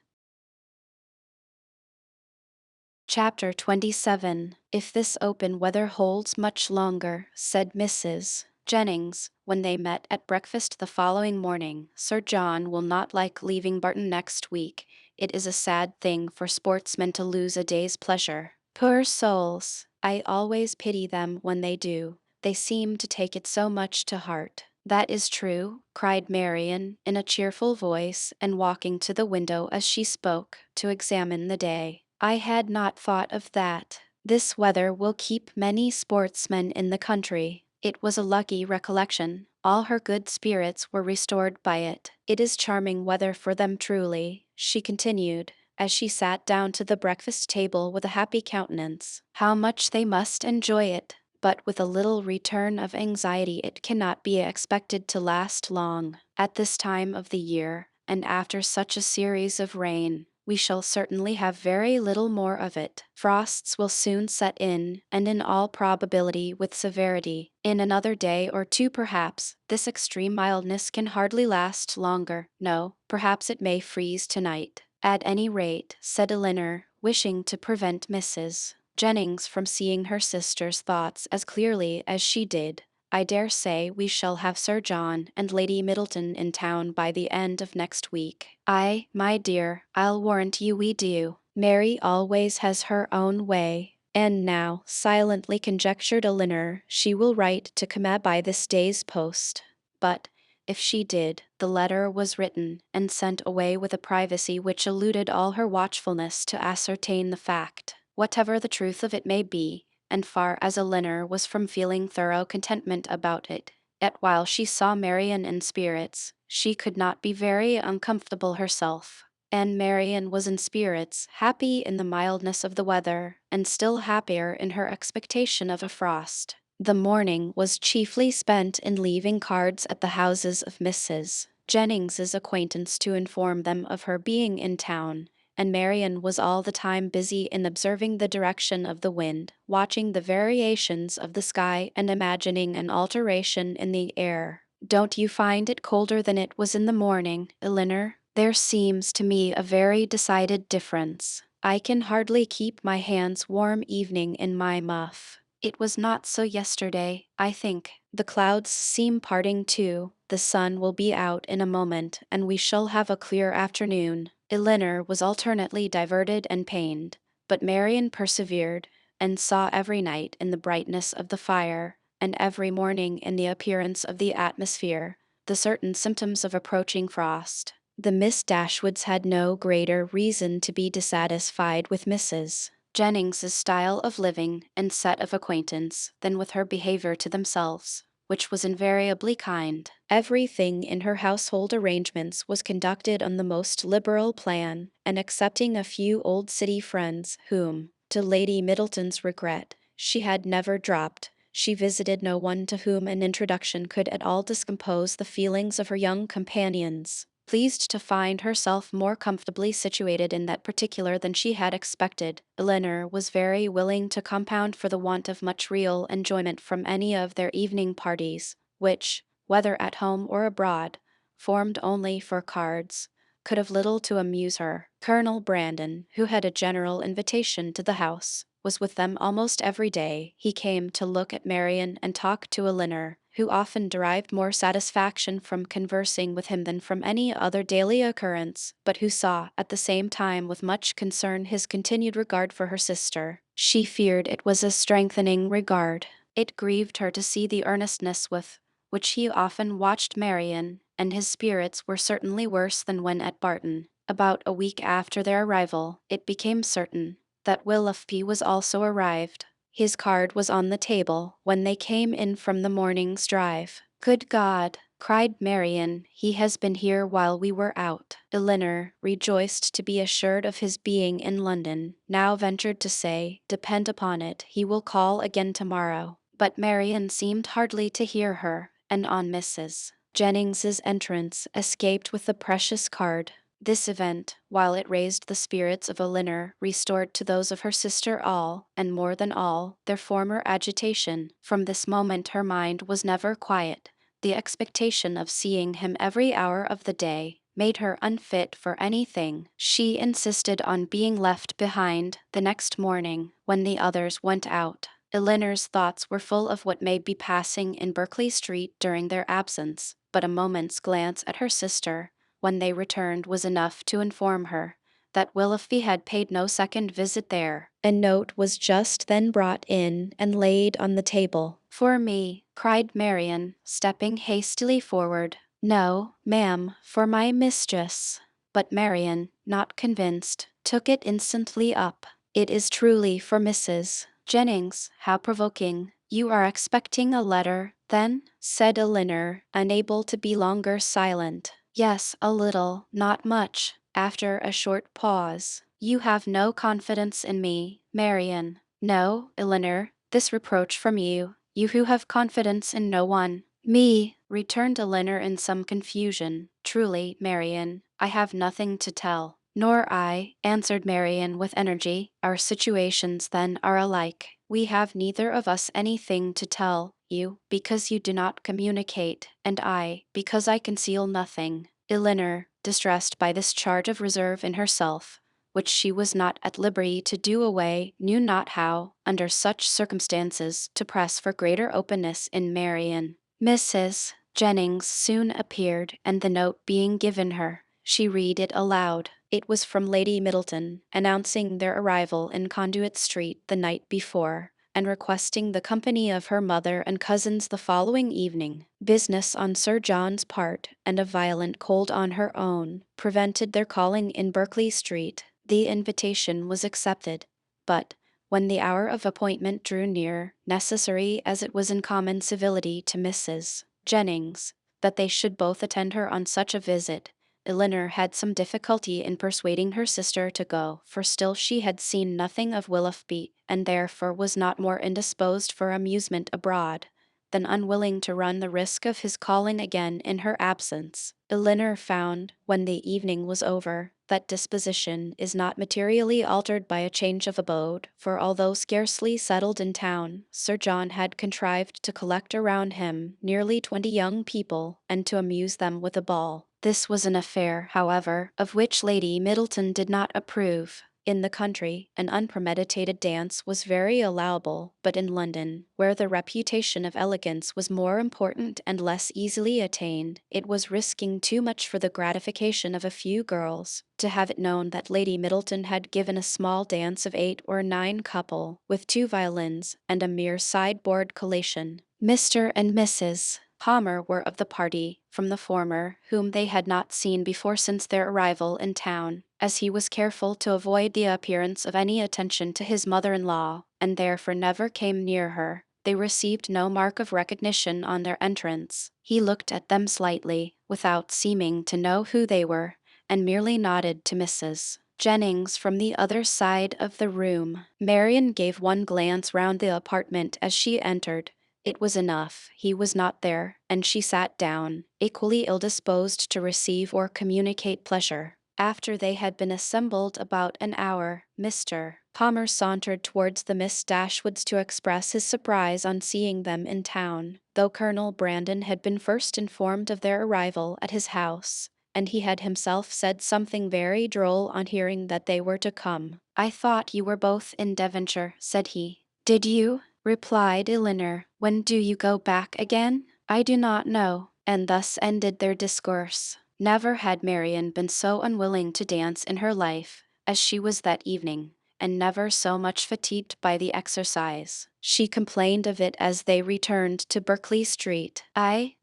Chapter 27. If this open weather holds much longer, said Mrs. Jennings, when they met at breakfast the following morning, Sir John will not like leaving Barton next week. It is a sad thing for sportsmen to lose a day's pleasure. Poor souls! I always pity them when they do. They seem to take it so much to heart. That is true, cried Marian, in a cheerful voice, and walking to the window as she spoke, to examine the day. I had not thought of that. This weather will keep many sportsmen in the country. It was a lucky recollection. All her good spirits were restored by it. It is charming weather for them truly, she continued, as she sat down to the breakfast table with a happy countenance. How much they must enjoy it! But with a little return of anxiety it cannot be expected to last long. At this time of the year, and after such a series of rain, we shall certainly have very little more of it. Frosts will soon set in, and in all probability with severity. In another day or two perhaps, this extreme mildness can hardly last longer. No, perhaps it may freeze tonight. At any rate, said Elinor, wishing to prevent Mrs. Jennings from seeing her sister's thoughts as clearly as she did, I dare say we shall have Sir John and Lady Middleton in town by the end of next week. Aye, my dear, I'll warrant you we do. Mary always has her own way. And now, silently conjectured Elinor, she will write to come by this day's post. But, if she did, the letter was written and sent away with a privacy which eluded all her watchfulness to ascertain the fact. Whatever the truth of it may be, and far as Elinor was from feeling thorough contentment about it, yet while she saw Marian in spirits, she could not be very uncomfortable herself. And Marian was in spirits, happy in the mildness of the weather, and still happier in her expectation of a frost. The morning was chiefly spent in leaving cards at the houses of Mrs. Jennings's acquaintance to inform them of her being in town, and Marian was all the time busy in observing the direction of the wind, watching the variations of the sky, and imagining an alteration in the air. Don't you find it colder than it was in the morning, Elinor? There seems to me a very decided difference. I can hardly keep my hands warm evening in my muff. It was not so yesterday, I think. The clouds seem parting too. The sun will be out in a moment, and we shall have a clear afternoon. Elinor was alternately diverted and pained, but Marian persevered, and saw every night in the brightness of the fire, and every morning in the appearance of the atmosphere, the certain symptoms of approaching frost. The Miss Dashwoods had no greater reason to be dissatisfied with Mrs. Jennings's style of living and set of acquaintance than with her behavior to themselves, which was invariably kind. Everything in her household arrangements was conducted on the most liberal plan, and excepting a few old city friends whom, to Lady Middleton's regret, she had never dropped, she visited no one to whom an introduction could at all discompose the feelings of her young companions. Pleased to find herself more comfortably situated in that particular than she had expected, Elinor was very willing to compound for the want of much real enjoyment from any of their evening parties, which, whether at home or abroad, formed only for cards, could have little to amuse her. Colonel Brandon, who had a general invitation to the house, was with them almost every day. He came to look at Marian and talk to Elinor, who often derived more satisfaction from conversing with him than from any other daily occurrence, but who saw at the same time with much concern his continued regard for her sister. She feared it was a strengthening regard. It grieved her to see the earnestness with which he often watched Marian, and his spirits were certainly worse than when at Barton. About a week after their arrival, it became certain that Willoughby was also arrived. His card was on the table when they came in from the morning's drive. Good God! cried Marian. "He has been here while we were out." Elinor, rejoiced to be assured of his being in London, now ventured to say, "Depend upon it, he will call again tomorrow." But Marian seemed hardly to hear her, and on Mrs. Jennings's entrance escaped with the precious card. This event, while it raised the spirits of Elinor, restored to those of her sister all, and more than all, their former agitation. From this moment her mind was never quiet. The expectation of seeing him every hour of the day made her unfit for anything. She insisted on being left behind the next morning when the others went out. Elinor's thoughts were full of what may be passing in Berkeley Street during their absence, but a moment's glance at her sister when they returned was enough to inform her that Willoughby had paid no second visit there. A note was just then brought in and laid on the table. "For me," cried Marian, stepping hastily forward. "No, ma'am, for my mistress." But Marian, not convinced, took it instantly up. "It is truly for Mrs. Jennings. How provoking! You are expecting a letter, then?" said Elinor, unable to be longer silent. "Yes, a little, not much." After a short pause, "You have no confidence in me, Marian." "No, Elinor, this reproach from you, you who have confidence in no one." "Me," returned Elinor in some confusion. "Truly, Marian, I have nothing to tell." "Nor I," answered Marian with energy. "Our situations, then, are alike. We have neither of us anything to tell you, because you do not communicate, and I, because I conceal nothing." Elinor, distressed by this charge of reserve in herself, which she was not at liberty to do away, knew not how, under such circumstances, to press for greater openness in Marian. Mrs. Jennings soon appeared, and the note being given her, she read it aloud. It was from Lady Middleton, announcing their arrival in Conduit Street the night before, and requesting the company of her mother and cousins the following evening. Business on Sir John's part, and a violent cold on her own, prevented their calling in Berkeley Street. The invitation was accepted, but, when the hour of appointment drew near, necessary as it was in common civility to Mrs. Jennings, that they should both attend her on such a visit, Elinor had some difficulty in persuading her sister to go, for still she had seen nothing of Willoughby, and therefore was not more indisposed for amusement abroad than unwilling to run the risk of his calling again in her absence. Elinor found, when the evening was over, that disposition is not materially altered by a change of abode, for although scarcely settled in town, Sir John had contrived to collect around him nearly 20 young people, and to amuse them with a ball. This was an affair, however, of which Lady Middleton did not approve. In the country, an unpremeditated dance was very allowable, but in London, where the reputation of elegance was more important and less easily attained, it was risking too much for the gratification of a few girls to have it known that Lady Middleton had given a small dance of 8 or 9 couple, with 2 violins, and a mere sideboard collation. Mr. and Mrs. Palmer were of the party, from the former, whom they had not seen before since their arrival in town, as he was careful to avoid the appearance of any attention to his mother-in-law, and therefore never came near her. They received no mark of recognition on their entrance. He looked at them slightly, without seeming to know who they were, and merely nodded to Mrs. Jennings from the other side of the room. Marian gave one glance round the apartment as she entered. It was enough, he was not there, and she sat down, equally ill-disposed to receive or communicate pleasure. After they had been assembled about an hour, Mr. Palmer sauntered towards the Miss Dashwoods to express his surprise on seeing them in town, though Colonel Brandon had been first informed of their arrival at his house, and he had himself said something very droll on hearing that they were to come. "I thought you were both in Devonshire," said he. "Did you?" replied Elinor. "When do you go back again?" "I do not know." And thus ended their discourse. Never had Marian been so unwilling to dance in her life as she was that evening, and never so much fatigued by the exercise. She complained of it as they returned to Berkeley Street. I,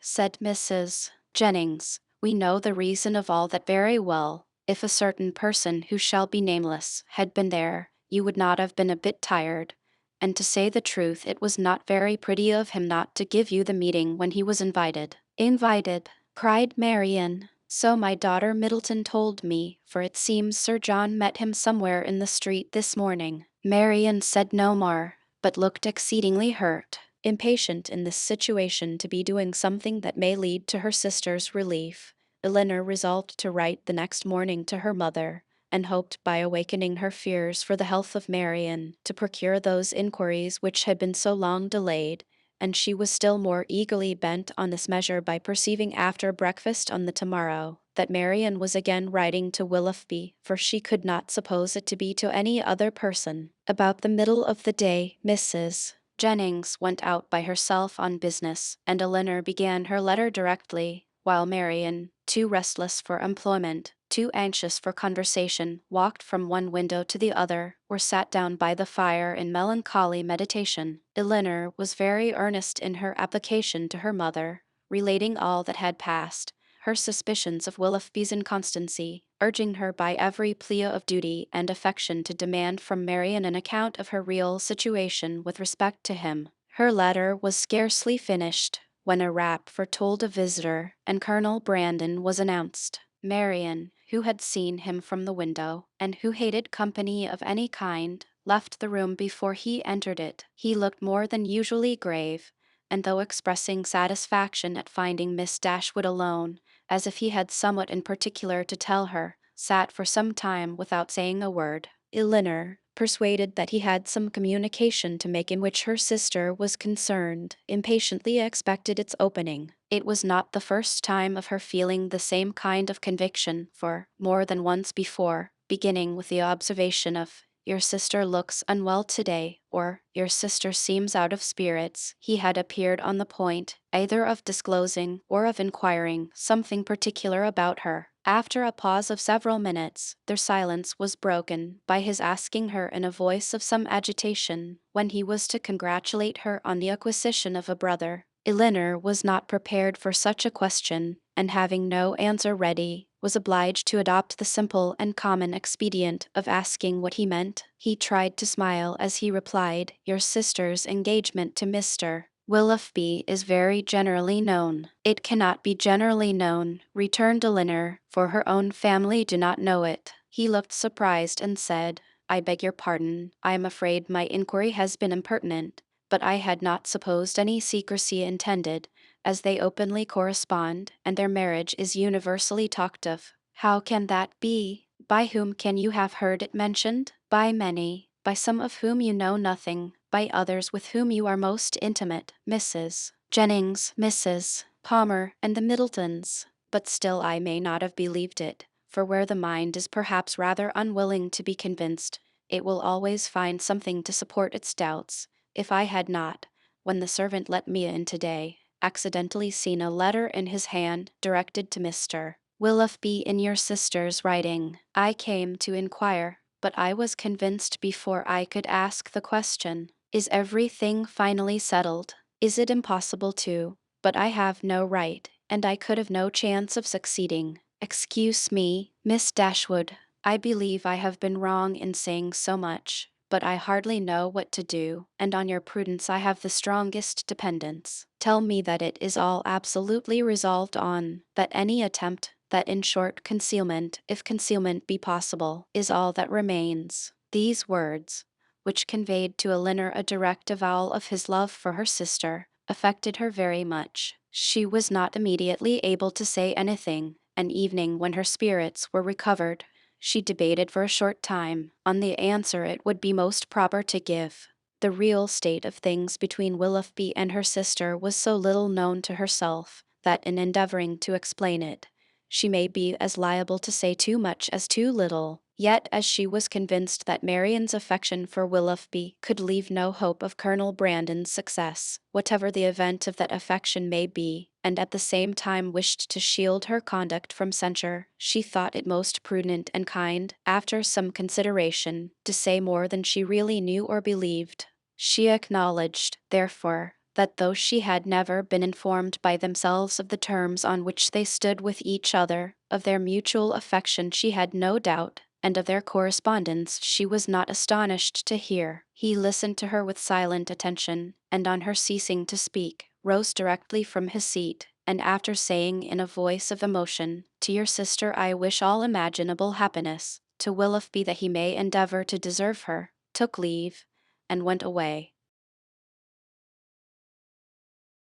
said Mrs. Jennings, "we know the reason of all that very well. If a certain person who shall be nameless had been there, you would not have been a bit tired. And to say the truth, it was not very pretty of him not to give you the meeting when he was invited." Invited, cried Marian. So my daughter Middleton told me, for it seems Sir John met him somewhere in the street this morning. Marian said no more, but looked exceedingly hurt, impatient in this situation to be doing something that may lead to her sister's relief. Elinor resolved to write the next morning to her mother, and hoped by awakening her fears for the health of Marian to procure those inquiries which had been so long delayed, and she was still more eagerly bent on this measure by perceiving after breakfast on the morrow that Marian was again writing to Willoughby, for she could not suppose it to be to any other person. About the middle of the day, Mrs. Jennings went out by herself on business, and Elinor began her letter directly, while Marian, too restless for employment, too anxious for conversation, walked from one window to the other, or sat down by the fire in melancholy meditation. Elinor was very earnest in her application to her mother, relating all that had passed, her suspicions of Willoughby's inconstancy, urging her by every plea of duty and affection to demand from Marian an account of her real situation with respect to him. Her letter was scarcely finished when a rap foretold a visitor, and Colonel Brandon was announced. Marian, who had seen him from the window, and who hated company of any kind, left the room before he entered it. He looked more than usually grave, and though expressing satisfaction at finding Miss Dashwood alone, as if he had somewhat in particular to tell her, sat for some time without saying a word. Elinor, persuaded that he had some communication to make in which her sister was concerned, impatiently expected its opening. It was not the first time of her feeling the same kind of conviction, for, more than once before, beginning with the observation of "Your sister looks unwell today," or "Your sister seems out of spirits," he had appeared on the point either of disclosing or of inquiring something particular about her. After a pause of several minutes, their silence was broken by his asking her in a voice of some agitation when he was to congratulate her on the acquisition of a brother. Elinor was not prepared for such a question, and having no answer ready, was obliged to adopt the simple and common expedient of asking what he meant. He tried to smile as he replied, "Your sister's engagement to Mr. Willoughby is very generally known." "It cannot be generally known," returned Elinor, "for her own family do not know it." He looked surprised and said, "I beg your pardon, I am afraid my inquiry has been impertinent, but I had not supposed any secrecy intended, as they openly correspond, and their marriage is universally talked of." "How can that be? By whom can you have heard it mentioned?" "By many, by some of whom you know nothing, by others with whom you are most intimate, Mrs. Jennings, Mrs. Palmer, and the Middletons. But still I may not have believed it, for where the mind is perhaps rather unwilling to be convinced, it will always find something to support its doubts. If I had not, when the servant let me in today, accidentally seen a letter in his hand directed to Mr. Willoughby in your sister's writing, I came to inquire, but I was convinced before I could ask the question. Is everything finally settled? Is it impossible to? But I have no right, and I could have no chance of succeeding. Excuse me, Miss Dashwood, I believe I have been wrong in saying so much, but I hardly know what to do, and on your prudence I have the strongest dependence. Tell me that it is all absolutely resolved on, that any attempt, that in short concealment, if concealment be possible, is all that remains." These words, which conveyed to Elinor a direct avowal of his love for her sister, affected her very much. She was not immediately able to say anything, and evening when her spirits were recovered, she debated for a short time on the answer it would be most proper to give. The real state of things between Willoughby and her sister was so little known to herself, that in endeavoring to explain it, she may be as liable to say too much as too little. Yet as she was convinced that Marian's affection for Willoughby could leave no hope of Colonel Brandon's success, whatever the event of that affection may be, and at the same time wished to shield her conduct from censure, she thought it most prudent and kind, after some consideration, to say more than she really knew or believed. She acknowledged, therefore, that though she had never been informed by themselves of the terms on which they stood with each other, of their mutual affection she had no doubt, and of their correspondence she was not astonished to hear. He listened to her with silent attention, and on her ceasing to speak, rose directly from his seat, and after saying in a voice of emotion, "To your sister I wish all imaginable happiness, to Willoughby that he may endeavour to deserve her," took leave, and went away.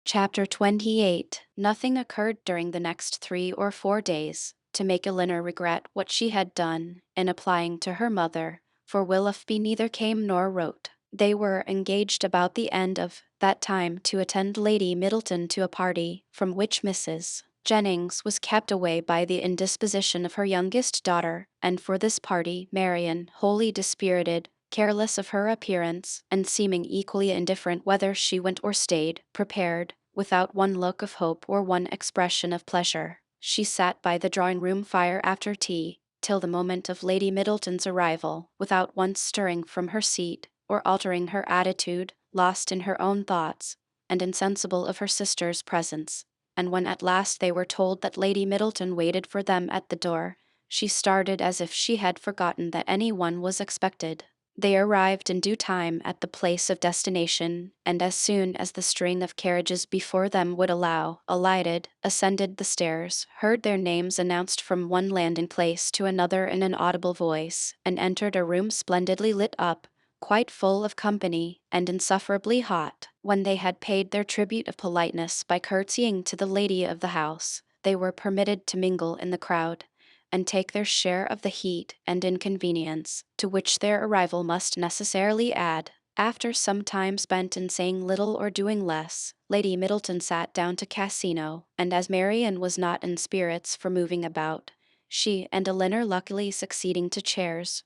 Chapter 28. Nothing occurred during the next 3 or 4 days to make Elinor regret what she had done in applying to her mother, for Willoughby neither came nor wrote. They were engaged about the end of that time to attend Lady Middleton to a party, from which Mrs. Jennings was kept away by the indisposition of her youngest daughter, and for this party Marian, wholly dispirited, careless of her appearance, and seeming equally indifferent whether she went or stayed, prepared, without one look of hope or one expression of pleasure. She sat by the drawing-room fire after tea, till the moment of Lady Middleton's arrival, without once stirring from her seat, or altering her attitude, lost in her own thoughts, and insensible of her sister's presence. And when at last they were told that Lady Middleton waited for them at the door, she started as if she had forgotten that any one was expected. They arrived in due time at the place of destination, and as soon as the string of carriages before them would allow, alighted, ascended the stairs, heard their names announced from one landing place to another in an audible voice, and entered a room splendidly lit up, quite full of company, and insufferably hot. When they had paid their tribute of politeness by curtsying to the lady of the house, they were permitted to mingle in the crowd, and take their share of the heat and inconvenience, to which their arrival must necessarily add. After some time spent in saying little or doing less, Lady Middleton sat down to Cassino, and as Marian was not in spirits for moving about, she and Elinor, luckily succeeding to chairs,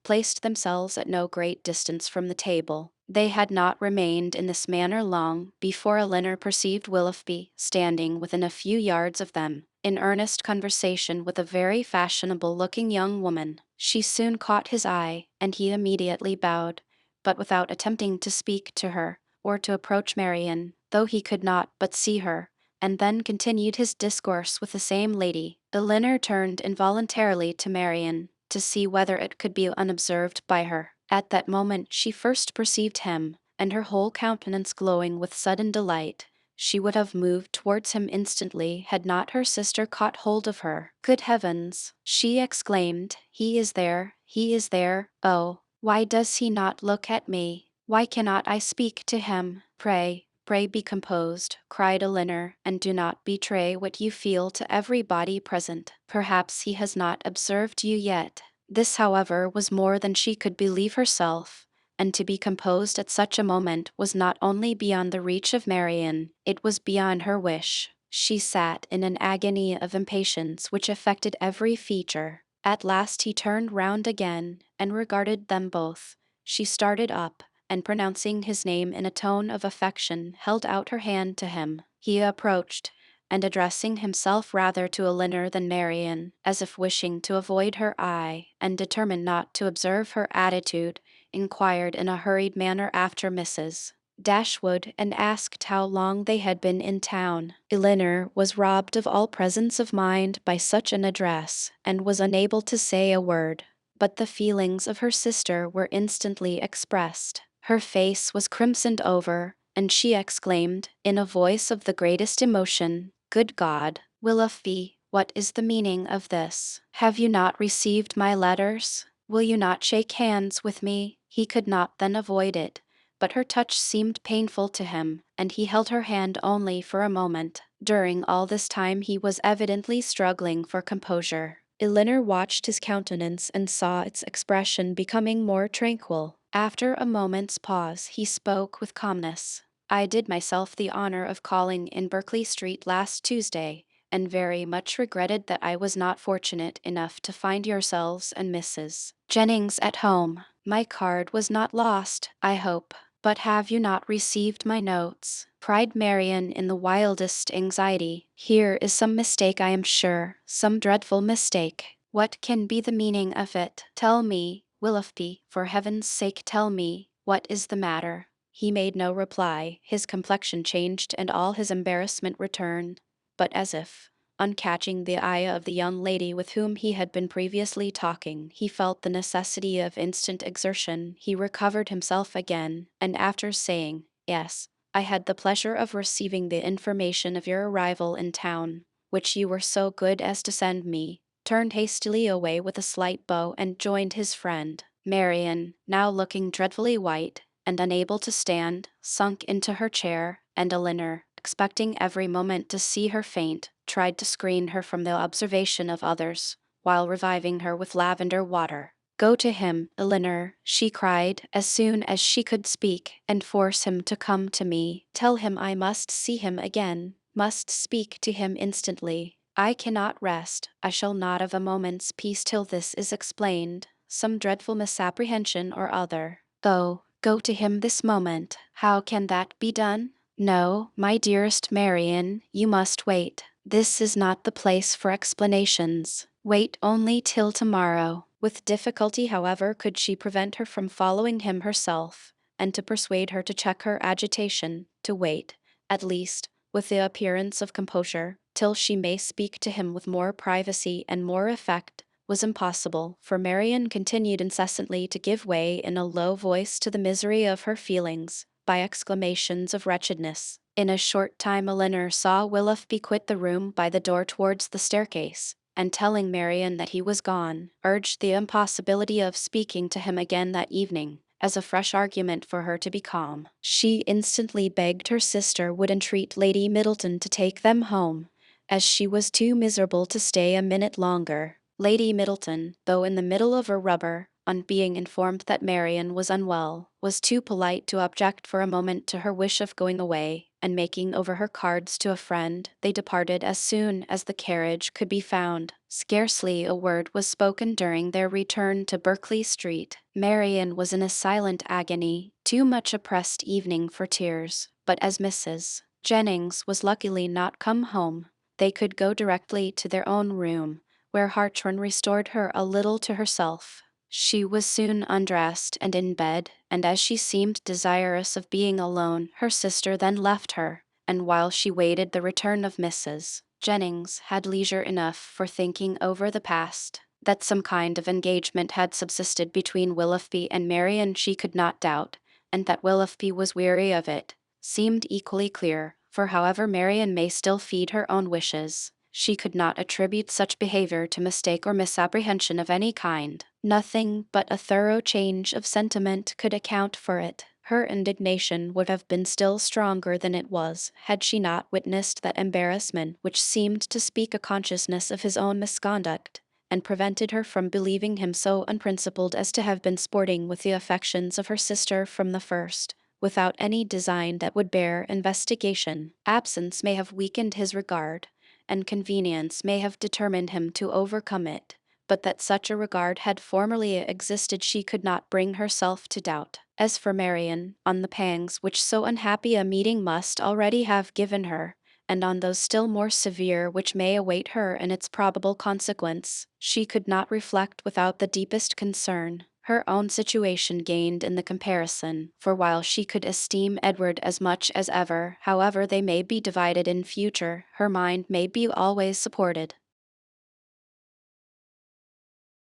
placed themselves at no great distance from the table. They had not remained in this manner long before Elinor perceived Willoughby standing within a few yards of them, in earnest conversation with a very fashionable-looking young woman. She soon caught his eye, and he immediately bowed, but without attempting to speak to her, or to approach Marian, though he could not but see her, and then continued his discourse with the same lady. Elinor turned involuntarily to Marian, to see whether it could be unobserved by her. At that moment she first perceived him, and her whole countenance glowing with sudden delight. She would have moved towards him instantly had not her sister caught hold of her. "Good heavens!" she exclaimed, "he is there, he is there! Oh, why does he not look at me? Why cannot I speak to him? Pray be composed," cried Elinor, "and do not betray what you feel to everybody present. Perhaps he has not observed you yet." This, however, was more than she could believe herself, and to be composed at such a moment was not only beyond the reach of Marian, it was beyond her wish. She sat in an agony of impatience which affected every feature. At last he turned round again, and regarded them both. She started up, and pronouncing his name in a tone of affection, held out her hand to him. He approached, and addressing himself rather to Elinor than Marian, as if wishing to avoid her eye, and determined not to observe her attitude, inquired in a hurried manner after Mrs. Dashwood, and asked how long they had been in town. Elinor was robbed of all presence of mind by such an address, and was unable to say a word. But the feelings of her sister were instantly expressed. Her face was crimsoned over, and she exclaimed, in a voice of the greatest emotion, "Good God, Willoughby, what is the meaning of this? Have you not received my letters? Will you not shake hands with me?" He could not then avoid it, but her touch seemed painful to him, and he held her hand only for a moment. During all this time he was evidently struggling for composure. Elinor watched his countenance and saw its expression becoming more tranquil. After a moment's pause he spoke with calmness. "I did myself the honor of calling in Berkeley Street last Tuesday, and very much regretted that I was not fortunate enough to find yourselves and Mrs. Jennings at home. My card was not lost, I hope. But have you not received my notes?" cried Marian in the wildest anxiety. "Here is some mistake, I am sure, some dreadful mistake. What can be the meaning of it? Tell me, Willoughby, for heaven's sake tell me, what is the matter?" He made no reply. His complexion changed and all his embarrassment returned, but as if, on catching the eye of the young lady with whom he had been previously talking, he felt the necessity of instant exertion. He recovered himself again, and after saying, "Yes, I had the pleasure of receiving the information of your arrival in town, which you were so good as to send me, turned hastily away with a slight bow and joined his friend. Marian, now looking dreadfully white, and unable to stand, sunk into her chair, and Elinor, expecting every moment to see her faint, tried to screen her from the observation of others, while reviving her with lavender water. Go to him, Elinor, she cried, as soon as she could speak, and force him to come to me. Tell him I must see him again, must speak to him instantly. I cannot rest, I shall not have a moment's peace till this is explained, some dreadful misapprehension or other. Go to him this moment. How can that be done? No, my dearest Marian, you must wait. This is not the place for explanations. Wait only till tomorrow. With difficulty, however, could she prevent her from following him herself, and to persuade her to check her agitation, to wait, at least, with the appearance of composure, till she may speak to him with more privacy and more effect, was impossible, for Marian continued incessantly to give way in a low voice to the misery of her feelings, by exclamations of wretchedness. In a short time Elinor saw Willoughby quit the room by the door towards the staircase, and telling Marian that he was gone, urged the impossibility of speaking to him again that evening, as a fresh argument for her to be calm. She instantly begged her sister would entreat Lady Middleton to take them home, as she was too miserable to stay a minute longer. Lady Middleton, though in the middle of a rubber, on being informed that Marian was unwell, was too polite to object for a moment to her wish of going away, and making over her cards to a friend, they departed as soon as the carriage could be found. Scarcely a word was spoken during their return to Berkeley Street. Marian was in a silent agony, too much oppressed evening for tears, but as Mrs. Jennings was luckily not come home, they could go directly to their own room, where Hartshorn restored her a little to herself. She was soon undressed and in bed, and as she seemed desirous of being alone, her sister then left her, and while she waited the return of Mrs. Jennings had leisure enough for thinking over the past. That some kind of engagement had subsisted between Willoughby and Marian she could not doubt, and that Willoughby was weary of it, seemed equally clear, for however Marian may still feed her own wishes, she could not attribute such behavior to mistake or misapprehension of any kind. Nothing but a thorough change of sentiment could account for it. Her indignation would have been still stronger than it was, had she not witnessed that embarrassment which seemed to speak a consciousness of his own misconduct, and prevented her from believing him so unprincipled as to have been sporting with the affections of her sister from the first, without any design that would bear investigation. Absence may have weakened his regard, and convenience may have determined him to overcome it, but that such a regard had formerly existed she could not bring herself to doubt. As for Marian, on the pangs which so unhappy a meeting must already have given her, and on those still more severe which may await her in its probable consequence, she could not reflect without the deepest concern. Her own situation gained in the comparison, for while she could esteem Edward as much as ever, however they may be divided in future, her mind may be always supported.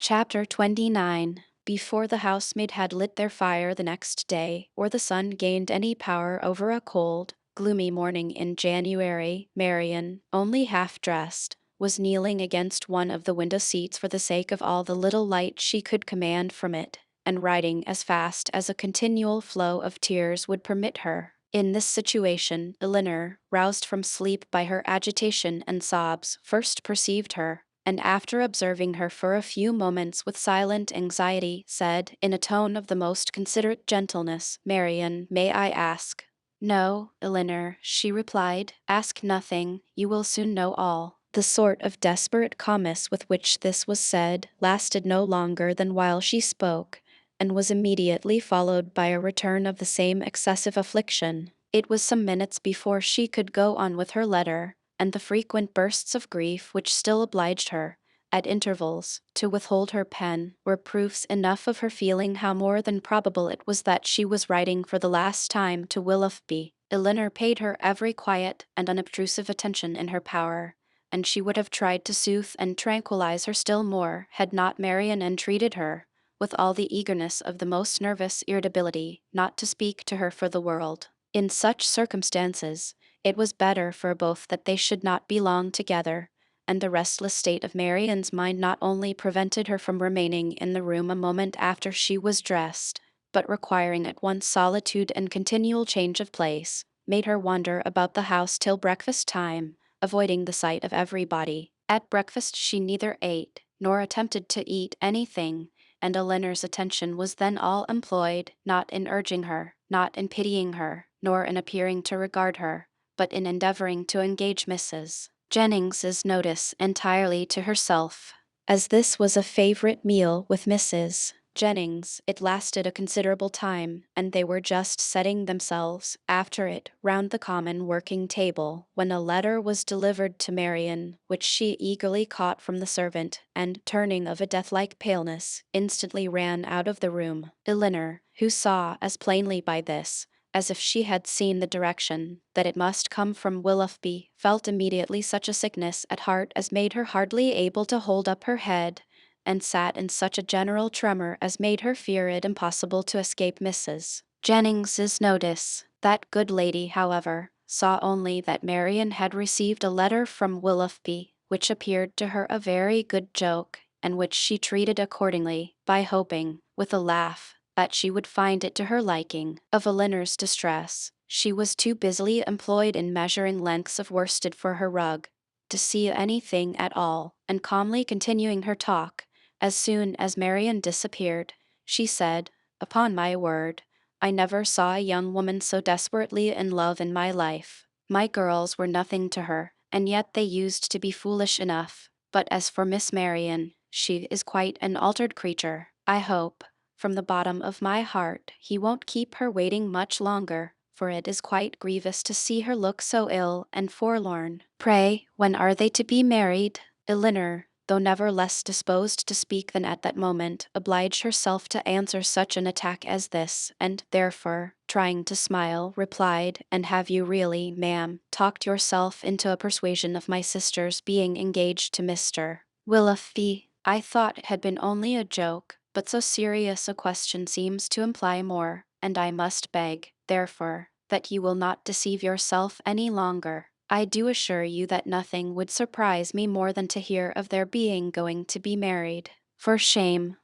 Chapter 29. Before the housemaid had lit their fire the next day, or the sun gained any power over a cold, gloomy morning in January, Marian, only half-dressed, was kneeling against one of the window-seats for the sake of all the little light she could command from it, and writing as fast as a continual flow of tears would permit her. In this situation, Elinor, roused from sleep by her agitation and sobs, first perceived her, and after observing her for a few moments with silent anxiety, said, in a tone of the most considerate gentleness, "Marian, may I ask?" "No, Elinor," she replied, "ask nothing, you will soon know all." The sort of desperate calmness with which this was said lasted no longer than while she spoke, and was immediately followed by a return of the same excessive affliction. It was some minutes before she could go on with her letter, and the frequent bursts of grief which still obliged her, at intervals, to withhold her pen, were proofs enough of her feeling how more than probable it was that she was writing for the last time to Willoughby. Elinor paid her every quiet and unobtrusive attention in her power, and she would have tried to soothe and tranquilize her still more, had not Marian entreated her, with all the eagerness of the most nervous irritability, not to speak to her for the world. In such circumstances, it was better for both that they should not be long together, and the restless state of Marian's mind not only prevented her from remaining in the room a moment after she was dressed, but requiring at once solitude and continual change of place, made her wander about the house till breakfast time, avoiding the sight of everybody. At breakfast she neither ate nor attempted to eat anything, and Eleanor's attention was then all employed, not in urging her, not in pitying her, nor in appearing to regard her, but in endeavoring to engage Mrs. Jennings's notice entirely to herself. As this was a favorite meal with Mrs. Jennings, it lasted a considerable time, and they were just setting themselves, after it, round the common working table, when a letter was delivered to Marian, which she eagerly caught from the servant, and, turning of a death-like paleness, instantly ran out of the room. Eleanor, who saw, as plainly by this, as if she had seen the direction, that it must come from Willoughby, felt immediately such a sickness at heart as made her hardly able to hold up her head, and sat in such a general tremor as made her fear it impossible to escape Mrs. Jennings's notice. That good lady, however, saw only that Marian had received a letter from Willoughby, which appeared to her a very good joke, and which she treated accordingly, by hoping, with a laugh, that she would find it to her liking. Of Eleanor's distress, she was too busily employed in measuring lengths of worsted for her rug, to see anything at all, and calmly continuing her talk, as soon as Marian disappeared, she said, "Upon my word, I never saw a young woman so desperately in love in my life. My girls were nothing to her, and yet they used to be foolish enough. But as for Miss Marian, she is quite an altered creature. I hope, from the bottom of my heart, he won't keep her waiting much longer, for it is quite grievous to see her look so ill and forlorn. Pray, when are they to be married?" Eleanor, though never less disposed to speak than at that moment, obliged herself to answer such an attack as this, and therefore, trying to smile, replied, "And have you really, ma'am, talked yourself into a persuasion of my sister's being engaged to Mr. Willoughby? I thought it had been only a joke, but so serious a question seems to imply more, and I must beg, therefore, that you will not deceive yourself any longer. I do assure you that nothing would surprise me more than to hear of their being going to be married." For shame,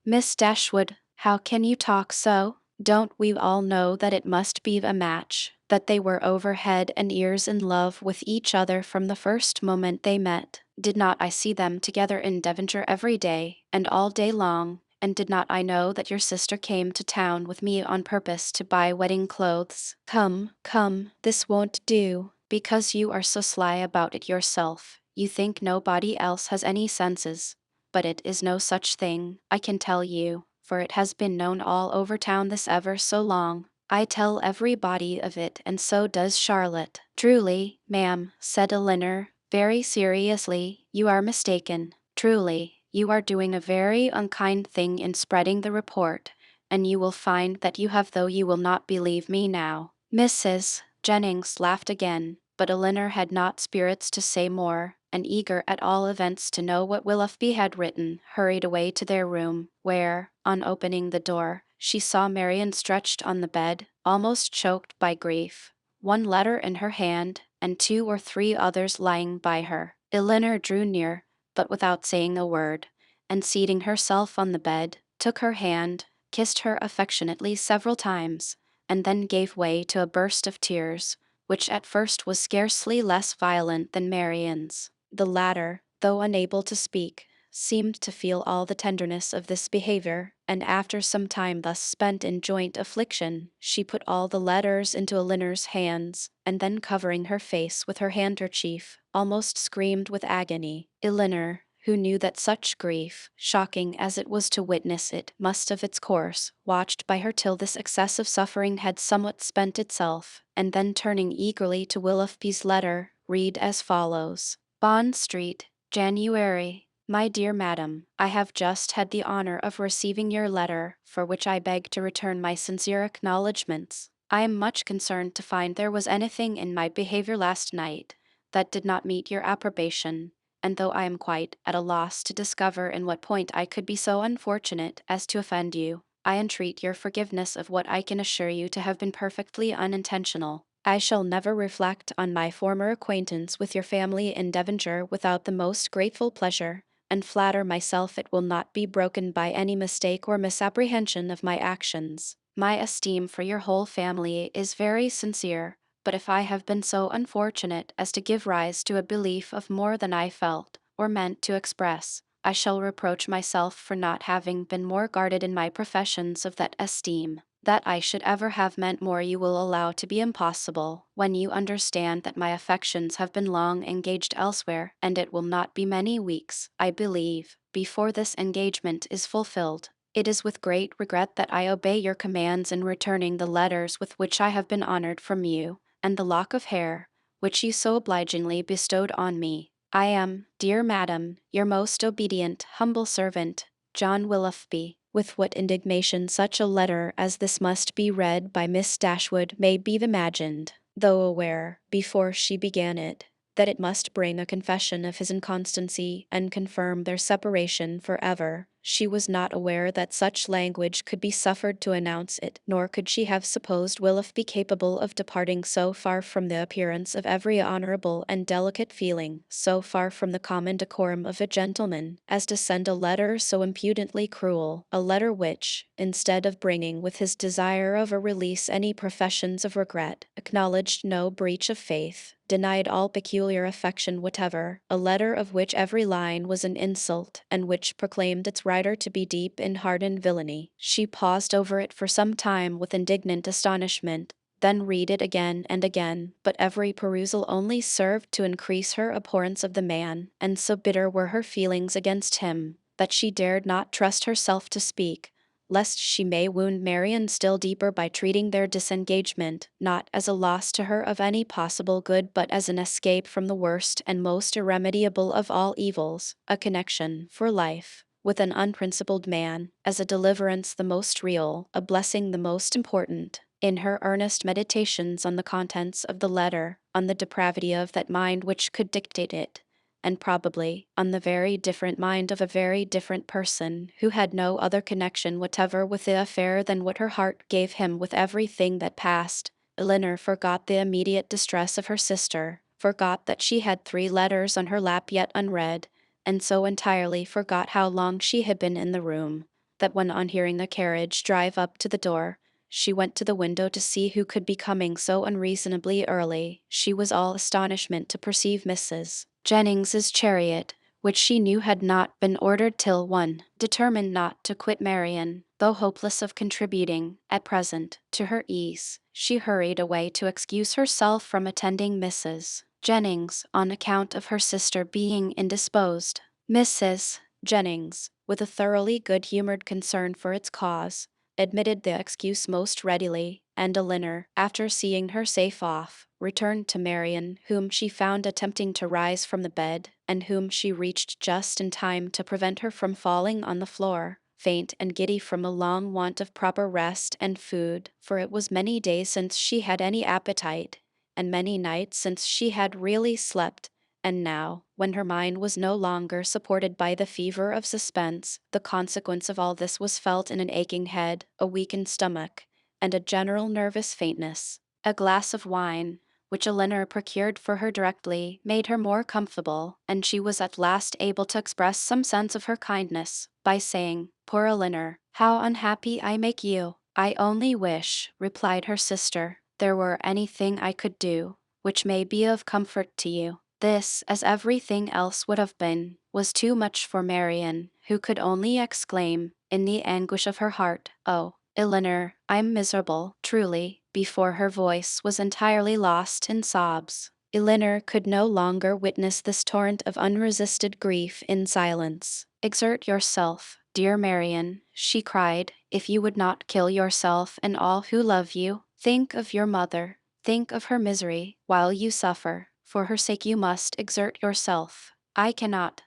Miss Dashwood, how can you talk so? Don't we all know that it must be a match, that they were over head and ears in love with each other from the first moment they met? Did not I see them together in Devonshire every day, and all day long? And did not I know that your sister came to town with me on purpose to buy wedding clothes? Come, come, this won't do, because you are so sly about it yourself. You think nobody else has any senses, but it is no such thing, I can tell you, for it has been known all over town this ever so long. I tell everybody of it, and so does Charlotte. Truly, ma'am, said Eleanor, very seriously, you are mistaken. Truly, you are doing a very unkind thing in spreading the report, and you will find that you have, though you will not believe me now. Mrs. Jennings laughed again, but Eleanor had not spirits to say more, and eager at all events to know what Willoughby had written, hurried away to their room, where, on opening the door, she saw Marian stretched on the bed, almost choked by grief, one letter in her hand, and 2 or 3 others lying by her. Eleanor drew near, but without saying a word, and seating herself on the bed, took her hand, kissed her affectionately several times, and then gave way to a burst of tears, which at first was scarcely less violent than Marian's. The latter, though unable to speak, seemed to feel all the tenderness of this behavior, and after some time thus spent in joint affliction, she put all the letters into Eleanor's hands, and then covering her face with her handkerchief, almost screamed with agony. Eleanor, who knew that such grief, shocking as it was to witness it, must of its course, watched by her till this excessive suffering had somewhat spent itself, and then turning eagerly to Willoughby's letter, read as follows: Bond Street, January. My dear Madam, I have just had the honor of receiving your letter, for which I beg to return my sincere acknowledgments. I am much concerned to find there was anything in my behavior last night that did not meet your approbation, and though I am quite at a loss to discover in what point I could be so unfortunate as to offend you, I entreat your forgiveness of what I can assure you to have been perfectly unintentional. I shall never reflect on my former acquaintance with your family in Devonshire without the most grateful pleasure, and flatter myself it will not be broken by any mistake or misapprehension of my actions. My esteem for your whole family is very sincere, but if I have been so unfortunate as to give rise to a belief of more than I felt, or meant to express, I shall reproach myself for not having been more guarded in my professions of that esteem. That I should ever have meant more you will allow to be impossible, when you understand that my affections have been long engaged elsewhere, and it will not be many weeks, I believe, before this engagement is fulfilled. It is with great regret that I obey your commands in returning the letters with which I have been honored from you, and the lock of hair, which you so obligingly bestowed on me. I am, dear madam, your most obedient, humble servant, John Willoughby. With what indignation such a letter as this must be read by Miss Dashwood may be imagined, though aware, before she began it, that it must bring a confession of his inconstancy and confirm their separation for ever. She was not aware that such language could be suffered to announce it, nor could she have supposed Willoughby capable of departing so far from the appearance of every honourable and delicate feeling, so far from the common decorum of a gentleman, as to send a letter so impudently cruel, a letter which, instead of bringing with his desire of a release any professions of regret, acknowledged no breach of faith, denied all peculiar affection whatever, a letter of which every line was an insult, and which proclaimed its writer to be deep in hardened villainy. She paused over it for some time with indignant astonishment, then read it again and again, but every perusal only served to increase her abhorrence of the man, and so bitter were her feelings against him, that she dared not trust herself to speak, lest she may wound Marian still deeper by treating their disengagement, not as a loss to her of any possible good but as an escape from the worst and most irremediable of all evils, a connection, for life, with an unprincipled man, as a deliverance the most real, a blessing the most important. In her earnest meditations on the contents of the letter, on the depravity of that mind which could dictate it, and probably on the very different mind of a very different person, who had no other connection whatever with the affair than what her heart gave him with everything that passed, Elinor forgot the immediate distress of her sister, forgot that she had 3 letters on her lap yet unread, and so entirely forgot how long she had been in the room, that when on hearing the carriage drive up to the door, she went to the window to see who could be coming so unreasonably early. She was all astonishment to perceive Mrs. Jennings's chariot, which she knew had not been ordered till 1. Determined not to quit Marian, though hopeless of contributing, at present, to her ease, she hurried away to excuse herself from attending Mrs. Jennings, on account of her sister being indisposed. Mrs. Jennings, with a thoroughly good-humoured concern for its cause, admitted the excuse most readily, and Elinor, after seeing her safe off, returned to Marian, whom she found attempting to rise from the bed, and whom she reached just in time to prevent her from falling on the floor, faint and giddy from a long want of proper rest and food, for it was many days since she had any appetite, and many nights since she had really slept, and now, when her mind was no longer supported by the fever of suspense, the consequence of all this was felt in an aching head, a weakened stomach, and a general nervous faintness. A glass of wine, which Elinor procured for her directly, made her more comfortable, and she was at last able to express some sense of her kindness, by saying, "Poor Elinor, how unhappy I make you!" "I only wish," replied her sister, "there were anything I could do, which may be of comfort to you." This, as everything else would have been, was too much for Marian, who could only exclaim, in the anguish of her heart, "Oh, Elinor, I'm miserable, truly," before her voice was entirely lost in sobs. Elinor could no longer witness this torrent of unresisted grief in silence. "Exert yourself, dear Marian," she cried, "if you would not kill yourself and all who love you. Think of your mother, think of her misery, while you suffer. For her sake you must exert yourself." I cannot,"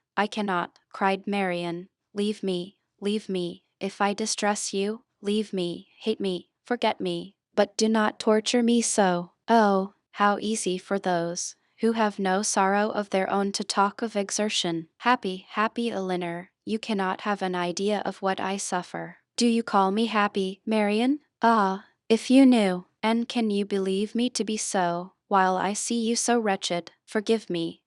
cried Marian. Leave me. If I distress you, leave me, hate me, forget me, but do not torture me so. Oh, how easy for those who have no sorrow of their own to talk of exertion. Happy Elinor, you cannot have an idea of what I suffer. Do you call me happy, Marian? Ah, if you knew, and can you believe me to be so, while I see you so wretched, forgive me,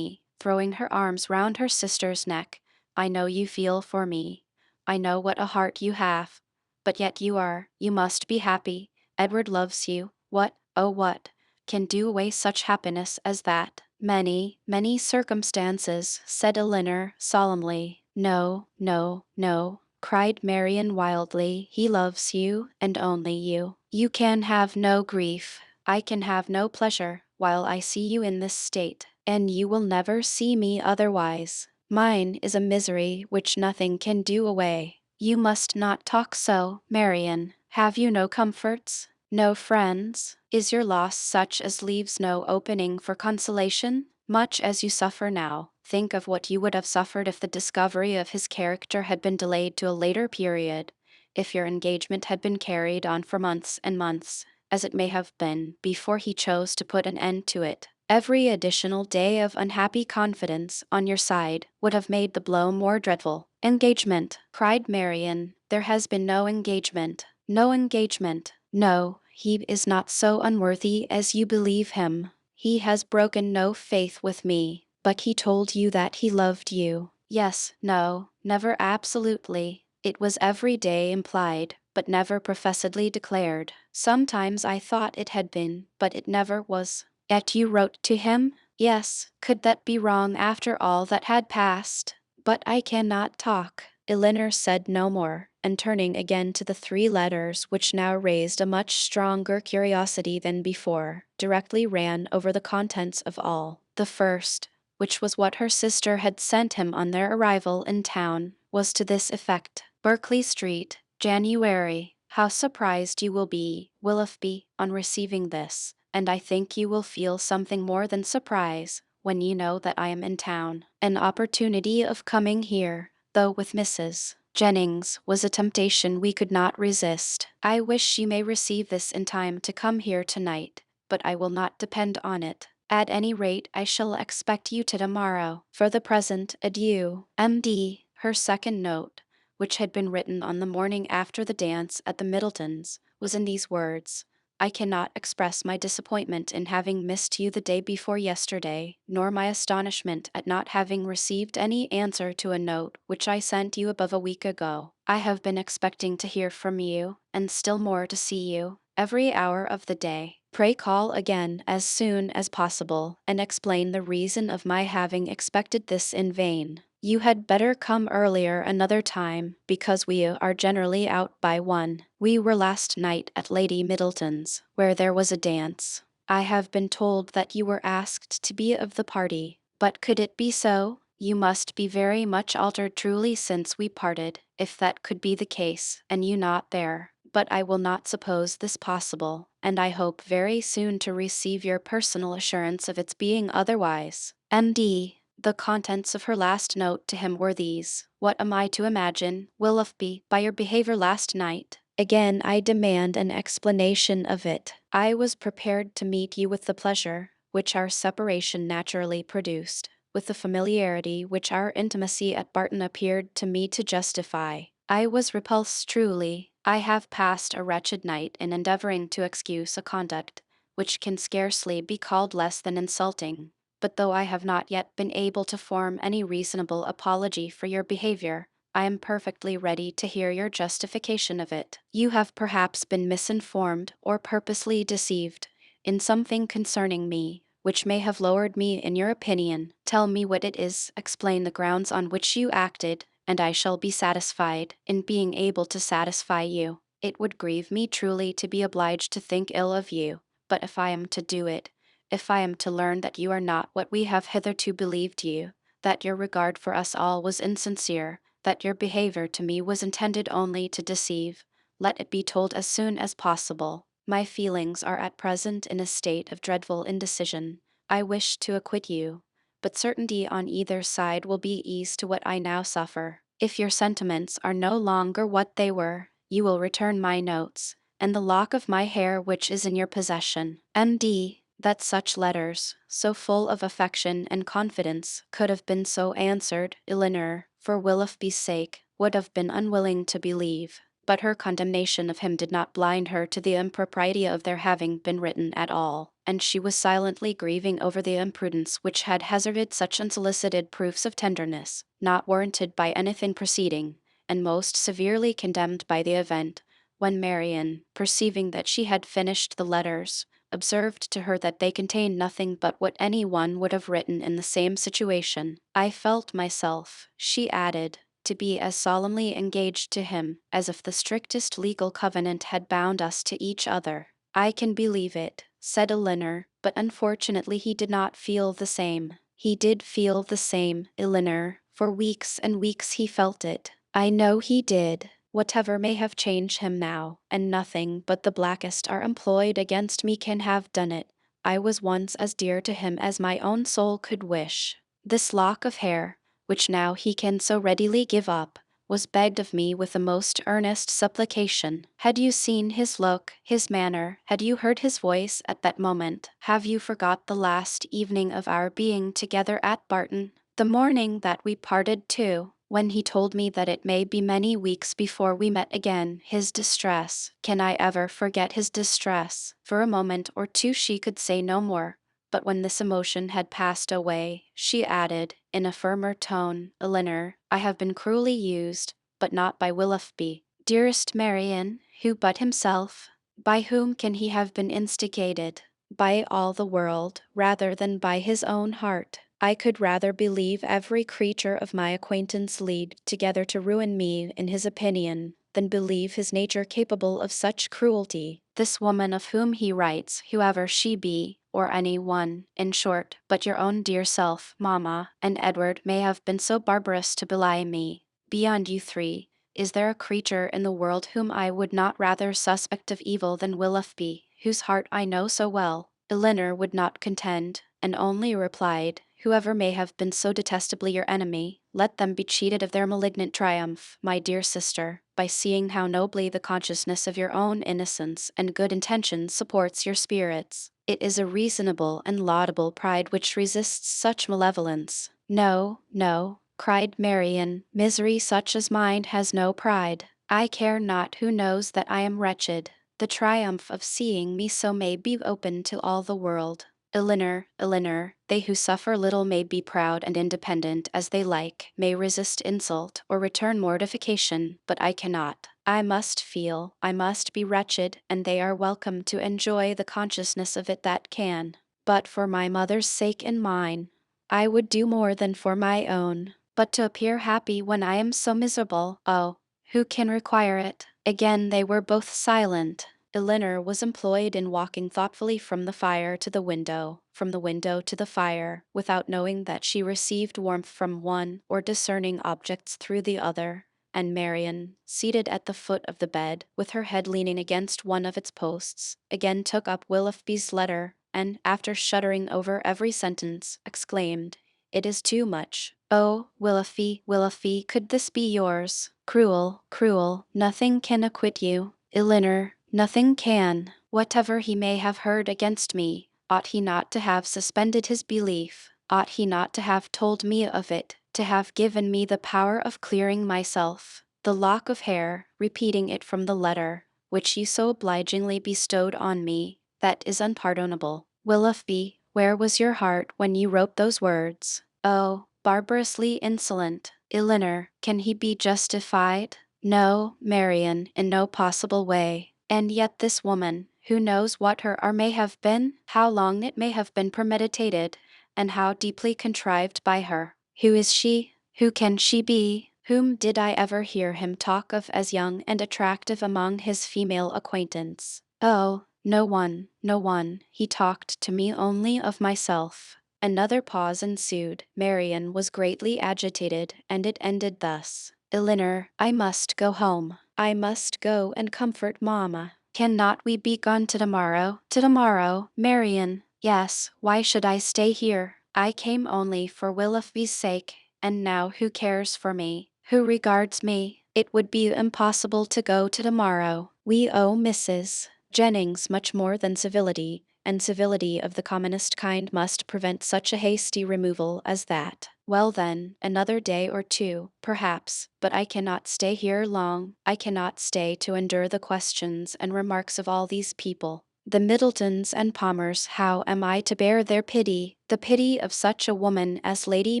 throwing her arms round her sister's neck. I know you feel for me. I know what a heart you have. But yet you must be happy. Edward loves you. What, oh what, can do away such happiness as that? Many, many circumstances, said Elinor solemnly. No, no, no, cried Marian wildly. He loves you, and only you. You can have no grief. I can have no pleasure, while I see you in this state, and you will never see me otherwise. Mine is a misery which nothing can do away. You must not talk so, Marian. Have you no comforts? No friends? Is your loss such as leaves no opening for consolation? Much as you suffer now, think of what you would have suffered if the discovery of his character had been delayed to a later period, if your engagement had been carried on for months and months, as it may have been, before he chose to put an end to it. Every additional day of unhappy confidence on your side would have made the blow more dreadful. Engagement, cried Marian. There has been no engagement. No engagement. No, he is not so unworthy as you believe him. He has broken no faith with me, but he told you that he loved you. Yes, no, never absolutely. It was every day implied, but never professedly declared. Sometimes I thought it had been, but it never was. Yet you wrote to him? Yes, could that be wrong after all that had passed? But I cannot talk. Elinor said no more, and turning again to the 3 letters which now raised a much stronger curiosity than before, directly ran over the contents of all. The first, which was what her sister had sent him on their arrival in town, was to this effect: Berkeley Street, January. How surprised you will be, Willoughby, on receiving this, and I think you will feel something more than surprise when you know that I am in town. An opportunity of coming here, though with Mrs. Jennings, was a temptation we could not resist. I wish you may receive this in time to come here tonight, but I will not depend on it. At any rate, I shall expect you tomorrow. For the present, adieu. M.D. Her second note, which had been written on the morning after the dance at the Middletons, was in these words: I cannot express my disappointment in having missed you the day before yesterday, nor my astonishment at not having received any answer to a note which I sent you above a week ago. I have been expecting to hear from you, and still more to see you, every hour of the day. Pray call again as soon as possible, and explain the reason of my having expected this in vain. You had better come earlier another time, because we are generally out by 1. We were last night at Lady Middleton's, where there was a dance. I have been told that you were asked to be of the party, but could it be so? You must be very much altered truly since we parted, if that could be the case, and you not there. But I will not suppose this possible, and I hope very soon to receive your personal assurance of its being otherwise. M.D. The contents of her last note to him were these: What am I to imagine, Willoughby, by your behavior last night? Again I demand an explanation of it. I was prepared to meet you with the pleasure which our separation naturally produced, with the familiarity which our intimacy at Barton appeared to me to justify. I was repulsed truly. I have passed a wretched night in endeavoring to excuse a conduct which can scarcely be called less than insulting. But though I have not yet been able to form any reasonable apology for your behavior, I am perfectly ready to hear your justification of it. You have perhaps been misinformed or purposely deceived in something concerning me, which may have lowered me in your opinion. Tell me what it is, explain the grounds on which you acted, and I shall be satisfied in being able to satisfy you. It would grieve me truly to be obliged to think ill of you, but if I am to do it, if I am to learn that you are not what we have hitherto believed you, that your regard for us all was insincere, that your behavior to me was intended only to deceive, let it be told as soon as possible. My feelings are at present in a state of dreadful indecision. I wish to acquit you, but certainty on either side will be ease to what I now suffer. If your sentiments are no longer what they were, you will return my notes, and the lock of my hair which is in your possession. M.D. That such letters, so full of affection and confidence, could have been so answered, Elinor, for Willoughby's sake, would have been unwilling to believe. But her condemnation of him did not blind her to the impropriety of their having been written at all, and she was silently grieving over the imprudence which had hazarded such unsolicited proofs of tenderness, not warranted by anything preceding, and most severely condemned by the event, when Marian, perceiving that she had finished the letters, observed to her that they contained nothing but what any one would have written in the same situation. I felt myself, she added, to be as solemnly engaged to him as if the strictest legal covenant had bound us to each other. I can believe it, said Elinor, but unfortunately he did not feel the same. He did feel the same, Elinor. For weeks and weeks he felt it. I know he did. Whatever may have changed him now, and nothing but the blackest are employed against me can have done it. I was once as dear to him as my own soul could wish. This lock of hair, which now he can so readily give up, was begged of me with the most earnest supplication. Had you seen his look, his manner, had you heard his voice at that moment, have you forgot the last evening of our being together at Barton? The morning that we parted too, when he told me that it may be many weeks before we met again, his distress, can I ever forget his distress? For a moment or two she could say no more, but when this emotion had passed away, she added, in a firmer tone, Elinor, I have been cruelly used, but not by Willoughby. Dearest Marian, who but himself? By whom can he have been instigated? By all the world, rather than by his own heart. I could rather believe every creature of my acquaintance leagued together to ruin me in his opinion, than believe his nature capable of such cruelty. This woman of whom he writes, whoever she be, or any one, in short, but your own dear self, mamma, and Edward may have been so barbarous to belie me. Beyond you three, is there a creature in the world whom I would not rather suspect of evil than Willoughby, whose heart I know so well? Elinor would not contend, and only replied, whoever may have been so detestably your enemy, let them be cheated of their malignant triumph, my dear sister, by seeing how nobly the consciousness of your own innocence and good intentions supports your spirits. It is a reasonable and laudable pride which resists such malevolence. No, no, cried Marian, misery such as mine has no pride. I care not who knows that I am wretched. The triumph of seeing me so may be open to all the world. Elinor, Elinor, they who suffer little may be proud and independent as they like, may resist insult or return mortification, but I cannot. I must feel, I must be wretched, and they are welcome to enjoy the consciousness of it that can. But for my mother's sake and mine, I would do more than for my own. But to appear happy when I am so miserable, oh, who can require it? Again they were both silent. Elinor was employed in walking thoughtfully from the fire to the window, from the window to the fire, without knowing that she received warmth from one or discerning objects through the other, and Marian, seated at the foot of the bed, with her head leaning against one of its posts, again took up Willoughby's letter, and, after shuddering over every sentence, exclaimed, "It is too much. Oh, Willoughby, Willoughby, could this be yours? Cruel, cruel, nothing can acquit you. Elinor, nothing can. Whatever he may have heard against me, ought he not to have suspended his belief? Ought he not to have told me of it, to have given me the power of clearing myself? The lock of hair, repeating it from the letter, which you so obligingly bestowed on me, that is unpardonable. Willoughby, where was your heart when you wrote those words? Oh, barbarously insolent. Elinor, can he be justified? No, Marian, in no possible way. And yet this woman, who knows what her or may have been, how long it may have been premeditated, and how deeply contrived by her. Who is she? Who can she be? Whom did I ever hear him talk of as young and attractive among his female acquaintance? Oh, no one, no one. He talked to me only of myself. Another pause ensued. Marian was greatly agitated, and it ended thus. Elinor, I must go home. I must go and comfort mamma. Cannot we be gone to tomorrow? To tomorrow, Marian. Yes, why should I stay here? I came only for Willoughby's sake, and now who cares for me? Who regards me? It would be impossible to go to tomorrow. We owe Mrs. Jennings much more than civility, and civility of the commonest kind must prevent such a hasty removal as that. Well then, another day or two, perhaps, but I cannot stay here long. I cannot stay to endure the questions and remarks of all these people. The Middletons and Palmers, how am I to bear their pity, the pity of such a woman as Lady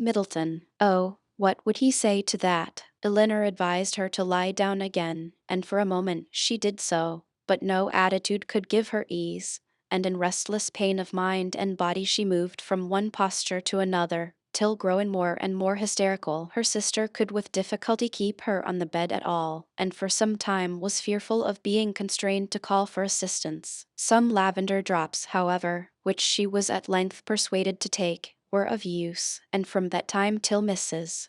Middleton? Oh, what would he say to that? Elinor advised her to lie down again, and for a moment she did so, but no attitude could give her ease, and in restless pain of mind and body she moved from one posture to another, till growing more and more hysterical, her sister could with difficulty keep her on the bed at all, and for some time was fearful of being constrained to call for assistance. Some lavender drops, however, which she was at length persuaded to take, were of use, and from that time till Mrs.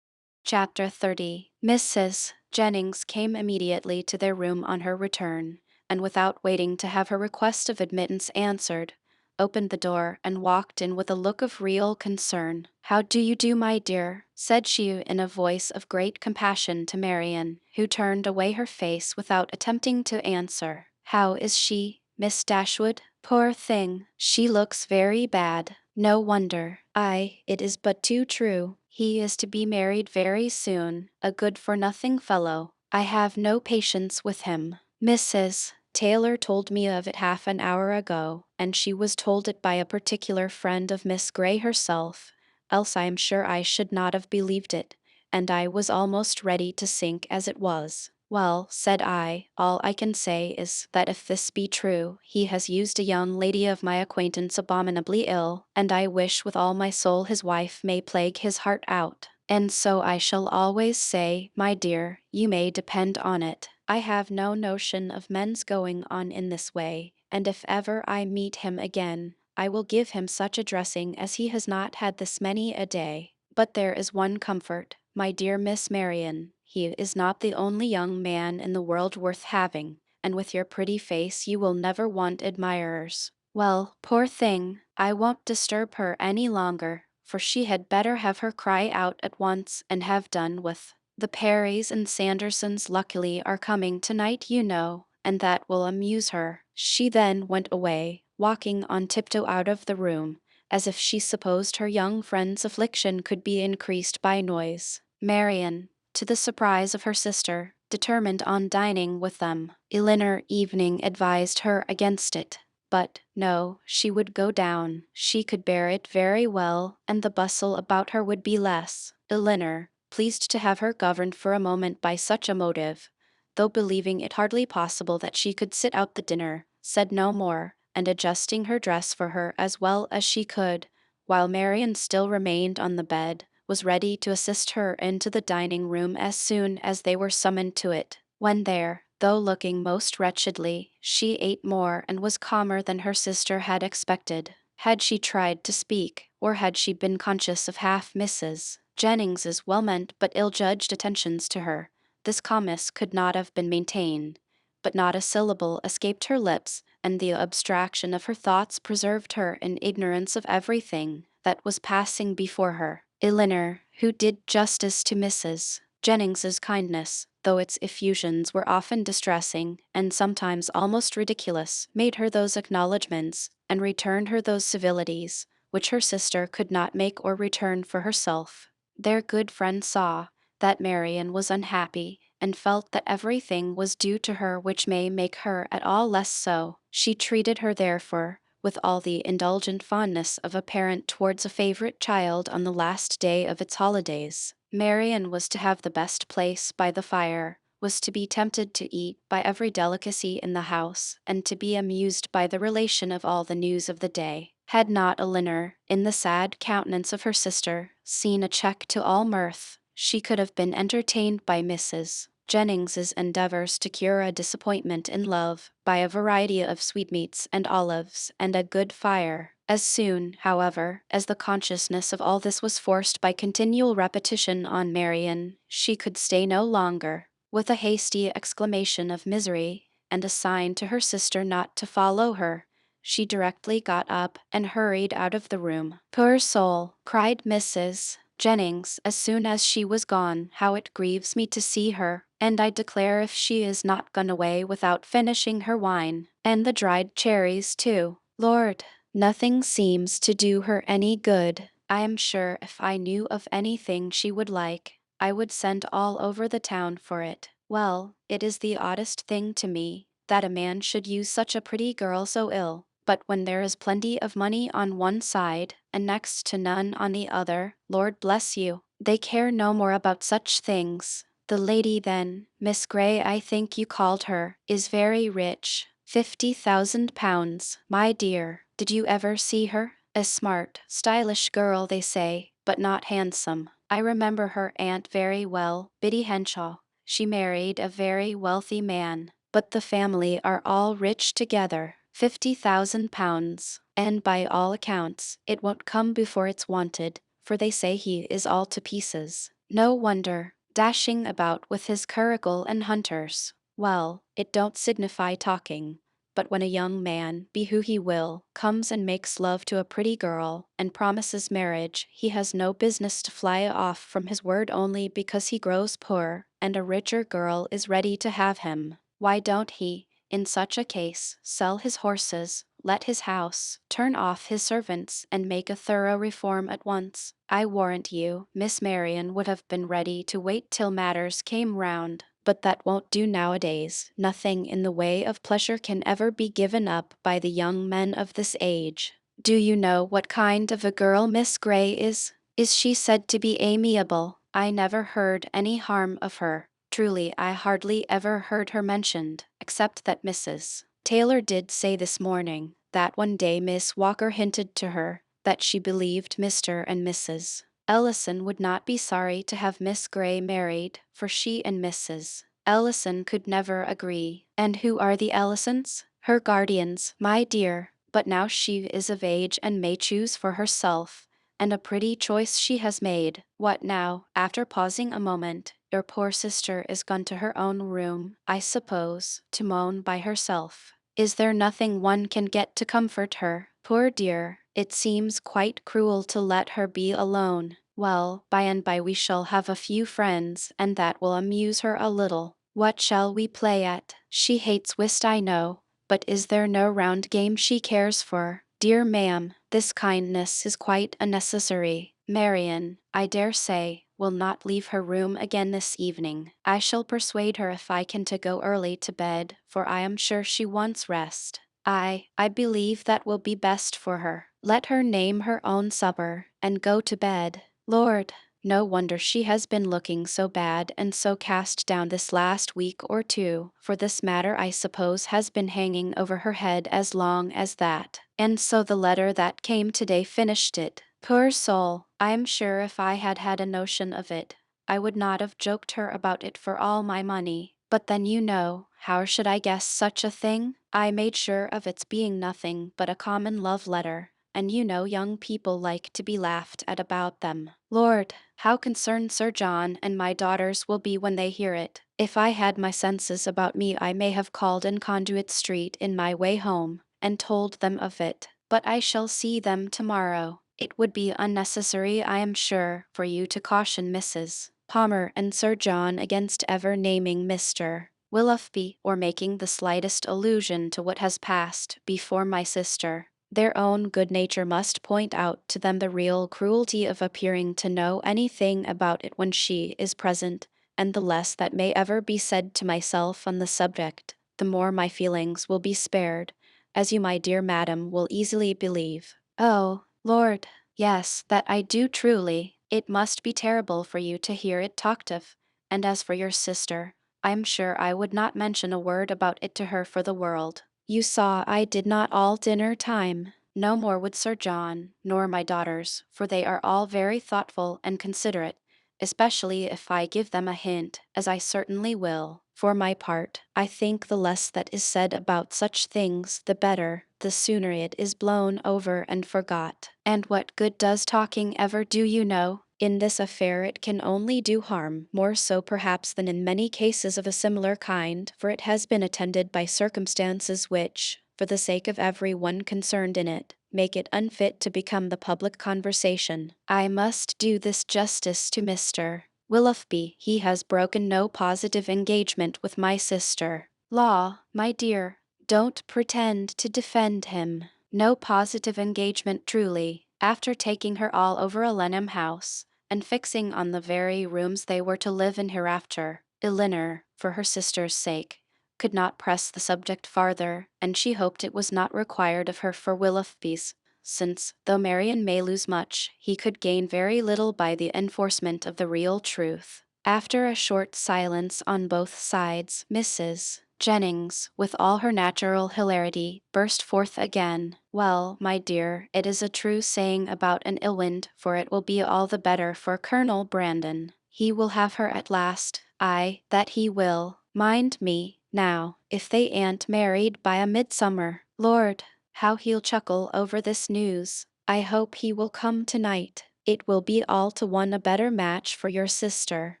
Chapter 30. Mrs. Jennings came immediately to their room on her return, and without waiting to have her request of admittance answered, opened the door and walked in with a look of real concern. "How do you do, my dear?" said she in a voice of great compassion to Marian, who turned away her face without attempting to answer. "How is she, Miss Dashwood? Poor thing, she looks very bad. No wonder. It is but too true. He is to be married very soon, a good-for-nothing fellow. I have no patience with him. Mrs. Taylor told me of it half an hour ago, and she was told it by a particular friend of Miss Grey herself, else I am sure I should not have believed it, and I was almost ready to sink as it was. Well, said I, all I can say is that if this be true, he has used a young lady of my acquaintance abominably ill, and I wish with all my soul his wife may plague his heart out. And so I shall always say, my dear, you may depend on it. I have no notion of men's going on in this way, and if ever I meet him again, I will give him such a dressing as he has not had this many a day. But there is one comfort, my dear Miss Marian, he is not the only young man in the world worth having, and with your pretty face you will never want admirers. Well, poor thing, I won't disturb her any longer, for she had better have her cry out at once and have done with. The Parrys and Sandersons luckily are coming tonight, you know, and that will amuse her." She then went away, walking on tiptoe out of the room, as if she supposed her young friend's affliction could be increased by noise. Marian, to the surprise of her sister, determined on dining with them. Elinor evening advised her against it. But no, she would go down. She could bear it very well, and the bustle about her would be less. Elinor, pleased to have her governed for a moment by such a motive, though believing it hardly possible that she could sit out the dinner, said no more, and adjusting her dress for her as well as she could, while Marian still remained on the bed, was ready to assist her into the dining room as soon as they were summoned to it. When there, though looking most wretchedly, she ate more and was calmer than her sister had expected. Had she tried to speak, or had she been conscious of half Mrs. Jennings's well-meant but ill-judged attentions to her, this calmness could not have been maintained. But not a syllable escaped her lips, and the abstraction of her thoughts preserved her in ignorance of everything that was passing before her. Elinor, who did justice to Mrs. Jennings's kindness, though its effusions were often distressing and sometimes almost ridiculous, made her those acknowledgments, and returned her those civilities, which her sister could not make or return for herself. Their good friend saw that Marian was unhappy, and felt that everything was due to her which may make her at all less so. She treated her therefore with all the indulgent fondness of a parent towards a favorite child on the last day of its holidays. Marian was to have the best place by the fire, was to be tempted to eat by every delicacy in the house, and to be amused by the relation of all the news of the day. Had not Elinor, in the sad countenance of her sister, seen a check to all mirth, she could have been entertained by Mrs. Jennings's endeavors to cure a disappointment in love by a variety of sweetmeats and olives and a good fire. As soon, however, as the consciousness of all this was forced by continual repetition on Marian, she could stay no longer. With a hasty exclamation of misery, and a sign to her sister not to follow her, she directly got up and hurried out of the room. "Poor soul!" cried Mrs. Jennings, as soon as she was gone, "how it grieves me to see her, and I declare if she is not gone away without finishing her wine, and the dried cherries too. Lord, Nothing seems to do her any good. I am sure if I knew of anything she would like, I would send all over the town for it. Well, it is the oddest thing to me that a man should use such a pretty girl so ill. But when there is plenty of money on one side, and next to none on the other, Lord bless you, they care no more about such things. The lady then, Miss Grey I think you called her, is very rich. £50,000, my dear. Did you ever see her? A smart, stylish girl they say, but not handsome. I remember her aunt very well, Biddy Henshaw. She married a very wealthy man, but the family are all rich together. £50,000, and by all accounts, it won't come before it's wanted, for they say he is all to pieces. No wonder, dashing about with his curricle and hunters. Well, it don't signify talking. But when a young man, be who he will, comes and makes love to a pretty girl, and promises marriage, he has no business to fly off from his word only because he grows poor, and a richer girl is ready to have him. Why don't he, in such a case, sell his horses, let his house, turn off his servants, and make a thorough reform at once? I warrant you, Miss Marian would have been ready to wait till matters came round. But that won't do nowadays. Nothing in the way of pleasure can ever be given up by the young men of this age. Do you know what kind of a girl Miss Grey is? Is she said to be amiable? I never heard any harm of her. Truly, I hardly ever heard her mentioned, except that Mrs. Taylor did say this morning that one day Miss Walker hinted to her that she believed Mr. and Mrs. Ellison would not be sorry to have Miss Grey married, for she and Mrs. Ellison could never agree. And who are the Ellisons? Her guardians, my dear. But now she is of age and may choose for herself, and a pretty choice she has made. What now? After pausing a moment, your poor sister is gone to her own room, I suppose, to moan by herself. Is there nothing one can get to comfort her? Poor dear, it seems quite cruel to let her be alone. Well, by and by we shall have a few friends, and that will amuse her a little. What shall we play at? She hates whist, I know, but is there no round game she cares for? Dear ma'am, this kindness is quite unnecessary. Marian, I dare say, will not leave her room again this evening. I shall persuade her if I can to go early to bed, for I am sure she wants rest. I believe that will be best for her. Let her name her own supper, and go to bed. Lord, no wonder she has been looking so bad and so cast down this last week or two, for this matter I suppose has been hanging over her head as long as that. And so the letter that came today finished it. Poor soul, I am sure if I had had a notion of it, I would not have joked her about it for all my money. But then you know, how should I guess such a thing? I made sure of its being nothing but a common love letter, and you know young people like to be laughed at about them. Lord, how concerned Sir John and my daughters will be when they hear it. If I had my senses about me I may have called in Conduit Street in my way home, and told them of it. But I shall see them tomorrow. It would be unnecessary, I am sure, for you to caution Mrs. Palmer and Sir John against ever naming Mr. Willoughby, or making the slightest allusion to what has passed before my sister. Their own good nature must point out to them the real cruelty of appearing to know anything about it when she is present, and the less that may ever be said to myself on the subject, the more my feelings will be spared, as you, my dear madam, will easily believe. Oh, Lord, yes, that I do truly. It must be terrible for you to hear it talked of, and as for your sister, I am sure I would not mention a word about it to her for the world. You saw I did not all dinner time. No more would Sir John, nor my daughters, for they are all very thoughtful and considerate, especially if I give them a hint, as I certainly will. For my part, I think the less that is said about such things the better, the sooner it is blown over and forgot. And what good does talking ever do, you know? In this affair it can only do harm, more so perhaps than in many cases of a similar kind, for it has been attended by circumstances which, for the sake of every one concerned in it, make it unfit to become the public conversation. I must do this justice to Mr. Willoughby. He has broken no positive engagement with my sister. Law, my dear, don't pretend to defend him. No positive engagement truly. After taking her all over a Lenham house, and fixing on the very rooms they were to live in hereafter, Elinor, for her sister's sake, could not press the subject farther, and she hoped it was not required of her for Willoughby's, since, though Marian may lose much, he could gain very little by the enforcement of the real truth. After a short silence on both sides, Mrs. Jennings, with all her natural hilarity, burst forth again. "Well, my dear, it is a true saying about an ill wind, for it will be all the better for Colonel Brandon. He will have her at last. Aye, that he will. Mind me, now, if they ain't married by a midsummer. Lord, how he'll chuckle over this news. I hope he will come tonight. It will be all to one a better match for your sister.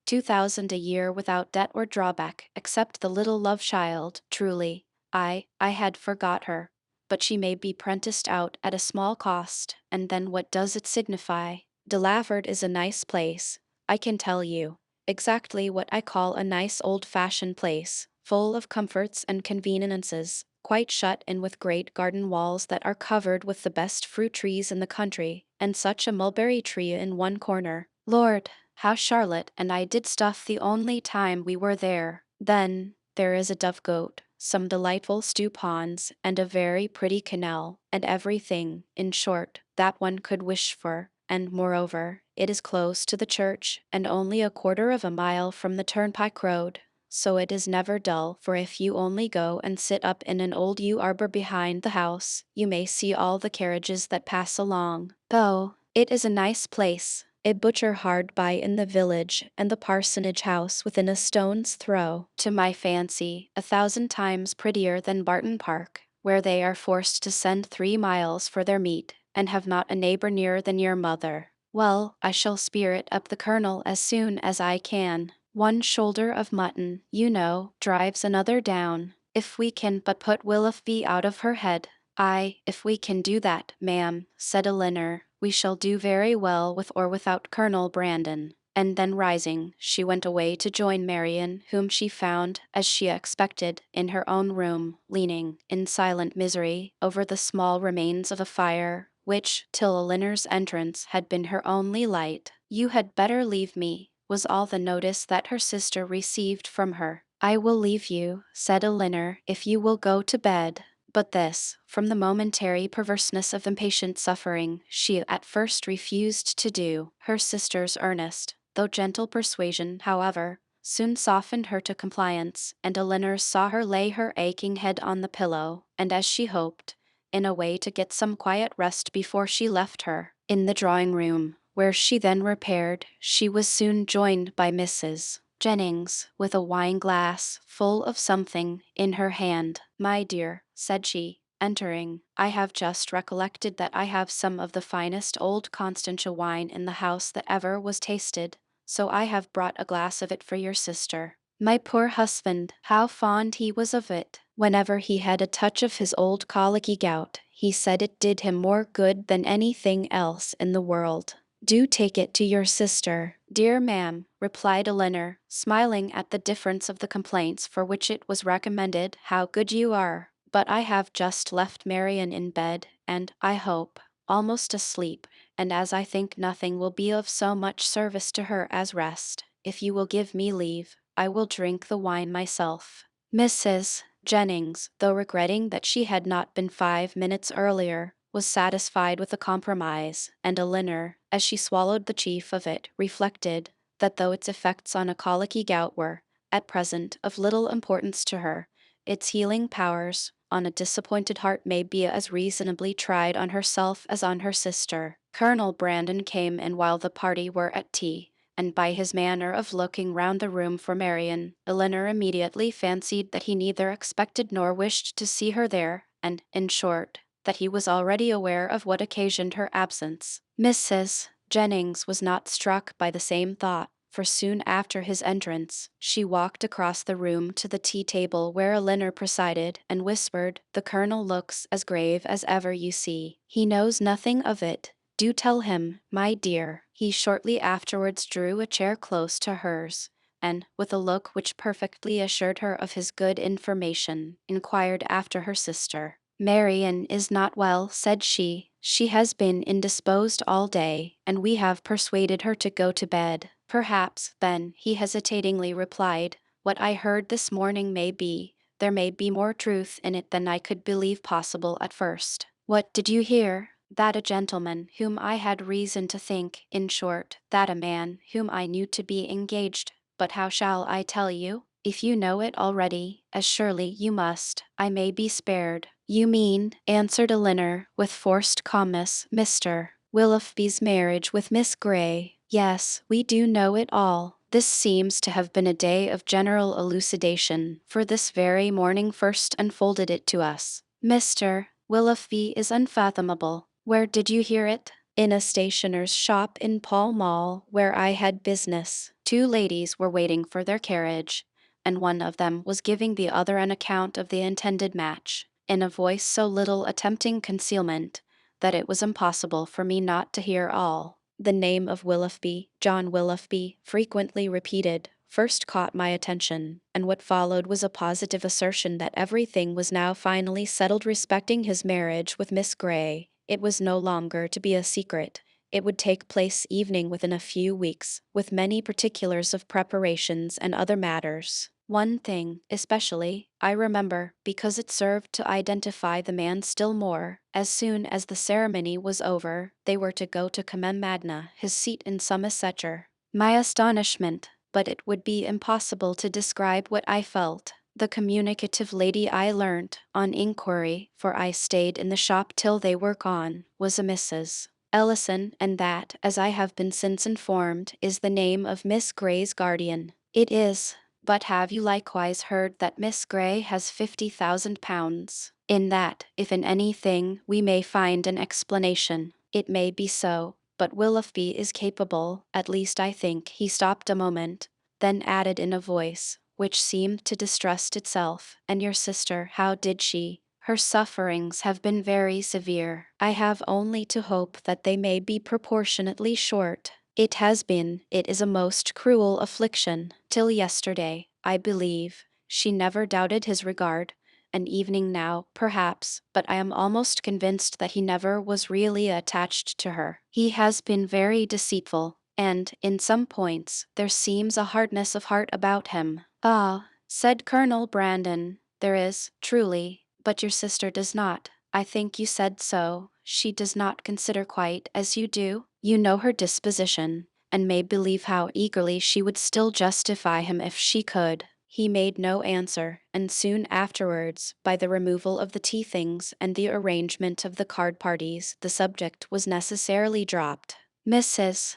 2,000 a year without debt or drawback, except the little love child, truly. I had forgot her. But she may be prenticed out at a small cost, and then what does it signify? De Laford is a nice place, I can tell you. Exactly what I call a nice old-fashioned place, full of comforts and conveniences, quite shut in with great garden walls that are covered with the best fruit trees in the country, and such a mulberry tree in one corner. Lord, how Charlotte and I did stuff the only time we were there. Then, there is a dove-goat, some delightful stew ponds, and a very pretty canal, and everything, in short, that one could wish for. And moreover, it is close to the church, and only a quarter of a mile from the turnpike road, so it is never dull, for if you only go and sit up in an old yew arbor behind the house, you may see all the carriages that pass along. Though, it is a nice place, a butcher hard by in the village, and the parsonage house within a stone's throw, to my fancy, 1,000 times prettier than Barton Park, where they are forced to send 3 miles for their meat, and have not a neighbor nearer than your mother. Well, I shall spirit up the Colonel as soon as I can. One shoulder of mutton, you know, drives another down. If we can but put Willoughby out of her head." "Aye, if we can do that, ma'am," said Elinor, "we shall do very well with or without Colonel Brandon." And then rising, she went away to join Marian, whom she found, as she expected, in her own room, leaning, in silent misery, over the small remains of a fire, which, till Elinor's entrance, had been her only light. "You had better leave me," was all the notice that her sister received from her. "I will leave you," said Elinor, "if you will go to bed." But this, from the momentary perverseness of impatient suffering, she at first refused to do. Her sister's earnest, though gentle persuasion, however, soon softened her to compliance, and Elinor saw her lay her aching head on the pillow, and as she hoped, in a way to get some quiet rest before she left her. In the drawing-room, where she then repaired, she was soon joined by Mrs. Jennings, with a wine-glass, full of something, in her hand. "My dear," said she, entering, "I have just recollected that I have some of the finest old Constantia wine in the house that ever was tasted, so I have brought a glass of it for your sister. My poor husband, how fond he was of it! Whenever he had a touch of his old colicky gout, he said it did him more good than anything else in the world. Do take it to your sister." "Dear ma'am," replied Elinor, smiling at the difference of the complaints for which it was recommended, "how good you are! But I have just left Marian in bed, and, I hope, almost asleep, and as I think nothing will be of so much service to her as rest, if you will give me leave, I will drink the wine myself." Mrs. Jennings, though regretting that she had not been 5 minutes earlier, was satisfied with the compromise, and Elinor, as she swallowed the chief of it, reflected that though its effects on a colicky gout were, at present, of little importance to her, its healing powers on a disappointed heart may be as reasonably tried on herself as on her sister. Colonel Brandon came in while the party were at tea, and by his manner of looking round the room for Marian, Elinor immediately fancied that he neither expected nor wished to see her there, and, in short, that he was already aware of what occasioned her absence. Mrs. Jennings was not struck by the same thought, for soon after his entrance, she walked across the room to the tea-table where Elinor presided, and whispered, "The Colonel looks as grave as ever you see. He knows nothing of it. Do tell him, my dear." He shortly afterwards drew a chair close to hers, and, with a look which perfectly assured her of his good information, inquired after her sister. Marian is not well, said she. She has been indisposed all day, and we have persuaded her to go to bed. Perhaps, then, he hesitatingly replied, what I heard this morning may be. There may be more truth in it than I could believe possible at first. What did you hear? That a gentleman whom I had reason to think, in short, that a man whom I knew to be engaged. But how shall I tell you? If you know it already, as surely you must, I may be spared. You mean, answered Elinor, with forced calmness, Mr. Willoughby's marriage with Miss Grey. Yes, we do know it all. This seems to have been a day of general elucidation, for this very morning first unfolded it to us. Mr. Willoughby is unfathomable. Where did you hear it? In a stationer's shop in Pall Mall, where I had business. Two ladies were waiting for their carriage, and one of them was giving the other an account of the intended match, in a voice so little attempting concealment, that it was impossible for me not to hear all. The name of Willoughby, John Willoughby, frequently repeated, first caught my attention, and what followed was a positive assertion that everything was now finally settled respecting his marriage with Miss Grey. It was no longer to be a secret. It would take place evening within a few weeks, with many particulars of preparations and other matters. One thing, especially, I remember, because it served to identify the man still more. As soon as the ceremony was over, they were to go to Comem Magna, his seat in Somersetshire. My astonishment, but it would be impossible to describe what I felt. The communicative lady, I learnt, on inquiry, for I stayed in the shop till they were gone, was a Mrs. Ellison, and that, as I have been since informed, is the name of Miss Grey's guardian. It is. But have you likewise heard that Miss Grey has £50,000? In that, if in anything we may find an explanation, it may be so, but Willoughby is capable, at least I think. He stopped a moment, then added in a voice which seemed to distrust itself, and your sister, how did she? Her sufferings have been very severe. I have only to hope that they may be proportionately short. It is a most cruel affliction. Till yesterday, I believe, she never doubted his regard. An evening now, perhaps, but I am almost convinced that he never was really attached to her. He has been very deceitful, and, in some points, there seems a hardness of heart about him. Ah, said Colonel Brandon, there is, truly, but your sister does not. I think you said so. She does not consider quite as you do. You know her disposition, and may believe how eagerly she would still justify him if she could. He made no answer, and soon afterwards, by the removal of the tea things and the arrangement of the card parties, the subject was necessarily dropped. Mrs.